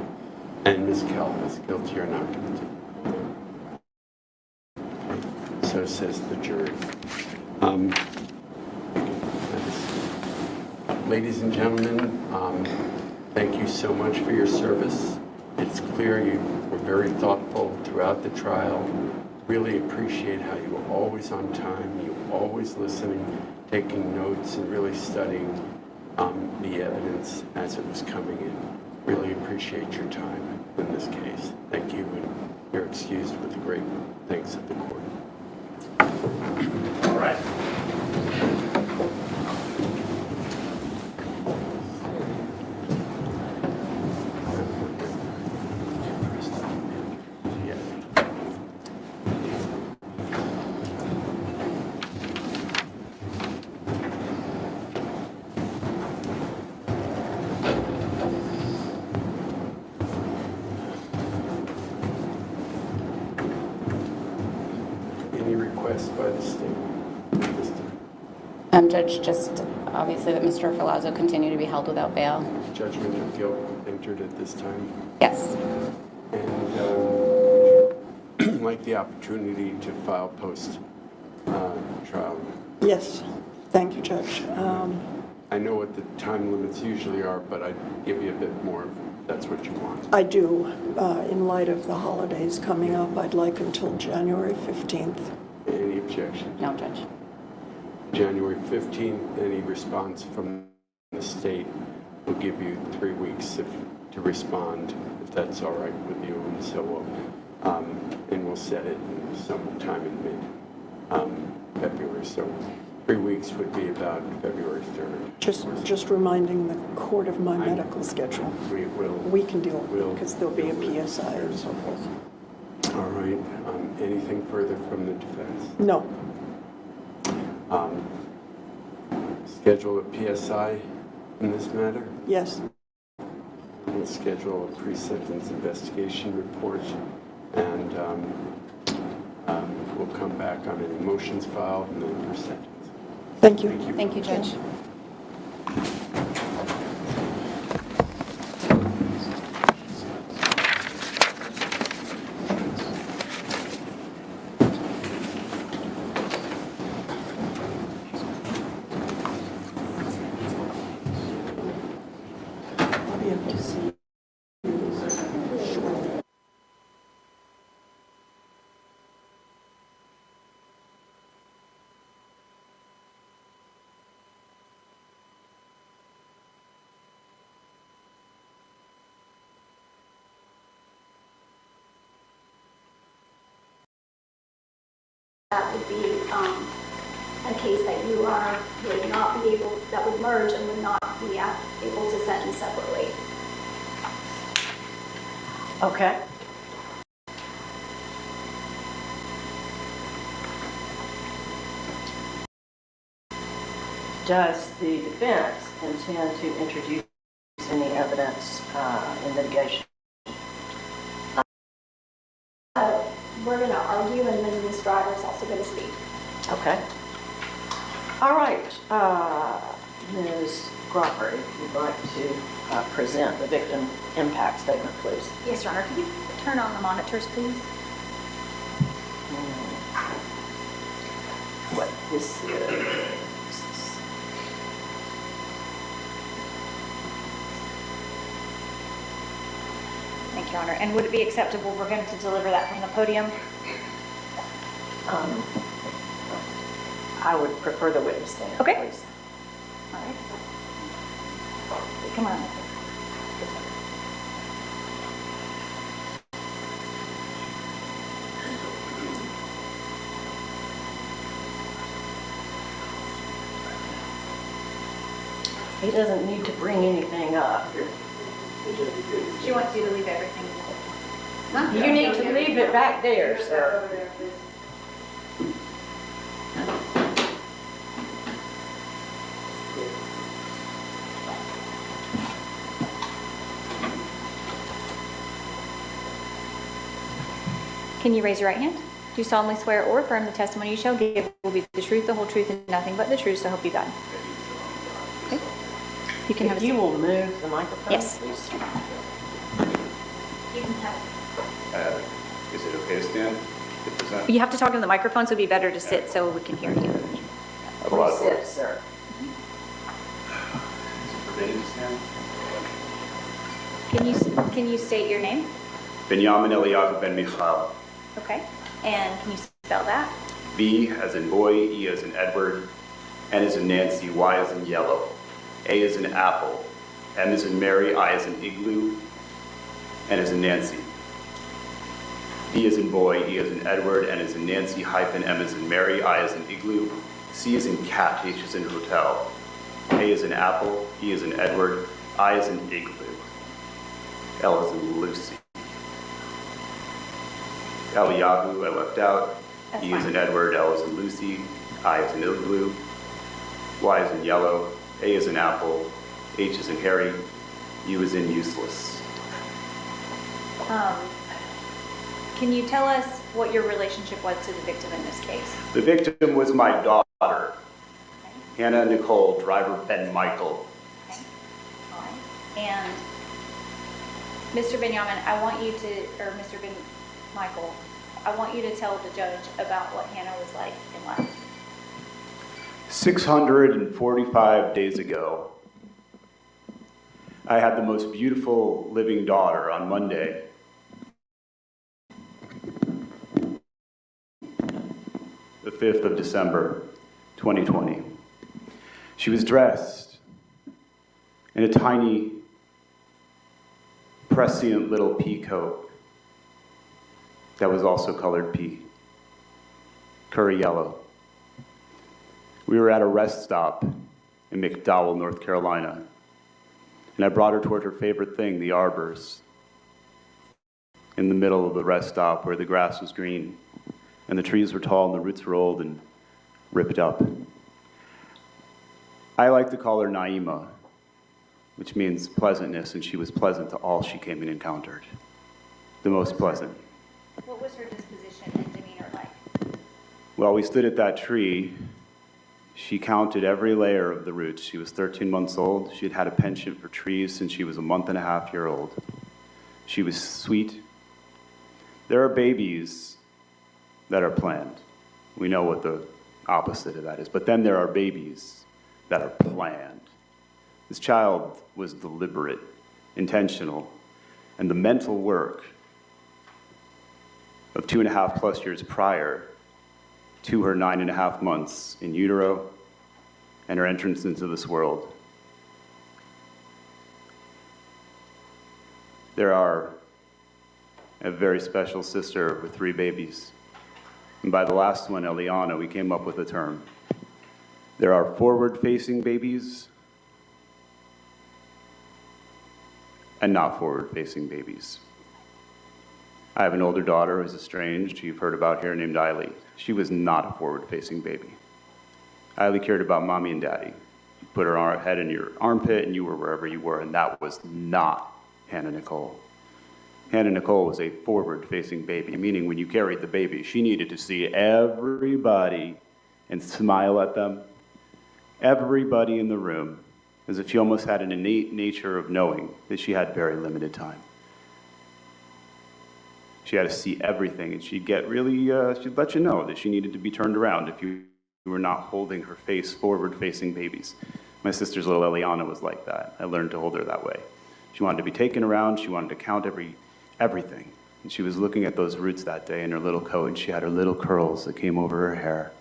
And Ms. Calvis, guilty or not guilty? So says the jury. Ladies and gentlemen, thank you so much for your service. It's clear you were very thoughtful throughout the trial. Really appreciate how you were always on time, you were always listening, taking notes, and really studying the evidence as it was coming in. Really appreciate your time in this case. Thank you, and you're excused with the great thanks of the court. All right. Any requests by the state? Judge, just obviously that Mr. Ferlazzo continue to be held without bail. Judgment of guilt entered at this time. Yes. And like the opportunity to file post trial. Yes, thank you, Judge. I know what the time limits usually are, but I'd give you a bit more if that's what you want. I do. In light of the holidays coming up, I'd like until January 15th. Any objection? No, Judge. January 15th, any response from the state will give you 3 weeks to respond, if that's all right with you. And so we'll set it in sometime in mid-February. So 3 weeks would be about February 3rd. Just reminding the court of my medical schedule. We can deal with it because there'll be a PSI and so forth. All right. Anything further from the defense? No. Schedule a PSI in this matter? Yes. We'll schedule a pre-sentence investigation report, and we'll come back on any motions filed and then for sentence. Thank you. Thank you, Judge. That would be a case that you would not be able, that would merge and would not be able to sentence separately. Okay. Does the defense intend to introduce any evidence in litigation? We're going to argue, and then Mr. driver is also going to speak. Okay. All right, Ms. Crawford, if you'd like to present the victim impact statement, please. Yes, Your Honor. Could you turn on the monitors, please? What this is. Thank you, Your Honor. And would it be acceptable for him to deliver that from the podium? I would prefer the witness stand, Okay. please. All right. Come on. He doesn't need to bring anything up. She wants you to leave everything. You need to leave it back there, sir. Can you raise your right hand? Do you solemnly swear or affirm the testimony you shall give will be the truth, the whole truth, and nothing but the truth, so help you God? Okay. You can have a If you seat. will move the microphone, Yes. please. You can have. Is it okay to stand? To present? You have to talk into the microphone, so it'd be better to sit so we can hear you. Please sit, sir. Is it forbidden to stand? Can you state your name? Benjamin Eliyahu Ben Michal. Okay. And can you spell that? B as in boy, E as in Edward, N as in Nancy, Y as in yellow, A as in apple, M as in Mary, I as in igloo, N as in Nancy. B as in boy, E as in Edward, N as in Nancy, hyphen, M as in Mary, I as in igloo, C as in cat, H as in hotel, A as in apple, E as in Edward, I as in igloo, L as in Lucy. Eliyahu, I left out. That's E as in fine. Edward, L as in Lucy, I as in igloo, Y as in yellow, A as in apple, H as in Harry, U as in useless. Can you tell us what your relationship was to the victim in this case? The victim was my daughter, Hannah Nicole, driver Ben Michael. Okay. All right. And Mr. Benjamin, I want you to, or Mr. Ben Michael, I want you to tell the judge about what Hannah was like in life. 645 days ago, I had the most beautiful living daughter on Monday. The 5th of December, 2020. She was dressed in a tiny, prescient little pea coat that was also colored pea, curry yellow. We were at a rest stop in McDowell, North Carolina, and I brought her toward her favorite thing, the arbors, in the middle of the rest stop where the grass was green and the trees were tall and the roots were old and ripped up. I like to call her Naima, which means pleasantness, and she was pleasant to all she came and encountered. The most pleasant. What was her disposition and demeanor like? While we stood at that tree, she counted every layer of the roots. She was 13 months old. She had had a penchant for trees since she was a month and a half year old. She was sweet. There are babies that are planned. We know what the opposite of that is. But then there are babies that are planned. This child was deliberate, intentional, and the mental work of 2.5+ years prior to her 9.5 months in utero and her entrance into this world. There are a very special sister with 3 babies. And by the last one, Eliana, we came up with a term. There are forward-facing babies and not forward-facing babies. I have an older daughter who's estranged, who you've heard about here, named Eiley. She was not a forward-facing baby. Eiley cared about mommy and daddy. You put her head in your armpit and you were wherever you were, and that was not Hannah Nicole. Hannah Nicole was a forward-facing baby, meaning when you carried the baby, she needed to see everybody and smile at them, everybody in the room, as if she almost had an innate nature of knowing that she had very limited time. She had to see everything, and she'd get really, she'd let you know that she needed to be turned around if you were not holding her face forward-facing babies. My sister's little Eliana was like that. I learned to hold her that way. She wanted to be taken around. She wanted to count everything. And she was looking at those roots that day in her little coat, and she had her little curls that came over her hair.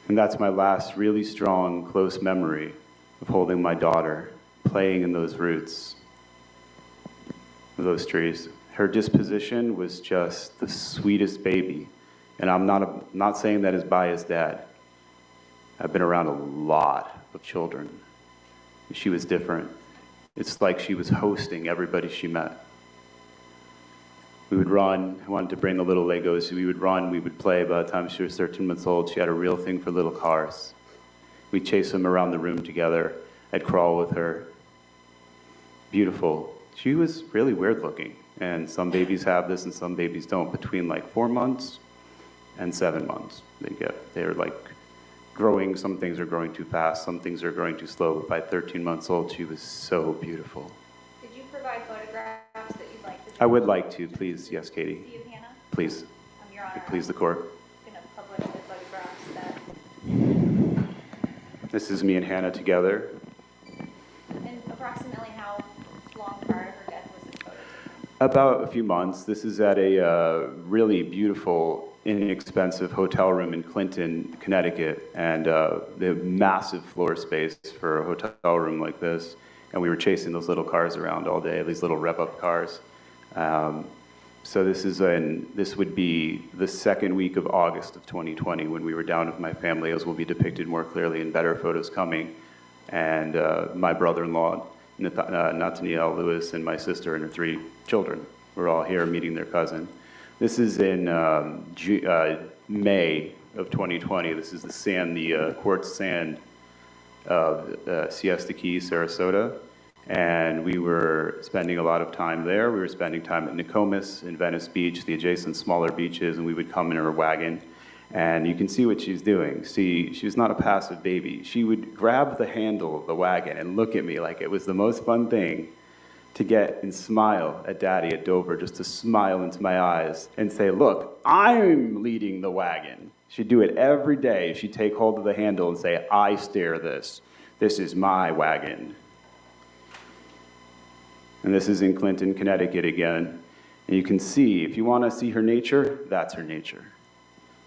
And that's my last really strong, close memory of holding my daughter, playing in those roots of those trees. Her disposition was just the sweetest baby. And I'm not saying that as biased dad. I've been around a lot of children. She was different. It's like she was hosting everybody she met. We would run. I wanted to bring the little Legos. We would run. We would play. By the time she was 13 months old, she had a real thing for little cars. We'd chase them around the room together. I'd crawl with her. Beautiful. She was really weird looking. And some babies have this and some babies don't. Between like 4 months and 7 months, they're like growing. Some things are growing too fast. Some things are growing too slow. But by 13 months old, she was so beautiful. Did you provide photographs that you'd like to see? I would like to, please. Yes, Katie. See you, Hannah? Please. Your Honor, Please, the court. I'm going to publish the photographs that... This is me and Hannah together. And approximately how long prior to her death was this photo taken? About a few months. This is at a really beautiful, inexpensive hotel room in Clinton, Connecticut, and they have massive floor space for a hotel room like this. And we were chasing those little cars around all day, these little rev-up cars. So this would be the second week of August of 2020 when we were down with my family, as will be depicted more clearly in better photos coming. And my brother-in-law, Nathaniel Lewis, and my sister and her 3 children were all here meeting their cousin. This is in May of 2020. This is the sand, the quartz sand of Siesta Key, Sarasota. And we were spending a lot of time there. We were spending time at Nokomis and Venice Beach, the adjacent smaller beaches, and we would come in her wagon. And you can see what she's doing. See, she's not a passive baby. She would grab the handle of the wagon and look at me like it was the most fun thing to get and smile at Daddy at Dover, just to smile into my eyes and say, look, I'm leading the wagon. She'd do it every day. She'd take hold of the handle and say, I steer this. This is my wagon. And this is in Clinton, Connecticut again. And you can see, if you want to see her nature, that's her nature.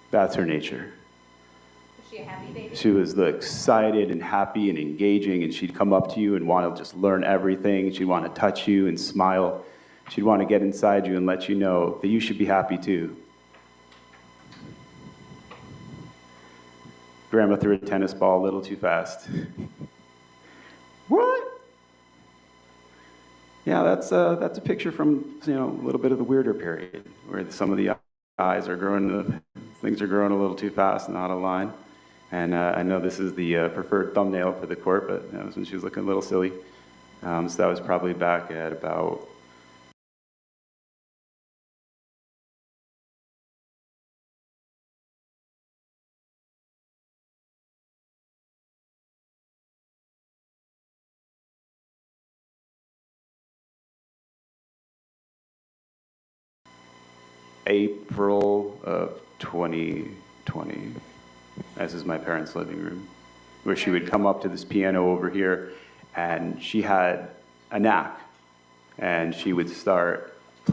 That's her nature. Was she a happy baby? She was excited and happy and engaging, and she'd come up to you and want to just learn everything. She'd want to touch you and smile. She'd want to get inside you and let you know that you should be happy too. Grandma threw a tennis ball a little too fast. What? Yeah, that's a picture from, a little bit of the weirder period, where some of the eyes are growing, things are growing a little too fast and out of line. And I know this is the preferred thumbnail for the court, but that was when she was looking a little silly. So that was probably back at about April of 2020. This is my parents' living room, where she would come up to this piano over here, and she had a knack. And she would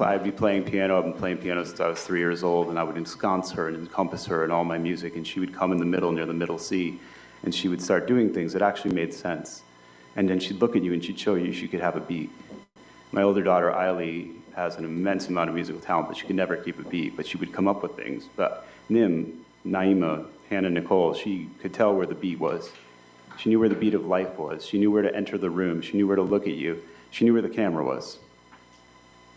I'd be playing piano. I've been playing piano since I was 3 years old, and I would ensconce her and encompass her in all my music, and she would come in the middle, near the middle C, and she would start doing things that actually made sense. And then she'd look at you and she'd show you she could have a beat. My older daughter, Eiley, has an immense amount of musical talent, but she could never keep a beat, but she would come up with things. But Naima, Hannah Nicole, she could tell where the beat was. She knew where the beat of life was. She knew where to enter the room. She knew where to look at you. She knew where the camera was.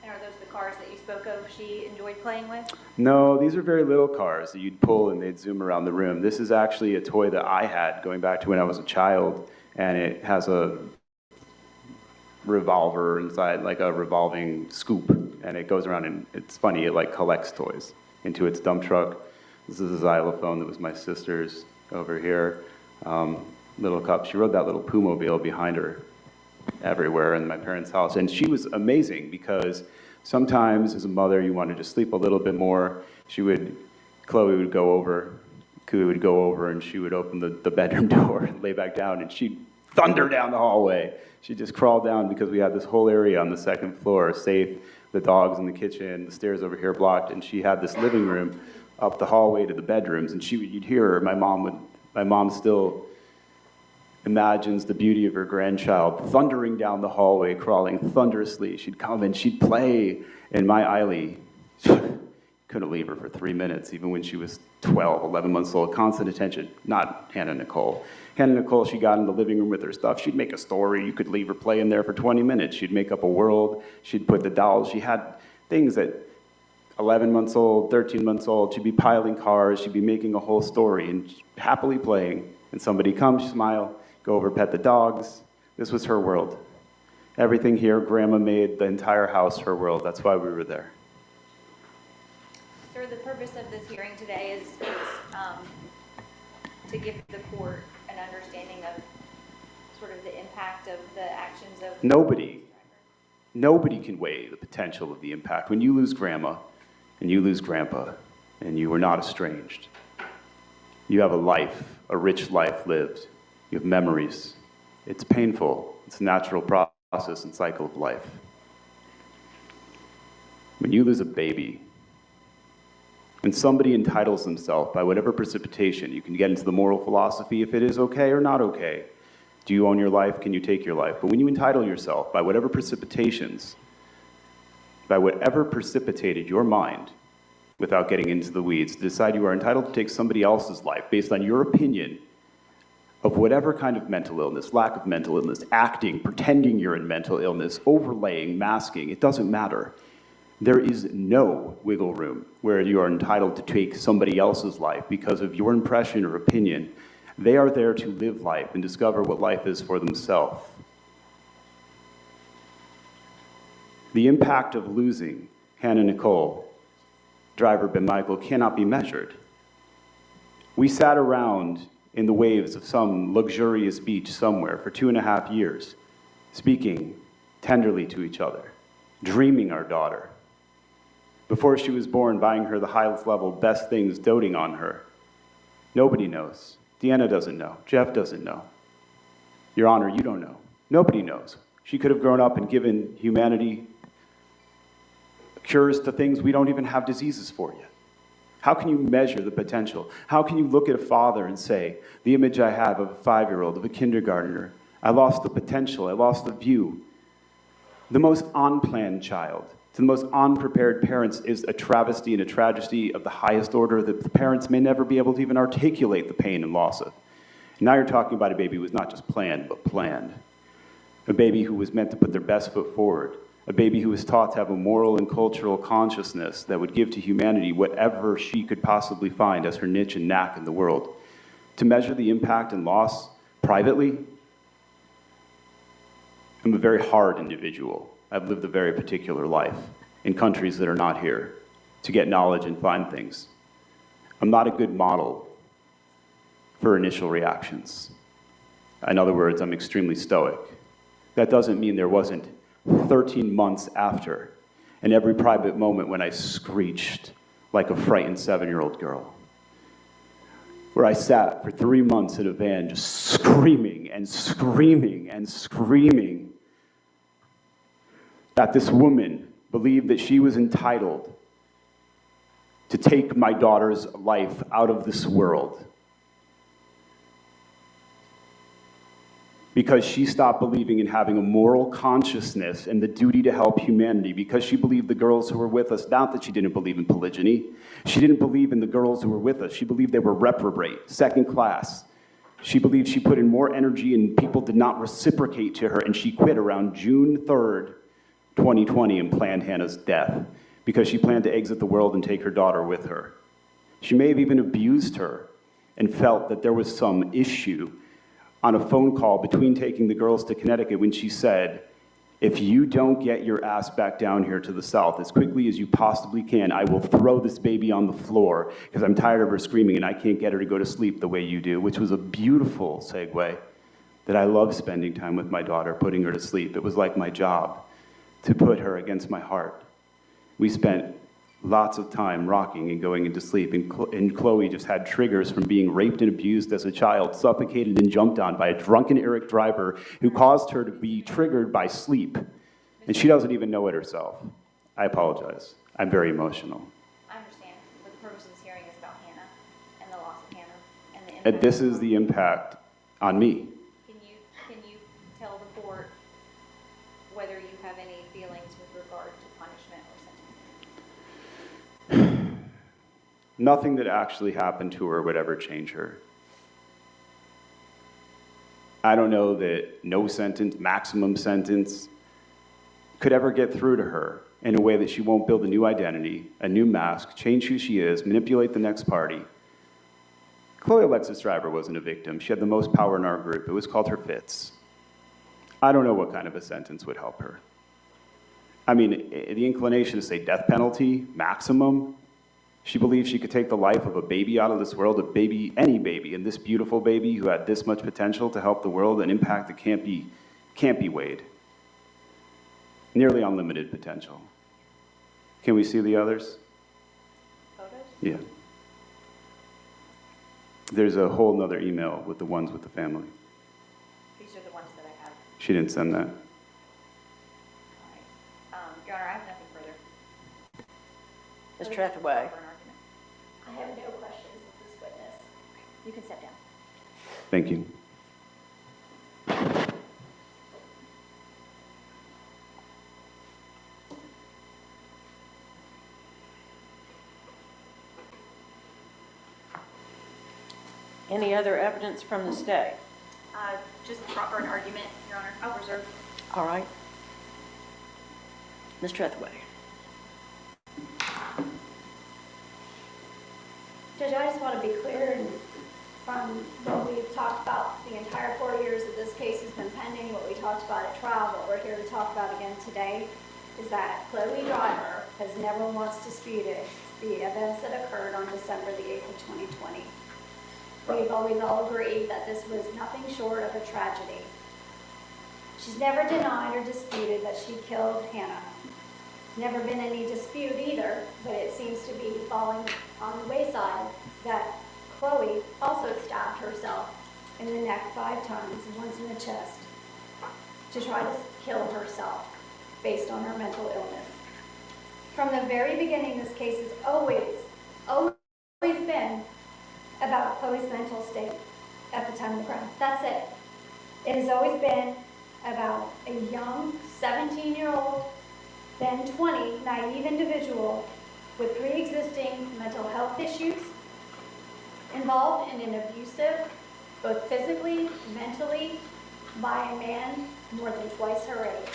And are those the cars that you spoke of she enjoyed playing with? No, these are very little cars that you'd pull and they'd zoom around the room. This is actually a toy that I had going back to when I was a child, and it has revolver inside, like a revolving scoop, and it goes around, and it's funny, it like collects toys into its dump truck. This is a xylophone that was my sister's over here. Little cup. She rode that little Poo-mobile behind her everywhere in my parents' house. And she was amazing because sometimes as a mother, you wanted to sleep a little bit more. Chloe would go over, Kui would go over, and she would open the bedroom door and lay back down, and she'd thunder down the hallway. She'd just crawl down because we had this whole area on the second floor, safe, the dogs in the kitchen, the stairs over here blocked, and she had this living room up the hallway to the bedrooms, and you'd hear her, my mom still imagines the beauty of her grandchild thundering down the hallway, crawling thunderously. She'd come and she'd play, and my Eiley couldn't leave her for 3 minutes, even when she was 12, 11 months old. Constant attention, not Hannah Nicole. Hannah Nicole, she got in the living room with her stuff. She'd make a story. You could leave her playing there for 20 minutes. She'd make up a world. She'd put the dolls. She had things that 11 months old, 13 months old, she'd be piling cars. She'd be making a whole story and happily playing. And somebody comes, smile, go over, pet the dogs. This was her world. Everything here, Grandma made the entire house her world. That's why we were there. Sir, the purpose of this hearing today is to give the court an understanding of sort of the impact of the actions of... Nobody can weigh the potential of the impact. When you lose Grandma and you lose Grandpa and you are not estranged, you have a life, a rich life lived. You have memories. It's painful. It's a natural process and cycle of life. When you lose a baby, and somebody entitles themselves by whatever precipitation, you can get into the moral philosophy if it is okay or not okay. Do you own your life? Can you take your life? But when you entitle yourself by whatever precipitations, by whatever precipitated your mind, without getting into the weeds, to decide you are entitled to take somebody else's life based on your opinion of whatever kind of mental illness, lack of mental illness, acting, pretending you're in mental illness, overlaying, masking, it doesn't matter. There is no wiggle room where you are entitled to take somebody else's life because of your impression or opinion. They are there to live life and discover what life is for themselves. The impact of losing Hannah Nicole, driver Ben Michael, cannot be measured. We sat around in the waves of some luxurious beach somewhere for 2.5 years, speaking tenderly to each other, dreaming our daughter. Before she was born, buying her the highest level, best things, doting on her. Nobody knows. Deanna doesn't know. Jeff doesn't know. Your Honor, you don't know. Nobody knows. She could have grown up and given humanity cures to things we don't even have diseases for yet. How can you measure the potential? How can you look at a father and say, the image I have of a 5-year-old, of a kindergartner, I lost the potential, I lost the view. The most unplanned child, to the most unprepared parents, is a travesty and a tragedy of the highest order that the parents may never be able to even articulate the pain and loss of. And now you're talking about a baby who was not just planned, but planned. A baby who was meant to put their best foot forward. A baby who was taught to have a moral and cultural consciousness that would give to humanity whatever she could possibly find as her niche and knack in the world. To measure the impact and loss privately, I'm a very hard individual. I've lived a very particular life in countries that are not here to get knowledge and find things. I'm not a good model for initial reactions. In other words, I'm extremely stoic. That doesn't mean there wasn't 13 months after, and every private moment when I screeched like a frightened 7-year-old girl, where I sat for 3 months in a van just screaming and screaming and screaming that this woman believed that she was entitled to take my daughter's life out of this world because she stopped believing in having a moral consciousness and the duty to help humanity, because she believed the girls who were with us, not that she didn't believe in polygyny, she didn't believe in the girls who were with us. She believed they were reprobate, second class. She believed she put in more energy and people did not reciprocate to her, and she quit around June 3rd, 2020, and planned Hannah's death because she planned to exit the world and take her daughter with her. She may have even abused her and felt that there was some issue on a phone call between taking the girls to Connecticut when she said, If you don't get your ass back down here to the south as quickly as you possibly can, I will throw this baby on the floor because I'm tired of her screaming and I can't get her to go to sleep the way you do, which was a beautiful segue that I love spending time with my daughter, putting her to sleep. It was like my job to put her against my heart. We spent lots of time rocking and going into sleep, and Chloe just had triggers from being raped and abused as a child, suffocated and jumped on by a drunken Eric driver who caused her to be triggered by sleep. And she doesn't even know it herself. I apologize. I'm very emotional. I understand, but the purpose of this hearing is about Hannah and the loss of Hannah and the And impact. this is the impact on me. Can you tell the court whether you have any feelings with regard to punishment or sentencing? Nothing that actually happened to her would ever change her. I don't know that no sentence, maximum sentence, could ever get through to her in a way that she won't build a new identity, a new mask, change who she is, manipulate the next party. Chloe Alexis Driver wasn't a victim. She had the most power in our group. It was called her fits. I don't know what kind of a sentence would help her. I mean, the inclination to say death penalty, maximum. She believed she could take the life of a baby out of this world, a baby, any baby, and this beautiful baby who had this much potential to help the world, an impact that can't be weighed. Nearly unlimited potential. Can we see the others? Photos? Yeah. There's a whole nother email with the ones with the family. These are the ones that I have. She didn't send that. All right. Your Honor, I have nothing further. Mr. Hathaway. I have no questions of this witness. You can sit down. Thank you. Any other evidence from the state? Just proper an argument, Your Honor. I'll reserve. All right. Mr. Hathaway. Judge, I just want to be clear, and from what we've talked about the entire 4 years that this case has been pending, what we talked about at trial, what we're here to talk about again today, is that Chloe Driver has never once disputed the events that occurred on December the 8th of 2020. We've always all agreed that this was nothing short of a tragedy. She's never denied or disputed that she killed Hannah. Never been any dispute either, but it seems to be falling on the wayside that Chloe also stabbed herself in the neck 5 times, once in the chest, to try to kill herself based on her mental illness. From the very beginning, this case has always been about Chloe's mental state at the time of the crime. That's it. It has always been about a young 17-year-old, then 20, naive individual with pre-existing mental health issues, involved in an abusive, both physically, mentally, by a man more than twice her age.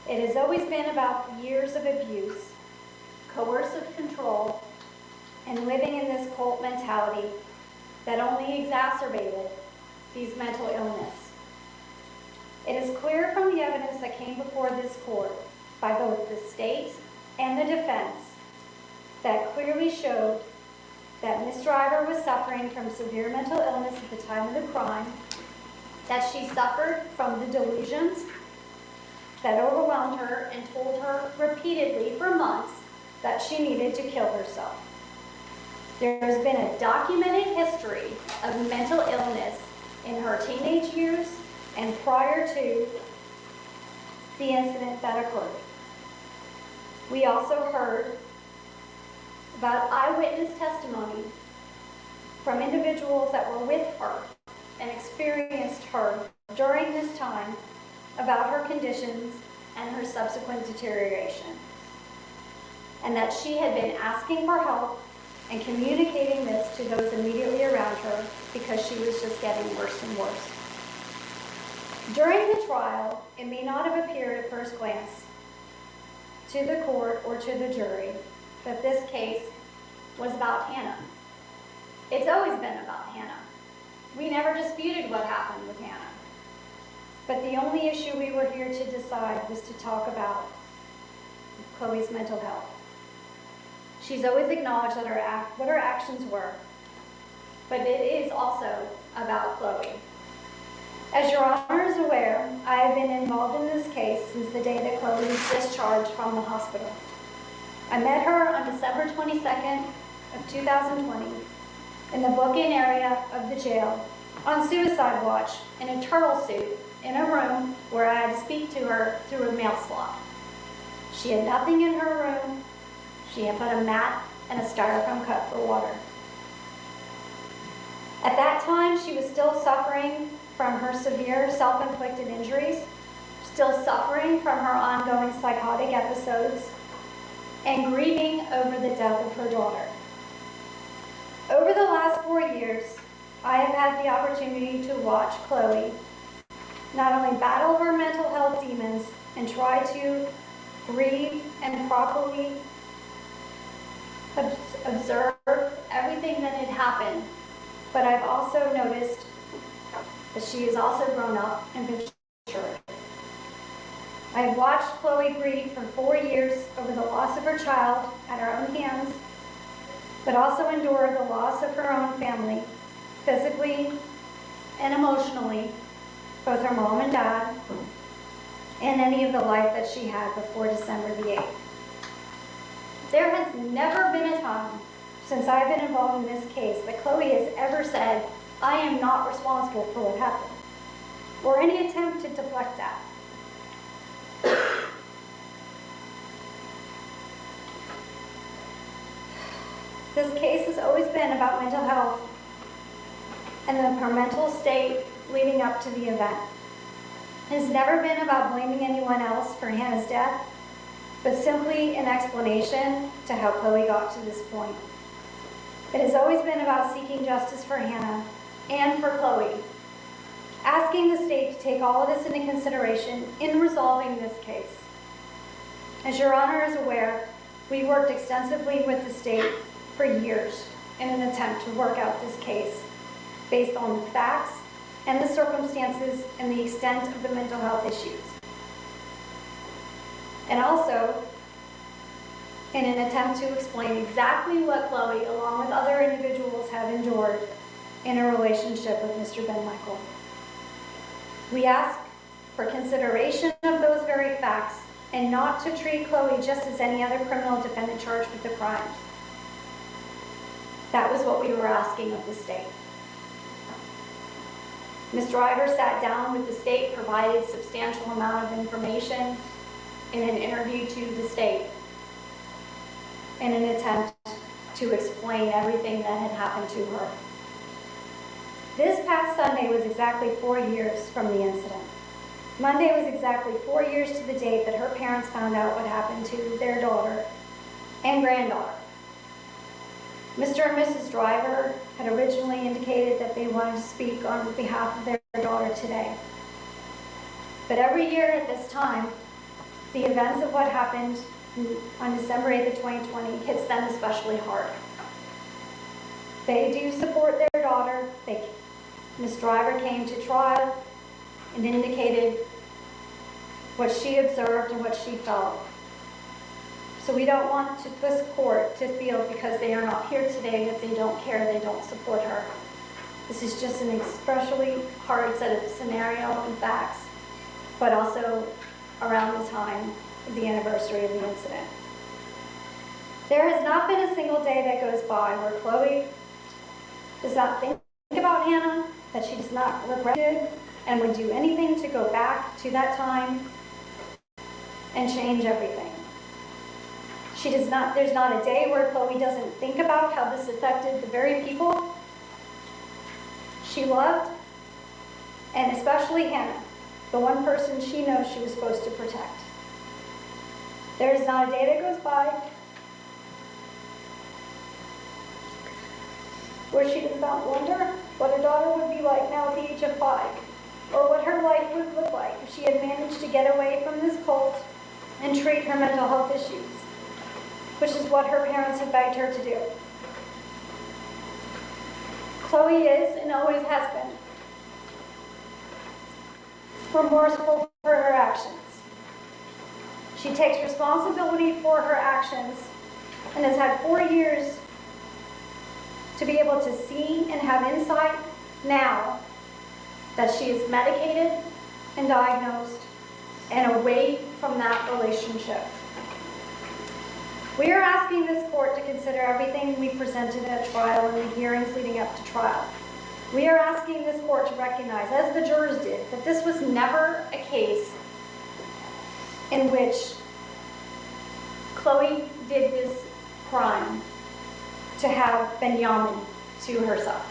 It has always been about years of abuse, coercive control, and living in this cult mentality that only exacerbated these mental illness. It is clear from the evidence that came before this court by both the state and the defense that clearly showed that Ms. Driver was suffering from severe mental illness at the time of the crime, that she suffered from the delusions that overwhelmed her and told her repeatedly for months that she needed to kill herself. There has been a documented history of mental illness in her teenage years and prior to the incident that occurred. We also heard about eyewitness testimony from individuals that were with her and experienced her during this time about her conditions and her subsequent deterioration, and that she had been asking for help and communicating this to those immediately around her because she was just getting worse and worse. During the trial, it may not have appeared at first glance to the court or to the jury that this case was about Hannah. It's always been about Hannah. We never disputed what happened with Hannah. But the only issue we were here to decide was to talk about Chloe's mental health. She's always acknowledged that what her actions were, but it is also about Chloe. As Your Honor is aware, I have been involved in this case since the day that Chloe was discharged from the hospital. I met her on December 22nd of 2020 in the book-in area of the jail on suicide watch in a turtle suit in a room where I had to speak to her through a mail slot. She had nothing in her room. She had put a mat and a styrofoam cup for water. At that time, she was still suffering from her severe self-inflicted injuries, still suffering from her ongoing psychotic episodes, and grieving over the death of her daughter. Over the last 4 years, I have had the opportunity to watch Chloe not only battle her mental health demons and try to grieve and properly observe everything that had happened, but I've also noticed that she has also grown up and been matured. I've watched Chloe grieve for 4 years over the loss of her child at her own hands, but also endure the loss of her own family, physically and emotionally, both her mom and dad, and any of the life that she had before December the 8th. There has never been a time since I've been involved in this case that Chloe has ever said, I am not responsible for what happened, or any attempt to deflect that. This case has always been about mental health and her mental state leading up to the event. It has never been about blaming anyone else for Hannah's death, but simply an explanation to how Chloe got to this point. It has always been about seeking justice for Hannah and for Chloe, asking the state to take all of this into consideration in resolving this case. As Your Honor is aware, we worked extensively with the state for years in an attempt to work out this case based on the facts and the circumstances and the extent of the mental health issues. And also in an attempt to explain exactly what Chloe, along with other individuals, have endured in a relationship with Mr. Ben Michael. We ask for consideration of those very facts and not to treat Chloe just as any other criminal defendant charged with the crimes. That was what we were asking of the state. Ms. Driver sat down with the state, provided a substantial amount of information in an interview to the state in an attempt to explain everything that had happened to her. This past Sunday was exactly 4 years from the incident. Monday was exactly 4 years to the date that her parents found out what happened to their daughter and granddaughter. Mr. and Mrs. Driver had originally indicated that they wanted to speak on behalf of their daughter today. But every year at this time, the events of what happened on December 8th of 2020 hits them especially hard. They do support their daughter. Ms. Driver came to trial and indicated what she observed and what she felt. So we don't want this court to feel because they are not here today that they don't care, they don't support her. This is just an especially hard set of scenario and facts, but also around the time of the anniversary of the incident. There has not been a single day that goes by where Chloe does not think about Hannah, that she does not regret it, and would do anything to go back to that time and change everything. There's not a day where Chloe doesn't think about how this affected the very people she loved, and especially Hannah, the one person she knows she was supposed to protect. There is not a day that goes by where she does not wonder what her daughter would be like now at the age of 5, or what her life would look like if she had managed to get away from this cult and treat her mental health issues, which is what her parents had begged her to do. Chloe is and always has been remorseful for her actions. She takes responsibility for her actions and has had 4 years to be able to see and have insight now that she is medicated and diagnosed and away from that relationship. We are asking this court to consider everything we presented at trial and the hearings leading up to trial. We are asking this court to recognize, as the jurors did, that this was never a case in which Chloe did this crime to have Benjamin sue herself.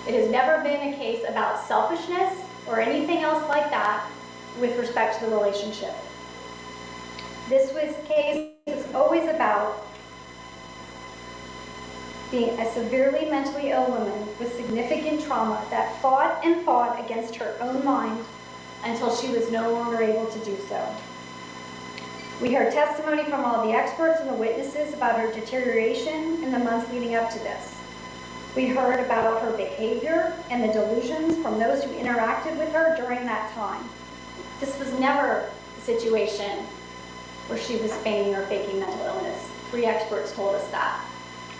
It has never been a case about selfishness or anything else like that with respect to the relationship. This case was always about being a severely mentally ill woman with significant trauma that fought and fought against her own mind until she was no longer able to do so. We heard testimony from all the experts and the witnesses about her deterioration in the months leading up to this. We heard about her behavior and the delusions from those who interacted with her during that time. This was never a situation where she was feigning or faking mental illness. 3 experts told us that.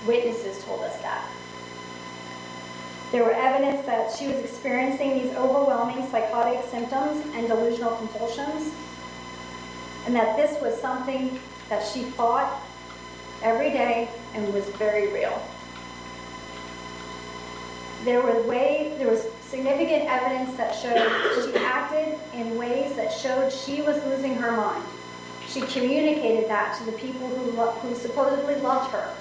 Witnesses told us that. There were evidence that she was experiencing these overwhelming psychotic symptoms and delusional compulsions, and that this was something that she fought every day and was very real. There was significant evidence that showed she acted in ways that showed she was losing her mind. She communicated that to the people who supposedly loved her.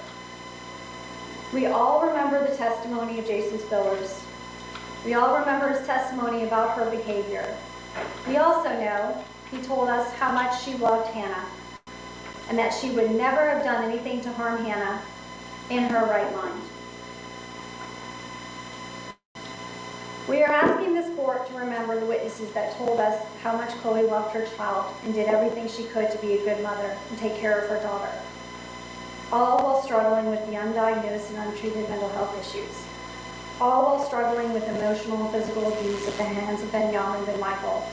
We all remember the testimony of Jason Spillers. We all remember his testimony about her behavior. We also know he told us how much she loved Hannah and that she would never have done anything to harm Hannah in her right mind. We are asking this court to remember the witnesses that told us how much Chloe loved her child and did everything she could to be a good mother and take care of her daughter, all while struggling with the undiagnosed and untreated mental health issues, all while struggling with emotional and physical abuse at the hands of Benjamin and Michael,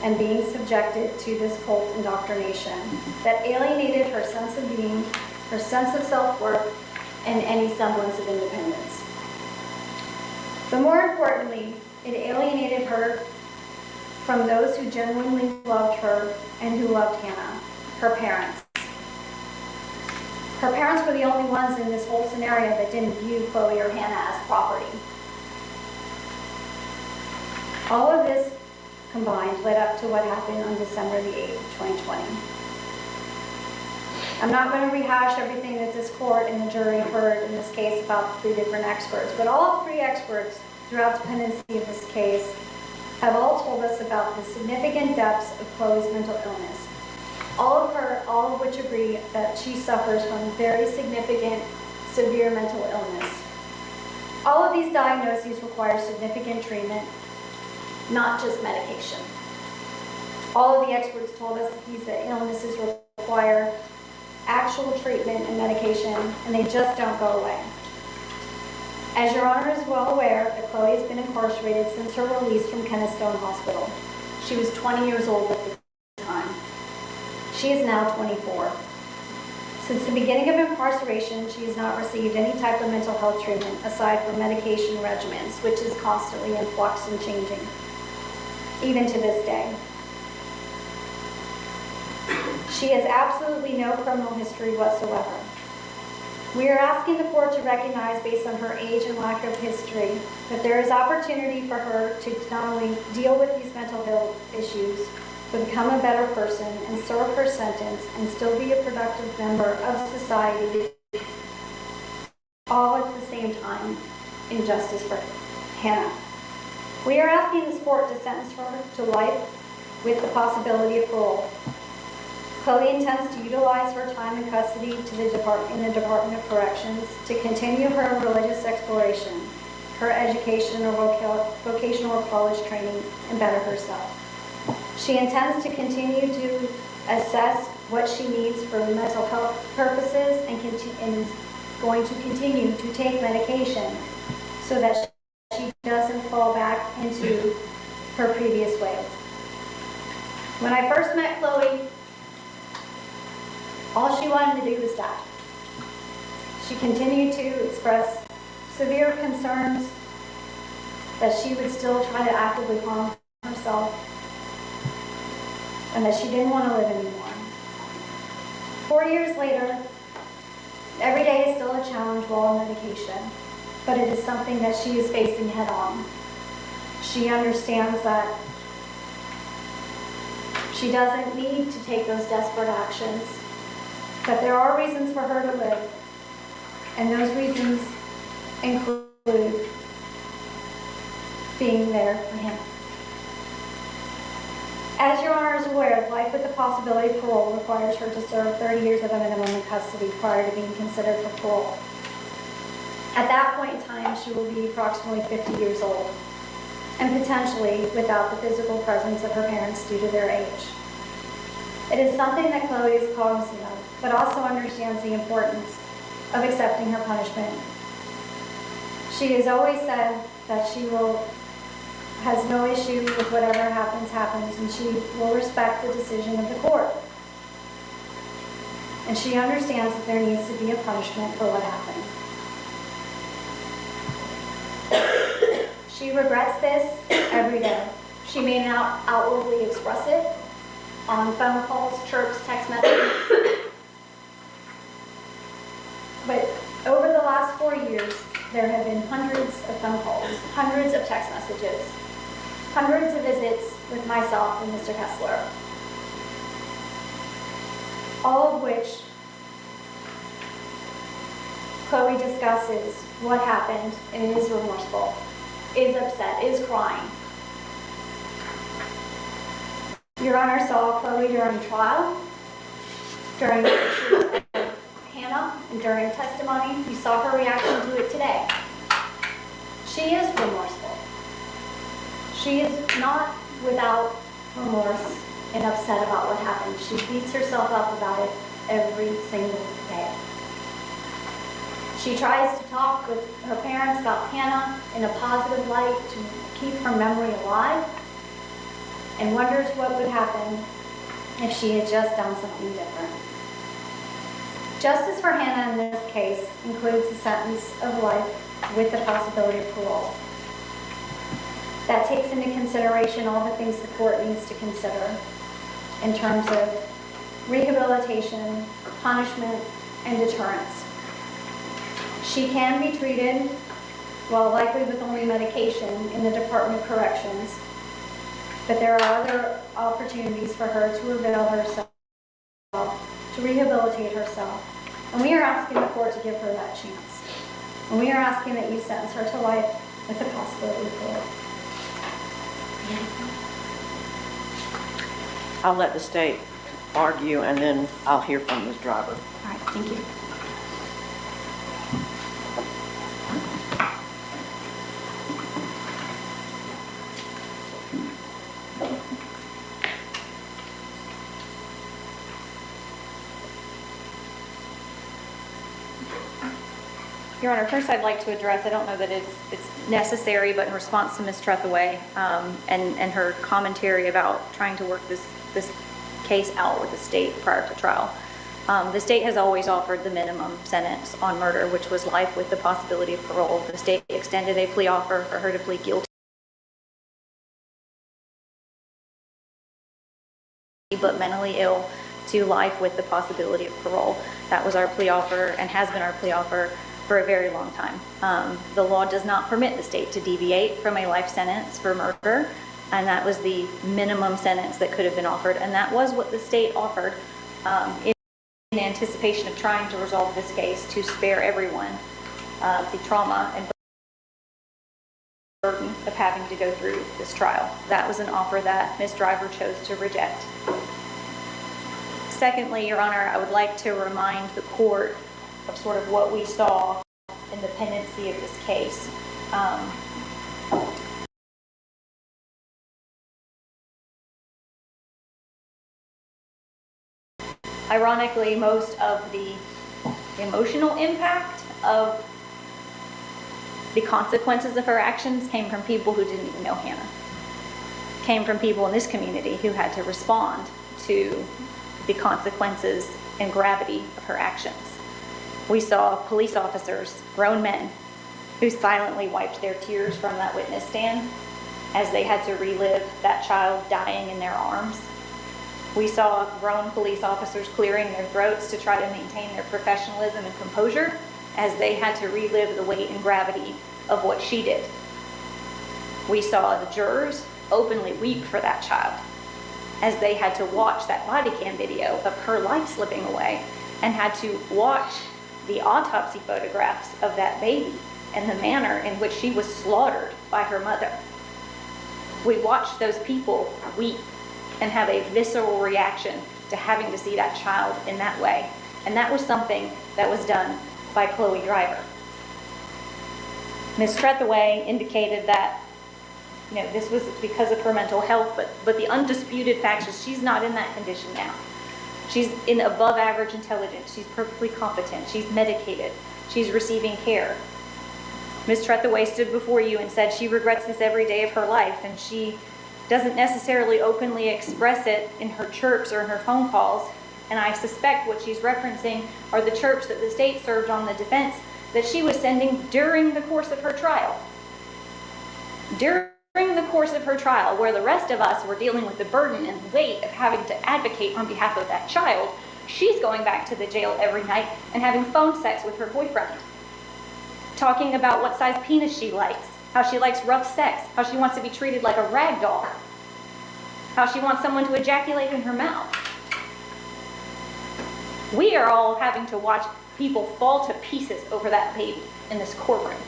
and being subjected to this cult indoctrination that alienated her sense of being, her sense of self-worth, and any semblance of independence. But more importantly, it alienated her from those who genuinely loved her and who loved Hannah, her parents. Her parents were the only ones in this whole scenario that didn't view Chloe or Hannah as property. All of this combined led up to what happened on December the 8th, 2020. I'm not going to rehash everything that this court and the jury heard in this case about the 3 different experts, but all 3 experts throughout the pendency of this case have all told us about the significant depths of Chloe's mental illness. All of which agree that she suffers from very significant, severe mental illness. All of these diagnoses require significant treatment, not just medication. All of the experts told us that these illnesses require actual treatment and medication, and they just don't go away. As Your Honor is well aware, that Chloe has been incarcerated since her release from Kennestone Hospital. She was 20 years old at the time. She is now 24. Since the beginning of incarceration, she has not received any type of mental health treatment aside from medication regimens, which is constantly in flux and changing, even to this day. She has absolutely no criminal history whatsoever. We are asking the court to recognize, based on her age and lack of history, that there is opportunity for her to not only deal with these mental health issues, but become a better person and serve her sentence and still be a productive member of society, all at the same time in justice for Hannah. We are asking this court to sentence her to life with the possibility of parole. Chloe intends to utilize her time in custody in the Department of Corrections to continue her religious exploration, her education or vocational or college training, and better herself. She intends to continue to assess what she needs for mental health purposes and is going to continue to take medication so that she doesn't fall back into her previous ways. When I first met Chloe, all she wanted to do was die. She continued to express severe concerns that she would still try to actively harm herself and that she didn't want to live anymore. 4 years later, every day is still a challenge while on medication, but it is something that she is facing head on. She understands that she doesn't need to take those desperate actions, that there are reasons for her to live, and those reasons include being there for him. As Your Honor is aware, life with the possibility of parole requires her to serve 30 years of a minimum in custody prior to being considered for parole. At that point in time, she will be approximately 50 years old, and potentially without the physical presence of her parents due to their age. It is something that Chloe is cognizant of, but also understands the importance of accepting her punishment. She has always said that she has no issue with whatever happens, and she will respect the decision of the court. And she understands that there needs to be a punishment for what happened. She regrets this every day. She may not outwardly express it on phone calls, chirps, text messages. But over the last 4 years, there have been hundreds of phone calls, hundreds of text messages, hundreds of visits with myself and Mr. Kessler, all of which Chloe discusses what happened and is remorseful, is upset, is crying. Your Honor saw Chloe during trial, during the issue of Hannah, and during testimony. You saw her reaction to it today. She is remorseful. She is not without remorse and upset about what happened. She beats herself up about it every single day. She tries to talk with her parents about Hannah in a positive light to keep her memory alive, and wonders what would happen if she had just done something different. Justice for Hannah in this case includes a sentence of life with the possibility of parole. That takes into consideration all the things the court needs to consider in terms of rehabilitation, punishment, and deterrence. She can be treated, while likely with only medication, in the Department of Corrections, but there are other opportunities for her to avail herself, to rehabilitate herself. And we are asking the court to give her that chance. And we are asking that you sentence her to life with the possibility of parole. I'll let the state argue, and then I'll hear from Ms. Driver. All right, thank you. Your Honor, first I'd like to address, I don't know that it's necessary, but in response to Ms. Trethewey and her commentary about trying to work this case out with the state prior to trial. The state has always offered the minimum sentence on murder, which was life with the possibility of parole. The state extended a plea offer for her to plead guilty, but mentally ill, to life with the possibility of parole. That was our plea offer and has been our plea offer for a very long time. The law does not permit the state to deviate from a life sentence for murder, and that was the minimum sentence that could have been offered, and that was what the state offered in anticipation of trying to resolve this case to spare everyone the trauma and burden of having to go through this trial. That was an offer that Ms. Driver chose to reject. Secondly, Your Honor, I would like to remind the court of sort of what we saw in the pendency of this case. Ironically, most of the emotional impact of the consequences of her actions came from people who didn't even know Hannah. came from people in this community who had to respond to the consequences and gravity of her actions. We saw police officers, grown men, who silently wiped their tears from that witness stand as they had to relive that child dying in their arms. We saw grown police officers clearing their throats to try to maintain their professionalism and composure as they had to relive the weight and gravity of what she did. We saw the jurors openly weep for that child as they had to watch that body cam video of her life slipping away and had to watch the autopsy photographs of that baby and the manner in which she was slaughtered by her mother. We watched those people weep and have a visceral reaction to having to see that child in that way. And that was something that was done by Chloe Driver. Ms. Trethewey indicated that this was because of her mental health, but the undisputed fact is she's not in that condition now. She's in above average intelligence. She's perfectly competent. She's medicated. She's receiving care. Ms. Trethewey stood before you and said she regrets this every day of her life, and she doesn't necessarily openly express it in her chirps or in her phone calls. And I suspect what she's referencing are the chirps that the state served on the defense that she was sending during the course of her trial. During the course of her trial, where the rest of us were dealing with the burden and the weight of having to advocate on behalf of that child, she's going back to the jail every night and having phone sex with her boyfriend, talking about what size penis she likes, how she likes rough sex, how she wants to be treated like a rag doll, how she wants someone to ejaculate in her mouth. We are all having to watch people fall to pieces over that baby in this courtroom.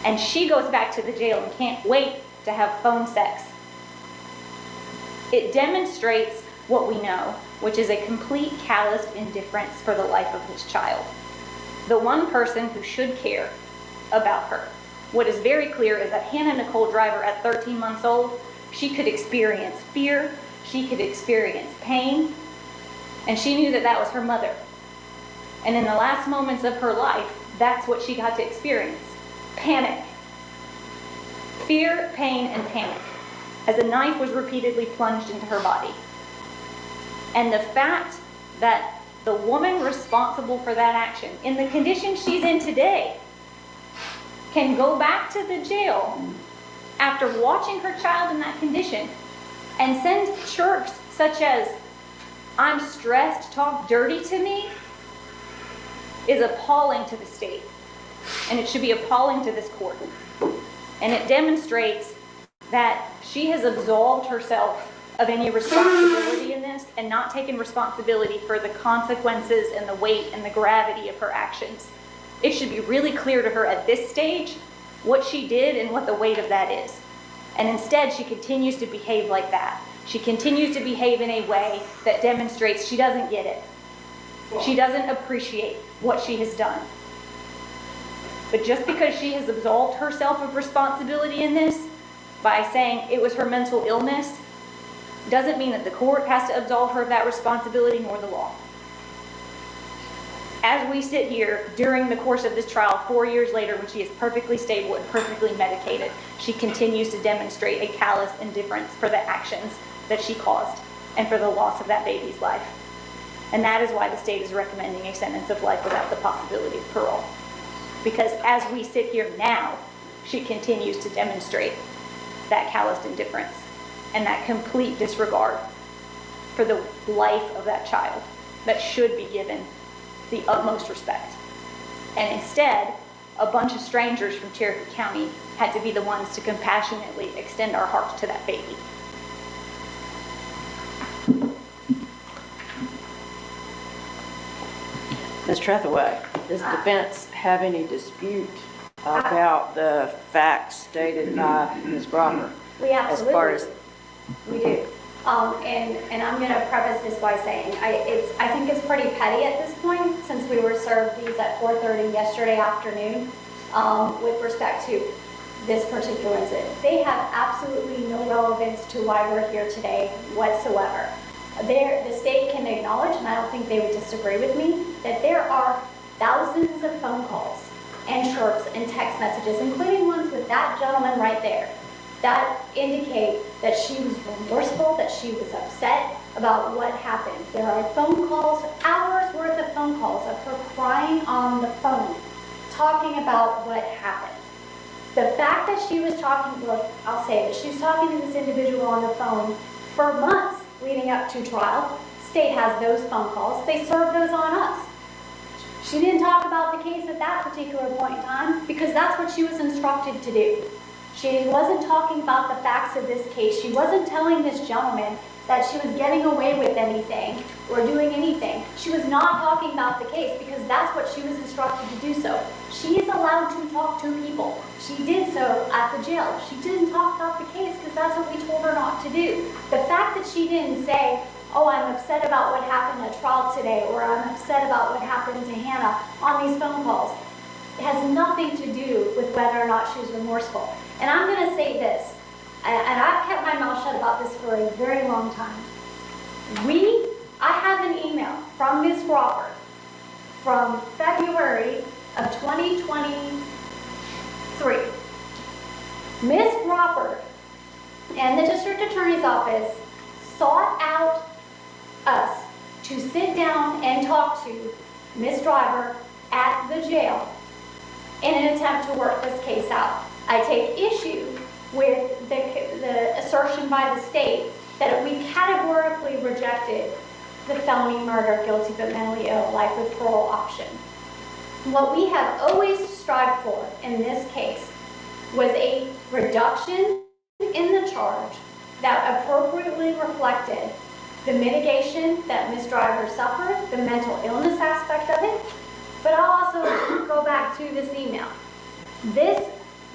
And she goes back to the jail and can't wait to have phone sex. It demonstrates what we know, which is a complete calloused indifference for the life of this child. The one person who should care about her. What is very clear is that Hannah Nicole Driver, at 13 months old, she could experience fear, she could experience pain, and she knew that that was her mother. And in the last moments of her life, that's what she got to experience. Panic. Fear, pain, and panic, as a knife was repeatedly plunged into her body. And the fact that the woman responsible for that action, in the condition she's in today, can go back to the jail after watching her child in that condition and send chirps such as, "I'm stressed, talk dirty to me," is appalling to the state. And it should be appalling to this court. And it demonstrates that she has absolved herself of any responsibility in this and not taken responsibility for the consequences and the weight and the gravity of her actions. It should be really clear to her at this stage what she did and what the weight of that is. And instead, she continues to behave like that. She continues to behave in a way that demonstrates she doesn't get it. She doesn't appreciate what she has done. But just because she has absolved herself of responsibility in this by saying it was her mental illness, doesn't mean that the court has to absolve her of that responsibility, nor the law. As we sit here during the course of this trial, 4 years later, when she is perfectly stable and perfectly medicated, she continues to demonstrate a callous indifference for the actions that she caused and for the loss of that baby's life. And that is why the state is recommending a sentence of life without the possibility of parole. Because as we sit here now, she continues to demonstrate that calloused indifference and that complete disregard for the life of that child that should be given the utmost respect. And instead, a bunch of strangers from Cherokee County had to be the ones to compassionately extend our hearts to that baby. Ms. Trethewey, does the defense have any dispute about the facts stated by Ms. Grover? We absolutely, As far as we do. And I'm going to preface this by saying I think it's pretty petty at this point, since we were served these at 4:30 yesterday afternoon, with respect to this particular incident. They have absolutely no relevance to why we're here today whatsoever. The state can acknowledge, and I don't think they would disagree with me, that there are thousands of phone calls and chirps and text messages, including ones with that gentleman right there, that indicate that she was remorseful, that she was upset about what happened. There are phone calls, hours worth of phone calls of her crying on the phone, talking about what happened. The fact that she was talking, well, I'll say that she was talking to this individual on the phone for months leading up to trial. State has those phone calls. They serve those on us. She didn't talk about the case at that particular point in time because that's what she was instructed to do. She wasn't talking about the facts of this case. She wasn't telling this gentleman that she was getting away with anything or doing anything. She was not talking about the case because that's what she was instructed to do so. She is allowed to talk to people. She did so at the jail. She didn't talk about the case because that's what we told her not to do. The fact that she didn't say, oh, I'm upset about what happened at trial today, or I'm upset about what happened to Hannah on these phone calls, it has nothing to do with whether or not she was remorseful. And I'm going to say this, and I've kept my mouth shut about this for a very long time. I have an email from Ms. Crawford from February of 2023. Ms. Crawford and the district attorney's office sought out us to sit down and talk to Ms. Driver at the jail in an attempt to work this case out. I take issue with the assertion by the state that we categorically rejected the felony murder, guilty but mentally ill, life with parole option. What we have always strived for in this case was a reduction in the charge that appropriately reflected the mitigation that Ms. Driver suffered, the mental illness aspect of it, but I'll also go back to this email. This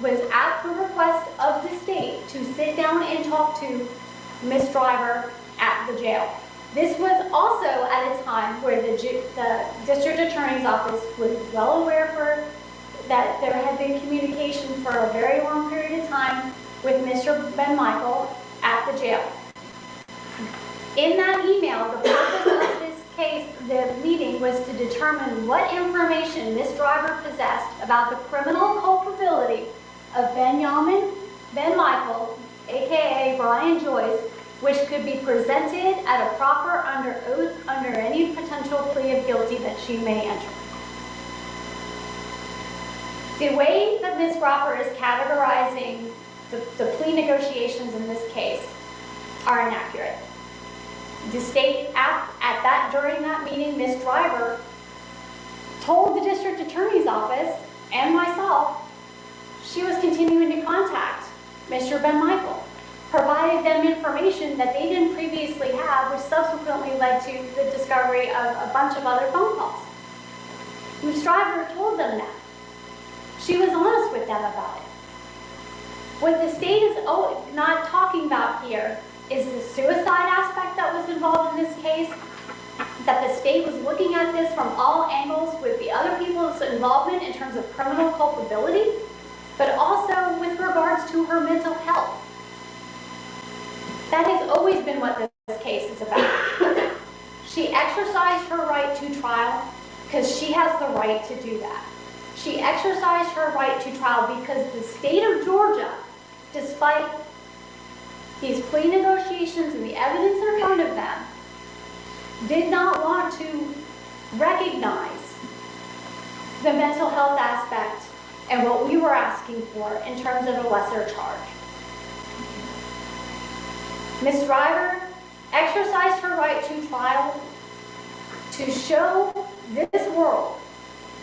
was at the request of the state to sit down and talk to Ms. Driver at the jail. This was also at a time where the district attorney's office was well aware that there had been communication for a very long period of time with Mr. Ben Michael at the jail. In that email, the purpose of this case, the meeting, was to determine what information Ms. Driver possessed about the criminal culpability of Ben Michael, aka Brian Joyce, which could be presented at a proper under oath under any potential plea of guilty that she may enter. The way that Ms. Crawford is categorizing the plea negotiations in this case are inaccurate. The state, during that meeting, Ms. Driver told the district attorney's office and myself she was continuing to contact Mr. Ben Michael, provided them information that they didn't previously have, which subsequently led to the discovery of a bunch of other phone calls. Ms. Driver told them that. She was honest with them about it. What the state is not talking about here is the suicide aspect that was involved in this case, that the state was looking at this from all angles with the other people's involvement in terms of criminal culpability, but also with regards to her mental health. That has always been what this case is about. She exercised her right to trial because she has the right to do that. She exercised her right to trial because the state of Georgia, despite these plea negotiations and the evidence in front of them, did not want to recognize the mental health aspect and what we were asking for in terms of a lesser charge. Ms. Driver exercised her right to trial to show this world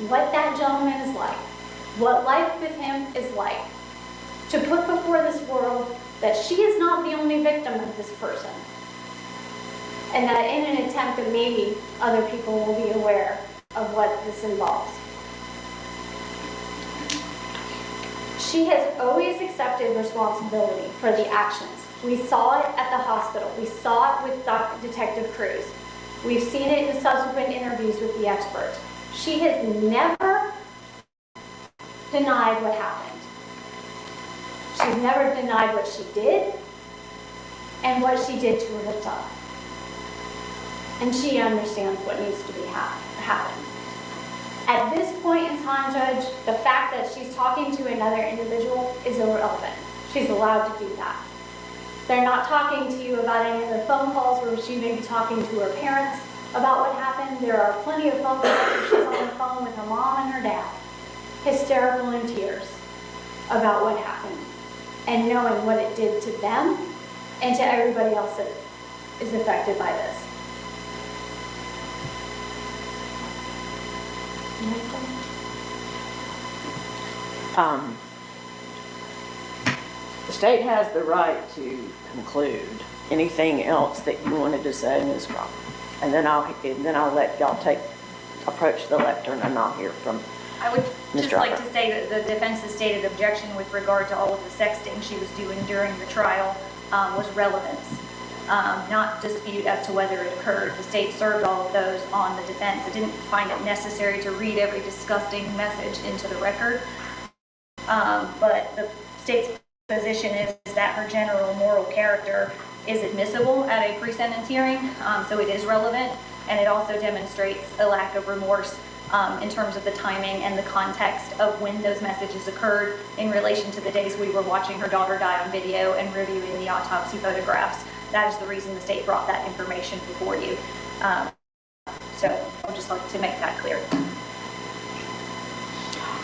what that gentleman is like, what life with him is like, to put before this world that she is not the only victim of this person, and that in an attempt that maybe other people will be aware of what this involves. She has always accepted responsibility for the actions. We saw it at the hospital. We saw it with Detective Cruz. We've seen it in subsequent interviews with the experts. She has never denied what happened. She's never denied what she did and what she did to herself. And she understands what needs to be happen. At this point in time, Judge, the fact that she's talking to another individual is irrelevant. She's allowed to do that. They're not talking to you about any of the phone calls where she may be talking to her parents about what happened. There are plenty of phone calls where she's on the phone with her mom and her dad, hysterical in tears about what happened and knowing what it did to them and to everybody else that is affected by this. The state has the right to conclude anything else that you wanted to say, Ms. Crawford. And then I'll let y'all approach the lectern and I'll hear from I would just Mr. like Upper. to say that the defense's stated objection with regard to all of the sexting she was doing during the trial was relevance, not dispute as to whether it occurred. The state served all of those on the defense. It didn't find it necessary to read every disgusting message into the record, but the state's position is that her general moral character is admissible at a pre-sentence hearing, so it is relevant, and it also demonstrates a lack of remorse in terms of the timing and the context of when those messages occurred in relation to the days we were watching her daughter die on video and reviewing the autopsy photographs. That is the reason the state brought that information before you. So I would just like to make that clear.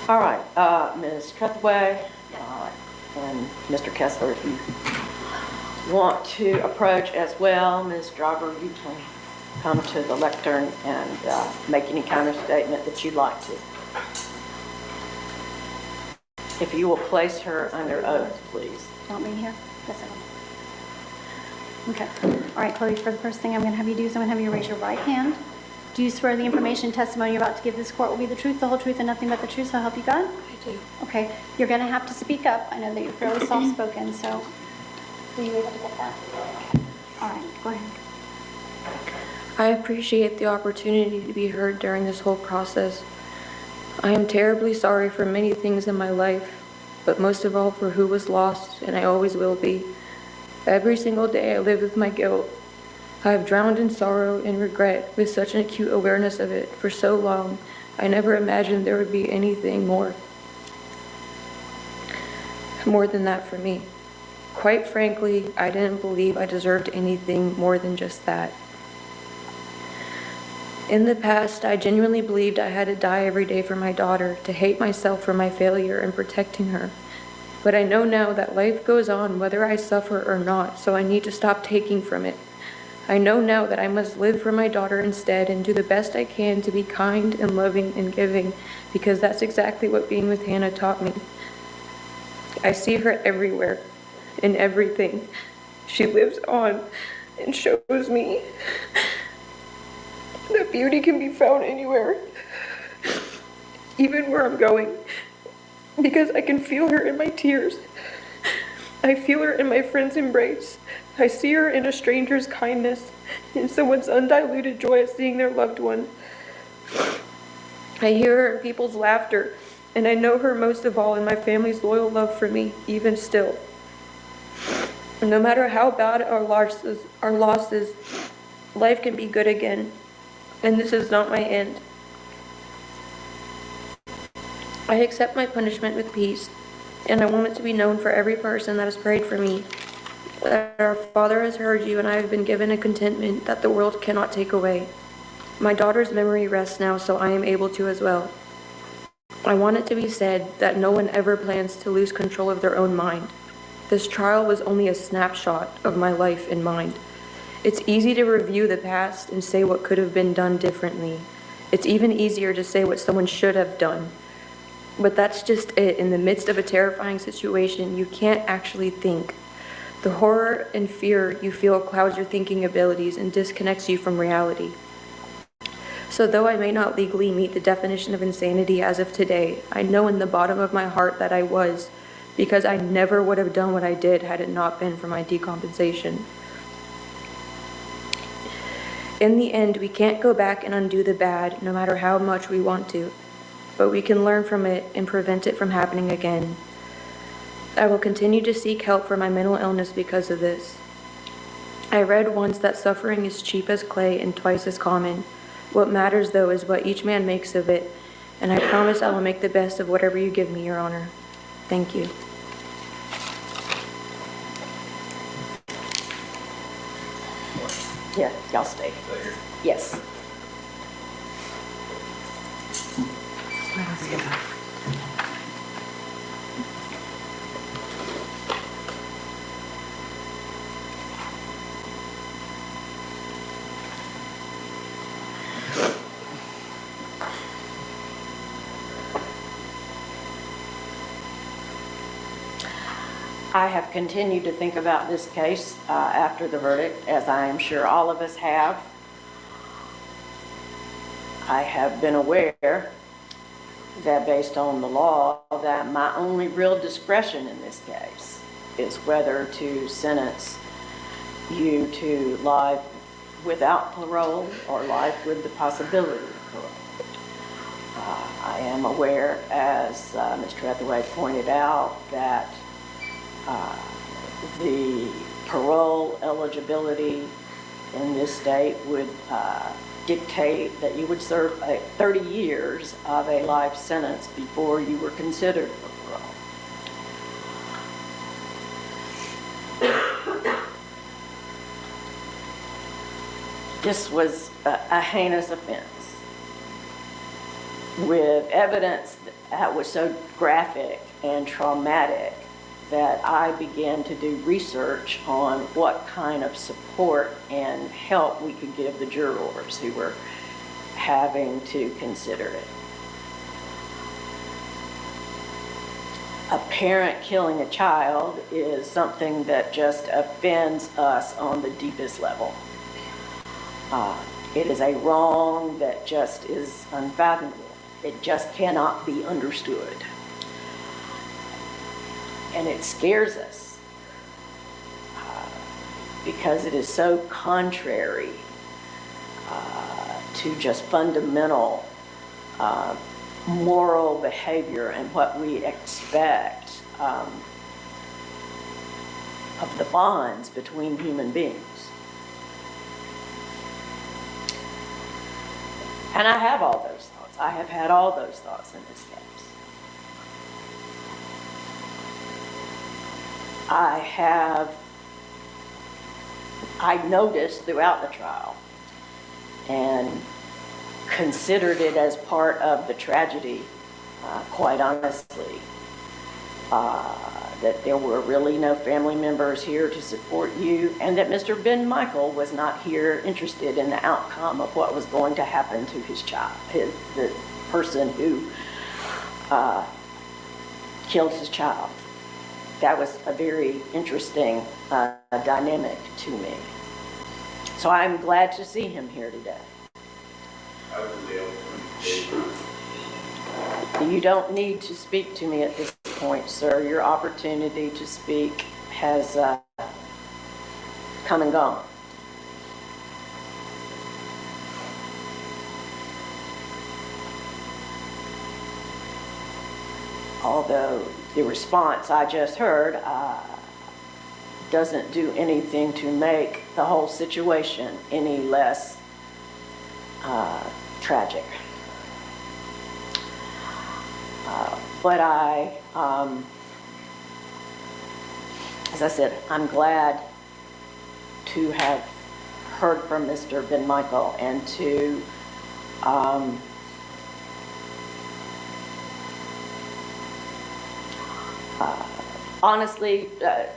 All right, Ms. Trethewey and Mr. Kessler, if you want to approach as well, Ms. Driver, you can come to the lectern and make any kind of statement that you'd like to. If you will place her under oath, please. Want me here? Yes, I will. Okay. All right, Chloe, for the first thing I'm going to have you do is I'm going to have you raise your right hand. Do you swear the information and testimony you're about to give this court will be the truth, the whole truth, and nothing but the truth, so help you God? I do. Okay. You're going to have to speak up. I know that you're fairly soft-spoken, so were you able to get that? All right, go ahead. I appreciate the opportunity to be heard during this whole process. I am terribly sorry for many things in my life, but most of all for who was lost, and I always will be. Every single day I live with my guilt. I have drowned in sorrow and regret with such an acute awareness of it for so long, I never imagined there would be anything more than that for me. Quite frankly, I didn't believe I deserved anything more than just that. In the past, I genuinely believed I had to die every day for my daughter, to hate myself for my failure in protecting her. But I know now that life goes on whether I suffer or not, so I need to stop taking from it. I know now that I must live for my daughter instead and do the best I can to be kind and loving and giving, because that's exactly what being with Hannah taught me. I see her everywhere, in everything. She lives on and shows me that beauty can be found anywhere, even where I'm going, because I can feel her in my tears. I feel her in my friend's embrace. I see her in a stranger's kindness, in someone's undiluted joy at seeing their loved one. I hear her in people's laughter, and I know her most of all in my family's loyal love for me, even still. No matter how bad our losses, life can be good again, and this is not my end. I accept my punishment with peace, and I want it to be known for every person that has prayed for me, that our Father has heard you, and I have been given a contentment that the world cannot take away. My daughter's memory rests now, so I am able to as well. I want it to be said that no one ever plans to lose control of their own mind. This trial was only a snapshot of my life and mind. It's easy to review the past and say what could have been done differently. It's even easier to say what someone should have done. But that's just it. In the midst of a terrifying situation, you can't actually think. The horror and fear you feel clouds your thinking abilities and disconnects you from reality. So though I may not legally meet the definition of insanity as of today, I know in the bottom of my heart that I was, because I never would have done what I did had it not been for my decompensation. In the end, we can't go back and undo the bad, no matter how much we want to, but we can learn from it and prevent it from happening again. I will continue to seek help for my mental illness because of this. I read once that suffering is cheap as clay and twice as common. What matters, though, is what each man makes of it, and I promise I will make the best of whatever you give me, Your Honor. Thank you. Yeah, y'all stay. Yes. I have continued to think about this case after the verdict, as I am sure all of us have. I have been aware that based on the law, that my only real discretion in this case is whether to sentence you to life without parole or life with the possibility of parole. I am aware, as Mr. Hathaway pointed out, that the parole eligibility in this state would dictate that you would serve 30 years of a life sentence before you were considered for parole. This was a heinous offense with evidence that was so graphic and traumatic that I began to do research on what kind of support and help we could give the jurors who were having to consider it. A parent killing a child is something that just offends us on the deepest level. It is a wrong that just is unfathomable. It just cannot be understood. And it scares us because it is so contrary to just fundamental moral behavior and what we expect of the bonds between human beings. And I have all those thoughts. I have had all those thoughts in this case. I noticed throughout the trial and considered it as part of the tragedy, quite honestly, that there were really no family members here to support you, and that Mr. Ben Michael was not here interested in the outcome of what was going to happen to his child, the person who killed his child. That was a very interesting dynamic to me. So I'm glad to see him here today. You don't need to speak to me at this point, sir. Your opportunity to speak has come and gone. Although the response I just heard doesn't do anything to make the whole situation any less tragic. But as I said, I'm glad to have heard from Mr. Ben Michael and to honestly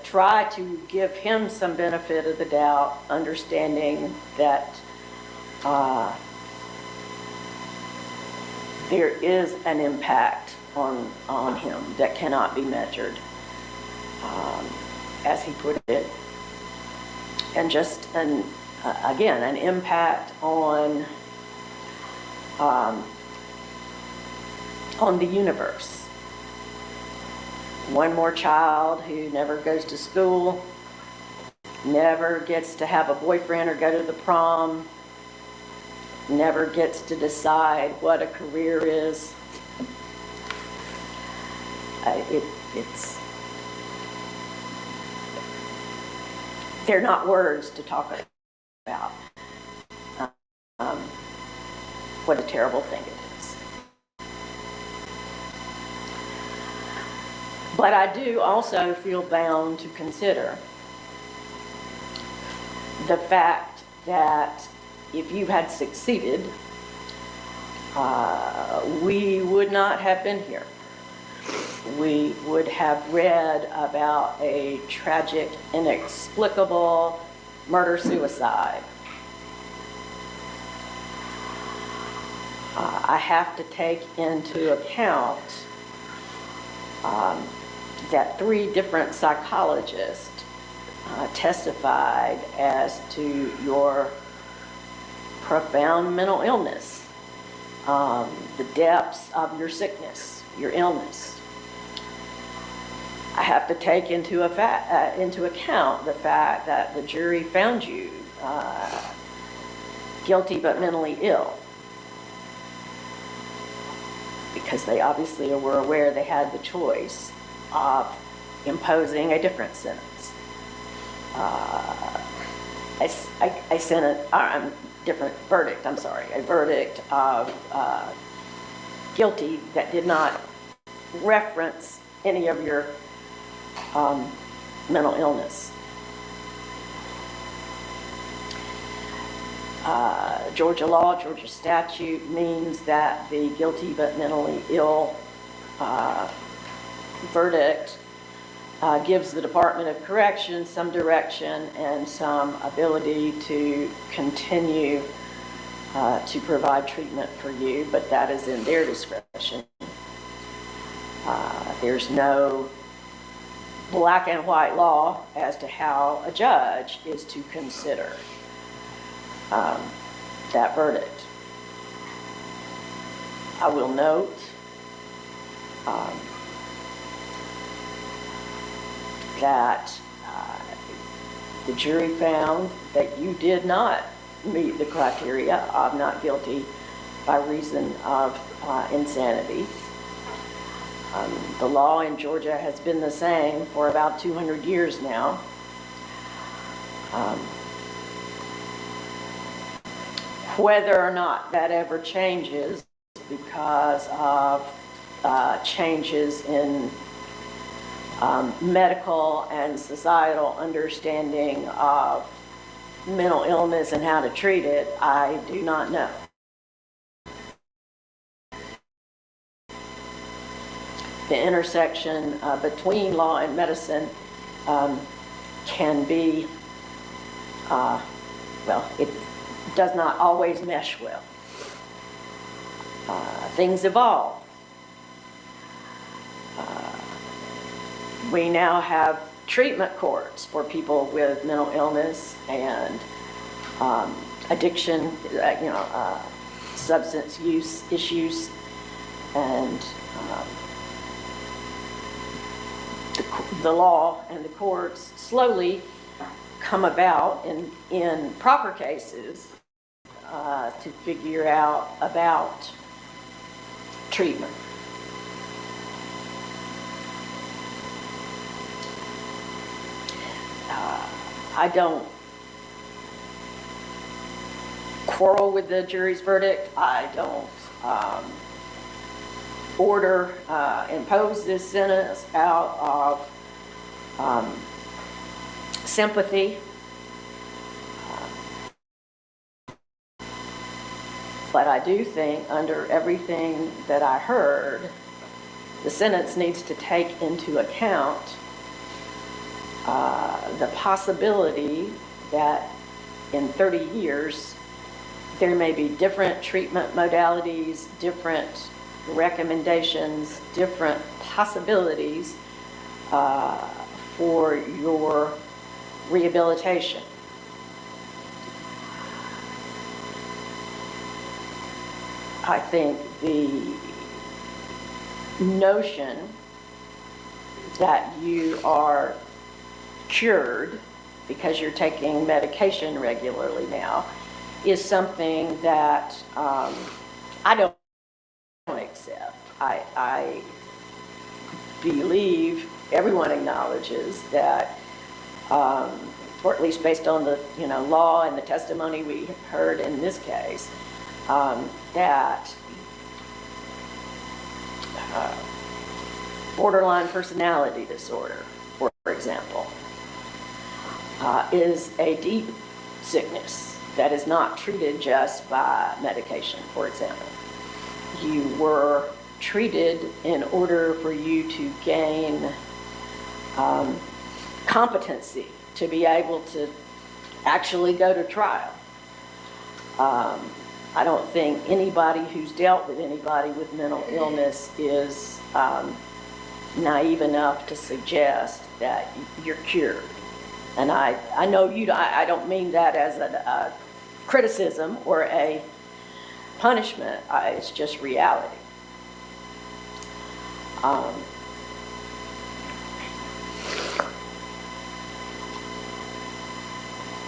try to give him some benefit of the doubt, understanding that there is an impact on him that cannot be measured, as he put it, and just again an impact on the universe. One more child who never goes to school, never gets to have a boyfriend or go to the prom, never gets to decide what a career is. They're not words to talk about what a terrible thing it is. But I do also feel bound to consider the fact that if you had succeeded, we would not have been here. We would have read about a tragic, inexplicable murder-suicide. I have to take into account that 3 different psychologists testified as to your profound mental illness, the depths of your sickness, your illness. I have to take into account the fact that the jury found you guilty but mentally ill, because they obviously were aware they had the choice of imposing a different sentence. Different verdict, I'm sorry, a verdict of guilty that did not reference any of your mental illness. Georgia law, Georgia statute means that the guilty but mentally ill verdict gives the Department of Corrections some direction and some ability to continue to provide treatment for you, but that is in their discretion. There's no black and white law as to how a judge is to consider that verdict. I will note that the jury found that you did not meet the criteria of not guilty by reason of insanity. The law in Georgia has been the same for about 200 years now. Whether or not that ever changes because of changes in medical and societal understanding of mental illness and how to treat it, I do not know. The intersection between law and medicine can be, well, it does not always mesh well. Things evolve. We now have treatment courts for people with mental illness and addiction, substance use issues, and the law and the courts slowly come about in proper cases to figure out about treatment. I don't quarrel with the jury's verdict. I don't impose this sentence out of sympathy. But I do think under everything that I heard, the sentence needs to take into account the possibility that in 30 years, there may be different treatment modalities, different recommendations, different possibilities for your rehabilitation. I think the notion that you are cured because you're taking medication regularly now is something that I don't accept. I believe everyone acknowledges that, or at least based on the law and the testimony we heard in this case, that borderline personality disorder, for example, is a deep sickness that is not treated just by medication, for example. You were treated in order for you to gain competency to be able to actually go to trial. I don't think anybody who's dealt with anybody with mental illness is naive enough to suggest that you're cured. And I know I don't mean that as a criticism or a punishment. It's just reality.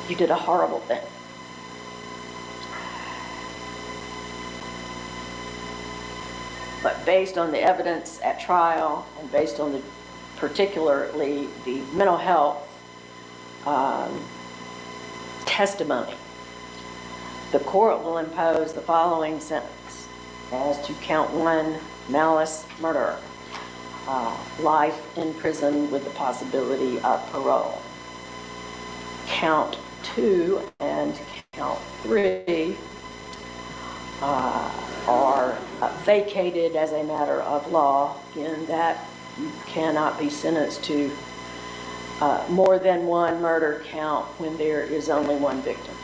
You did a horrible thing. But based on the evidence at trial and based on particularly the mental health testimony, the court will impose the following sentence as to count 1, malice murder, life in prison with the possibility of parole. Count 2 and count 3 are vacated as a matter of law, in that you cannot be sentenced to more than one murder count when there is only one victim.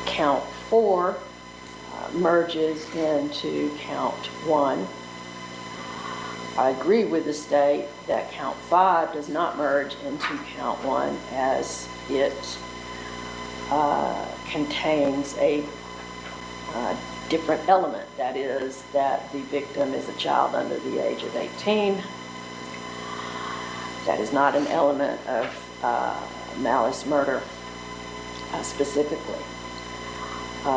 Count 4 merges into count 1. I agree with the state that count 5 does not merge into count 1, as it contains a different element, that is, that the victim is a child under the age of 18. That is not an element of malice murder specifically.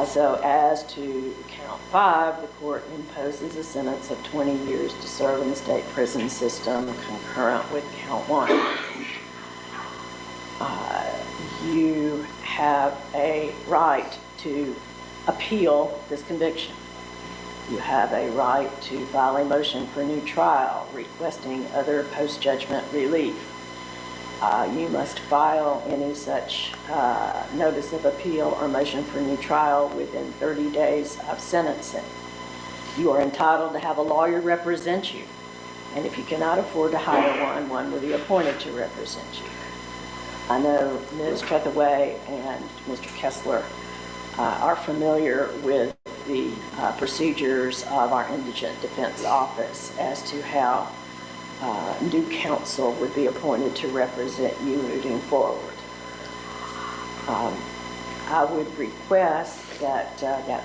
So as to count 5, the court imposes a sentence of 20 years to serve in the state prison system concurrent with count 1. You have a right to appeal this conviction. You have a right to file a motion for new trial requesting other post-judgment relief. You must file any such notice of appeal or motion for new trial within 30 days of sentencing. You are entitled to have a lawyer represent you, and if you cannot afford to hire one will be appointed to represent you. I know Ms. Trethewey and Mr. Kessler are familiar with the procedures of our Indigent Defense Office as to how new counsel would be appointed to represent you moving forward. I would request that that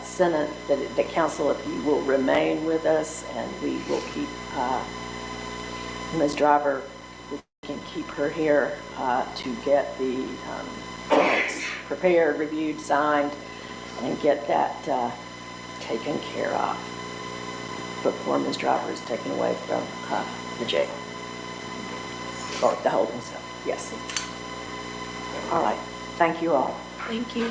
the counsel, if you will remain with us, and we will keep Ms. Driver, we can keep her here to get the minutes prepared, reviewed, signed, and get that taken care of before Ms. Driver is taken away from the jail, or the holding cell. Yes. All right. Thank you all. Thank you.